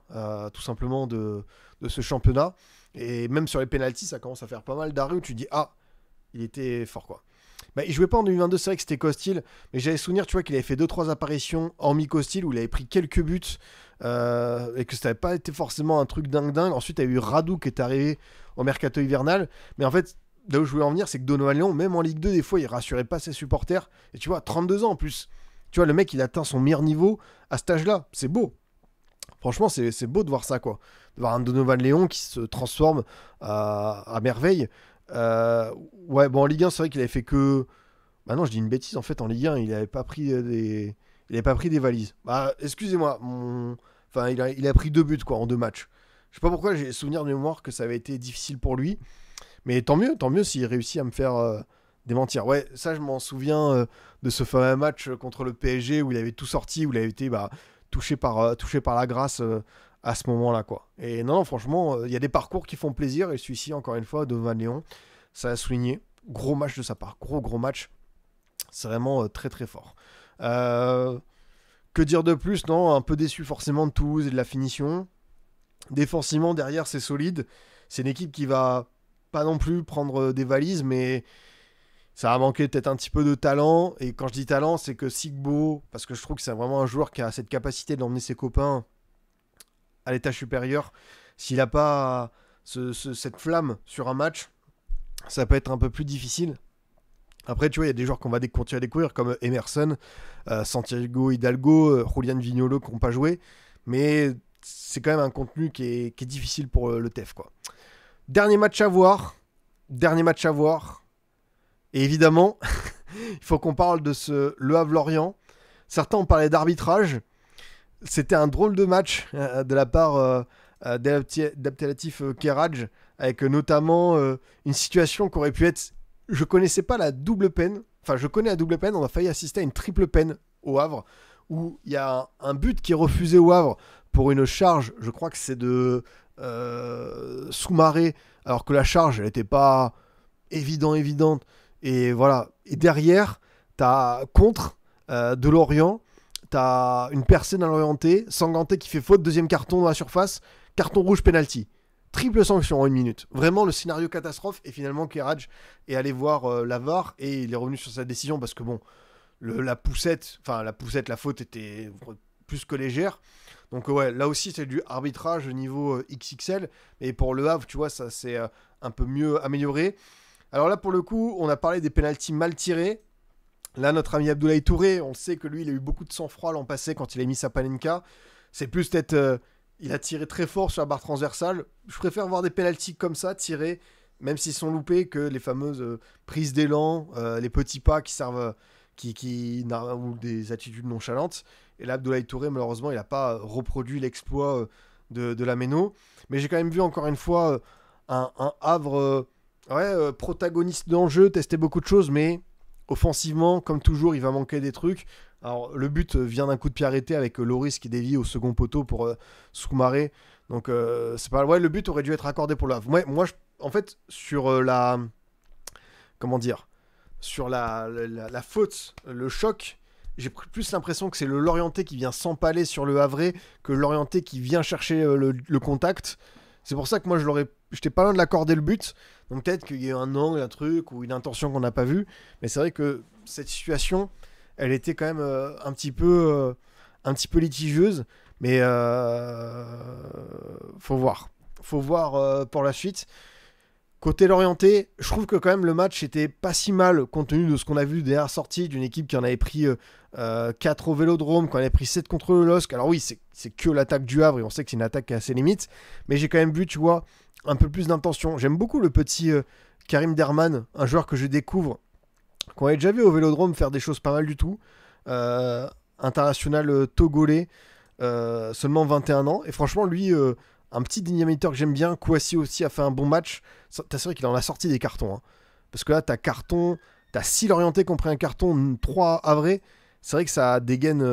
tout simplement, de ce championnat. Et même sur les pénaltys, ça commence à faire pas mal d'arrêts où tu dis ah, il était fort, quoi. Bah, il jouait pas en 2022, c'est vrai que c'était Costil, mais j'avais souvenir, tu vois, qu'il avait fait 2-3 apparitions hormis Costil où il avait pris quelques buts et que ça n'avait pas été forcément un truc dingue. Ensuite, il y a eu Radou qui est arrivé au mercato hivernal, mais en fait, là où je voulais en venir, c'est que Donovan Léon, même en Ligue 2, des fois, il rassurait pas ses supporters. Et tu vois, 32 ans en plus. Tu vois, le mec, il atteint son meilleur niveau à cet âge-là. C'est beau. Franchement, c'est beau de voir ça, quoi. De voir un Donovan Léon qui se transforme à merveille. Ouais, bon, en Ligue 1, c'est vrai qu'il avait fait que. Bah non, je dis une bêtise. En fait, en Ligue 1, il avait pas pris il avait pas pris des valises. Bah, excusez-moi. Enfin, il a pris 2 buts, quoi, en 2 matchs. Je sais pas pourquoi j'ai souvenir de mémoire que ça avait été difficile pour lui. Mais tant mieux s'il réussit à me faire démentir. Ouais, ça, je m'en souviens de ce fameux match contre le PSG où il avait tout sorti, où il avait été bah, touché par la grâce à ce moment-là, quoi. Et non, franchement, il y a des parcours qui font plaisir. Et celui-ci, encore une fois, de Van Léon, ça a souligné. Gros match de sa part. Gros match. C'est vraiment très très fort. Que dire de plus? Non, un peu déçu forcément de Toulouse et de la finition. Défensivement, derrière, c'est solide. C'est une équipe qui va pas non plus prendre des valises, mais ça a manqué peut-être un petit peu de talent. Et quand je dis talent, c'est que Sigbo, parce que je trouve que c'est vraiment un joueur qui a cette capacité d'emmener ses copains à l'étage supérieur, s'il n'a pas cette flamme sur un match, ça peut être un peu plus difficile. Après, tu vois, il y a des joueurs qu'on va continuer à découvrir, comme Emerson, Santiago Hidalgo, Julian Vignolo, qui n'ont pas joué. Mais c'est quand même un contenu qui est difficile pour le TEF, quoi. Dernier match à voir. Et évidemment, Il faut qu'on parle de ce Le Havre-Lorient. Certains ont parlé d'arbitrage. C'était un drôle de match de la part d'Abdelatif Keradj, avec notamment une situation qui aurait pu être... Je connaissais pas la double peine. Enfin, je connais la double peine. On a failli assister à une triple peine au Havre, où il y a un but qui est refusé au Havre pour une charge. Je crois que c'est de Soumaré, alors que la charge, elle n'était pas évidente. Et voilà. Et derrière, t'as contre de Lorient. T'as une personne à l'orienter, Sanganté qui fait faute, deuxième carton dans la surface, carton rouge, penalty. Triple sanction en 1 minute. Vraiment le scénario catastrophe. Et finalement, Keradj est allé voir la VAR et il est revenu sur sa décision parce que bon, la faute était plus que légère. Donc ouais, là aussi c'est du arbitrage au niveau XXL. Et pour Le Havre, tu vois, ça s'est un peu mieux amélioré. Alors là, pour le coup, on a parlé des pénaltys mal tirés. Là, notre ami Abdoulaye Touré, on sait que lui, il a eu beaucoup de sang-froid l'an passé quand il a mis sa Panenka. C'est plus peut-être... il a tiré très fort sur la barre transversale. Je préfère voir des pénaltys comme ça, tirés, même s'ils sont loupés, que les fameuses prises d'élan, les petits pas qui servent... ou des attitudes nonchalantes. Et là, Abdoulaye Touré, malheureusement, il n'a pas reproduit l'exploit de la Méno. Mais j'ai quand même vu, encore une fois, un Havre protagoniste dans le jeu, tester beaucoup de choses, mais... Offensivement, comme toujours, il va manquer des trucs. Alors, le but vient d'un coup de pied arrêté avec Loris qui dévie au second poteau pour Soumaré. Donc, c'est pas... Ouais, le but aurait dû être accordé pour le Havre. Ouais, moi, en fait, sur la... Comment dire ? Sur la faute, le choc, j'ai plus l'impression que c'est le Lorientais qui vient s'empaler sur le Havrais que le Lorientais qui vient chercher le contact. C'est pour ça que moi, j'étais pas loin de l'accorder le but. Donc peut-être qu'il y a un angle, un truc, ou une intention qu'on n'a pas vue. Mais c'est vrai que cette situation, elle était quand même un petit peu litigieuse. Mais faut voir. Faut voir pour la suite. Côté Lorientais, je trouve que quand même le match était pas si mal compte tenu de ce qu'on a vu derrière sortie d'une équipe qui en avait pris 4 au Vélodrome, qui en avait pris 7 contre le LOSC. Alors oui, c'est que l'attaque du Havre et on sait que c'est une attaque qui a ses limites. Mais j'ai quand même vu, tu vois, un peu plus d'intention. J'aime beaucoup le petit Karim Derman, un joueur que je découvre, qu'on avait déjà vu au Vélodrome faire des choses pas mal du tout. International togolais, seulement 21 ans. Et franchement, lui... un petit dynamiteur que j'aime bien. Kouassi aussi a fait un bon match. C'est vrai qu'il en a sorti des cartons. Hein. Parce que là, t'as 6 Lorientais qui ont pris un carton, 3 Havrais. C'est vrai que ça dégaine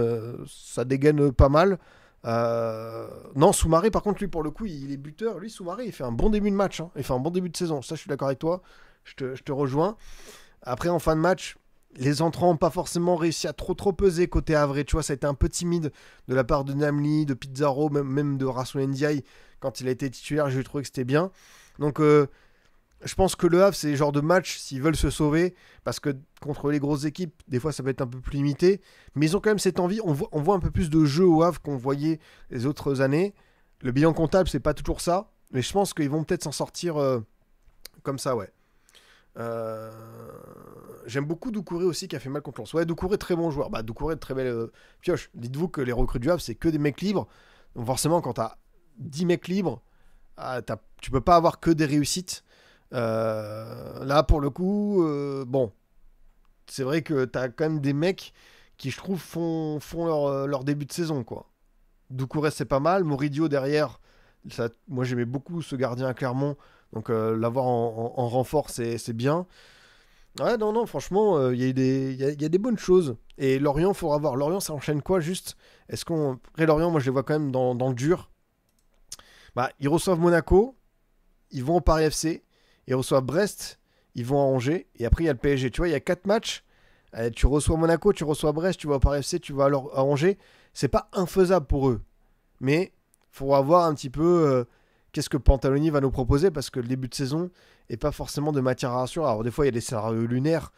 pas mal. Non, Soumaré, par contre, lui, pour le coup, il est buteur. Lui, Soumaré, il fait un bon début de match. Hein. Il fait un bon début de saison. Ça, je suis d'accord avec toi. Je te rejoins. Après, en fin de match, les entrants n'ont pas forcément réussi à trop peser côté Havrais. Tu vois, ça a été un peu timide de la part de Namli, de Pizarro, même de Rassoul Ndiaye. Quand il a été titulaire, j'ai trouvé que c'était bien. Donc, je pense que le Havre, c'est le genre de match, s'ils veulent se sauver, parce que contre les grosses équipes, des fois, ça peut être un peu plus limité. Mais ils ont quand même cette envie. On voit un peu plus de jeu au Havre qu'on voyait les autres années. Le bilan comptable, c'est pas toujours ça. Mais je pense qu'ils vont peut-être s'en sortir comme ça, ouais. J'aime beaucoup Doucouré aussi qui a fait mal contre Lens. Ouais, Doucouré, très bon joueur. Doucouré, très belle pioche. Dites-vous que les recrues du Havre, c'est que des mecs libres. Donc forcément, quand t'as 10 mecs libres, tu peux pas avoir que des réussites. Là, pour le coup, bon, c'est vrai que t'as quand même des mecs qui, je trouve, font leur début de saison, quoi. Doucouré, c'est pas mal. Moridio derrière, moi j'aimais beaucoup ce gardien à Clermont. Donc l'avoir en renfort, c'est bien. Ouais, non, franchement, il y a des bonnes choses. Et Lorient, il faudra voir. Lorient, ça enchaîne quoi, juste? Après, Lorient, moi, je les vois quand même dans le dur. Ils reçoivent Monaco, ils vont au Paris FC, ils reçoivent Brest, ils vont à Angers, et après, il y a le PSG. Tu vois, il y a 4 matchs. Tu reçois Monaco, tu reçois Brest, tu vas au Paris FC, tu vas à Angers. C'est pas infaisable pour eux. Mais il faudra voir un petit peu... qu'est-ce que Pantaloni va nous proposer, parce que le début de saison n'est pas forcément de matière à rassurer. Alors des fois il y a des scénarios lunaires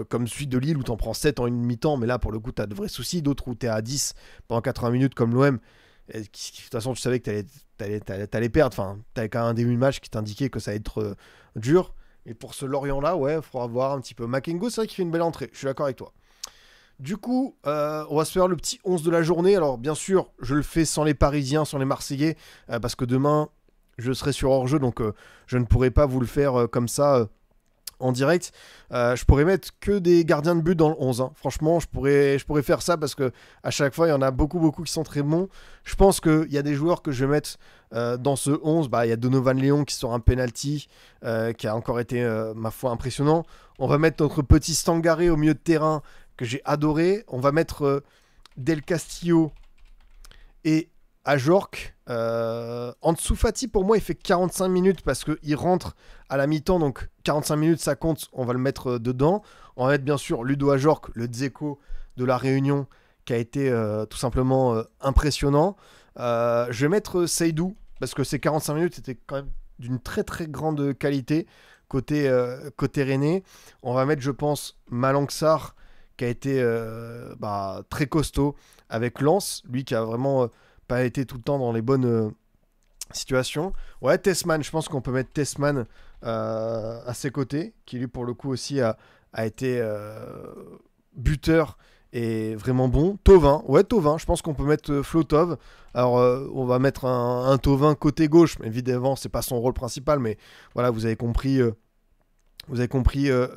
comme celui de Lille où t'en prends 7 en une mi-temps, mais là pour le coup t'as de vrais soucis, d'autres où t'es à 10 pendant 80 minutes comme l'OM, de toute façon tu savais que t'allais perdre, enfin t'avais quand même un début de match qui t'indiquait que ça allait être dur. Et pour ce Lorient là, ouais, il faudra voir un petit peu. Makengo, c'est vrai qu'il fait une belle entrée, je suis d'accord avec toi. Du coup, on va se faire le petit 11 de la journée. Alors, bien sûr, je le fais sans les Parisiens, sans les Marseillais, parce que demain, je serai sur hors-jeu, donc je ne pourrai pas vous le faire comme ça en direct, je pourrais mettre que des gardiens de but dans le 11. Hein. Franchement, je pourrais faire ça parce que à chaque fois, il y en a beaucoup qui sont très bons. Je pense qu'il y a des joueurs que je vais mettre dans ce 11. Bah, il y a Donovan Léon qui sort un penalty qui a encore été, ma foi, impressionnant. On va mettre notre petit Stangaré au milieu de terrain que j'ai adoré. On va mettre Del Castillo et Ajorc. Ansu Fati, pour moi, il fait 45 minutes parce qu'il rentre à la mi-temps. Donc 45 minutes, ça compte. On va le mettre dedans. On va mettre bien sûr Ludo Ajorc, le Dzeko de la Réunion, qui a été tout simplement impressionnant. Je vais mettre Seydou parce que ces 45 minutes étaient quand même d'une très grande qualité côté rennais. On va mettre, je pense, Malang Sarr qui a été très costaud avec Lens. Lui qui a vraiment pas été tout le temps dans les bonnes situations. Ouais, Tessman, je pense qu'on peut mettre Tessman à ses côtés, qui lui pour le coup aussi a été buteur et vraiment bon. Thauvin, je pense qu'on peut mettre Flotov. Alors on va mettre un Thauvin côté gauche, mais évidemment c'est pas son rôle principal, mais voilà, vous avez compris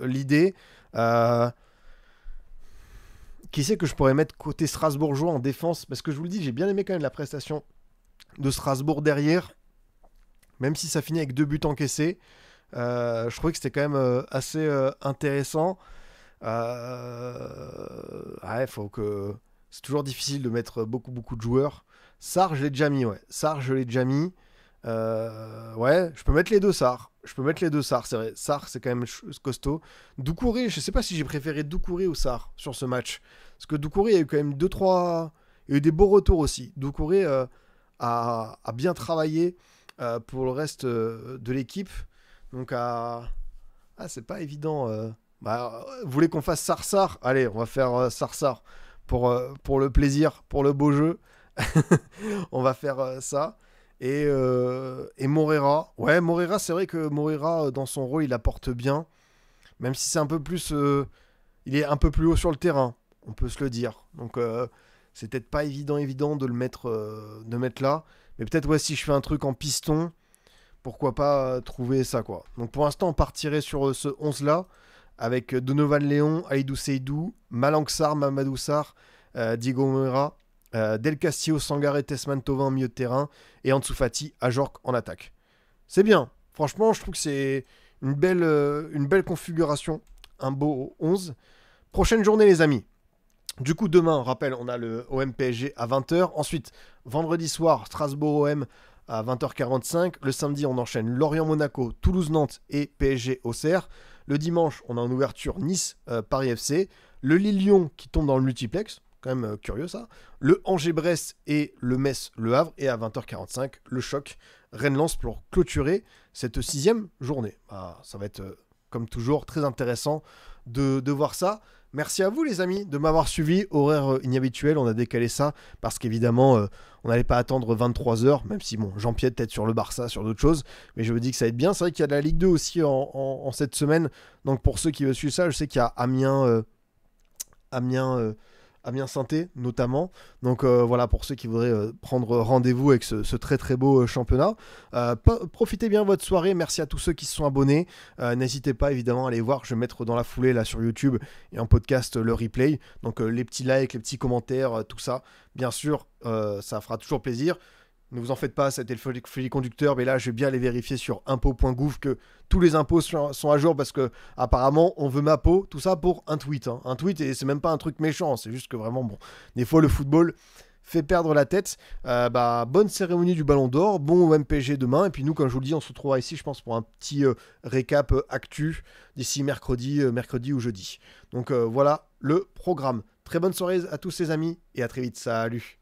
l'idée. Qui c'est que je pourrais mettre côté strasbourgeois en défense? Parce que je vous le dis, j'ai bien aimé quand même la prestation de Strasbourg derrière. Même si ça finit avec 2 buts encaissés. Je trouvais que c'était quand même assez intéressant. Faut que... C'est toujours difficile de mettre beaucoup de joueurs. Sarr, je l'ai déjà mis, ouais. Sarr, je l'ai déjà mis. Je peux mettre les deux Sarr. C'est vrai. Sarr, c'est quand même costaud. Doucouré, je sais pas si j'ai préféré Doucouré ou Sarr sur ce match. Parce que Doucouré, il y a eu quand même 2-3... Il y a eu des beaux retours aussi. Doucouré a bien travaillé pour le reste de l'équipe. Donc, c'est pas évident. Vous voulez qu'on fasse Sarr? Allez, on va faire Sarr pour le plaisir, pour le beau jeu. On va faire ça. Et Moreira. Ouais, Moreira, c'est vrai que Moreira, dans son rôle, il apporte bien. Même si c'est un peu plus... il est un peu plus haut sur le terrain, on peut se le dire. Donc, c'est peut-être pas évident de le mettre, là. Mais peut-être, ouais, si je fais un truc en piston, pourquoi pas trouver ça, quoi. Donc, pour l'instant, on partirait sur ce 11-là, avec Donovan Léon, Aïdou Seydou, Malang Sarr, Mamadou Sarr, Diego Moreira, Del Castillo, Sangaré, Tessman, Thauvin en milieu de terrain et Ansu Fati, Ajorc en attaque. C'est bien. Franchement, je trouve que c'est une belle configuration. Un beau 11. Prochaine journée, les amis. Du coup, demain, rappel, on a le OM PSG à 20h. Ensuite, vendredi soir, Strasbourg-OM à 20h45. Le samedi, on enchaîne Lorient-Monaco, Toulouse-Nantes et PSG-Auxerre. Le dimanche, on a en ouverture Nice-Paris FC. Le Lille-Lyon qui tombe dans le multiplex. Quand même curieux ça. Le Angers-Brest et le Metz-Le Havre. Et à 20h45, le choc Rennes-Lens pour clôturer cette 6e journée. Ça va être, comme toujours, très intéressant de voir ça. Merci à vous les amis de m'avoir suivi. Horaire inhabituel, on a décalé ça parce qu'évidemment, on n'allait pas attendre 23h, même si bon, j'empiète peut-être sur le Barça, sur d'autres choses. Mais je me dis que ça va être bien. C'est vrai qu'il y a de la Ligue 2 aussi en cette semaine. Donc pour ceux qui veulent suivre ça, je sais qu'il y a Amiens-Sainté notamment. Donc voilà, pour ceux qui voudraient prendre rendez-vous avec ce très beau championnat. Profitez bien de votre soirée. Merci à tous ceux qui se sont abonnés. N'hésitez pas évidemment à aller voir. Je vais mettre dans la foulée là sur YouTube et en podcast le replay. Donc les petits likes, les petits commentaires, tout ça. Bien sûr, ça fera toujours plaisir. Ne vous en faites pas, c'était le fil conducteur, mais là je vais bien aller vérifier sur impôts.gouv que tous les impôts sont à jour parce que apparemment on veut ma peau, tout ça pour un tweet. Un tweet et c'est même pas un truc méchant, c'est juste que vraiment bon, des fois le football fait perdre la tête. Bonne cérémonie du Ballon d'Or, bon MPG demain et puis nous comme je vous le dis on se retrouvera ici je pense pour un petit récap actu d'ici mercredi ou jeudi. Donc voilà le programme. Très bonne soirée à tous les amis et à très vite, salut.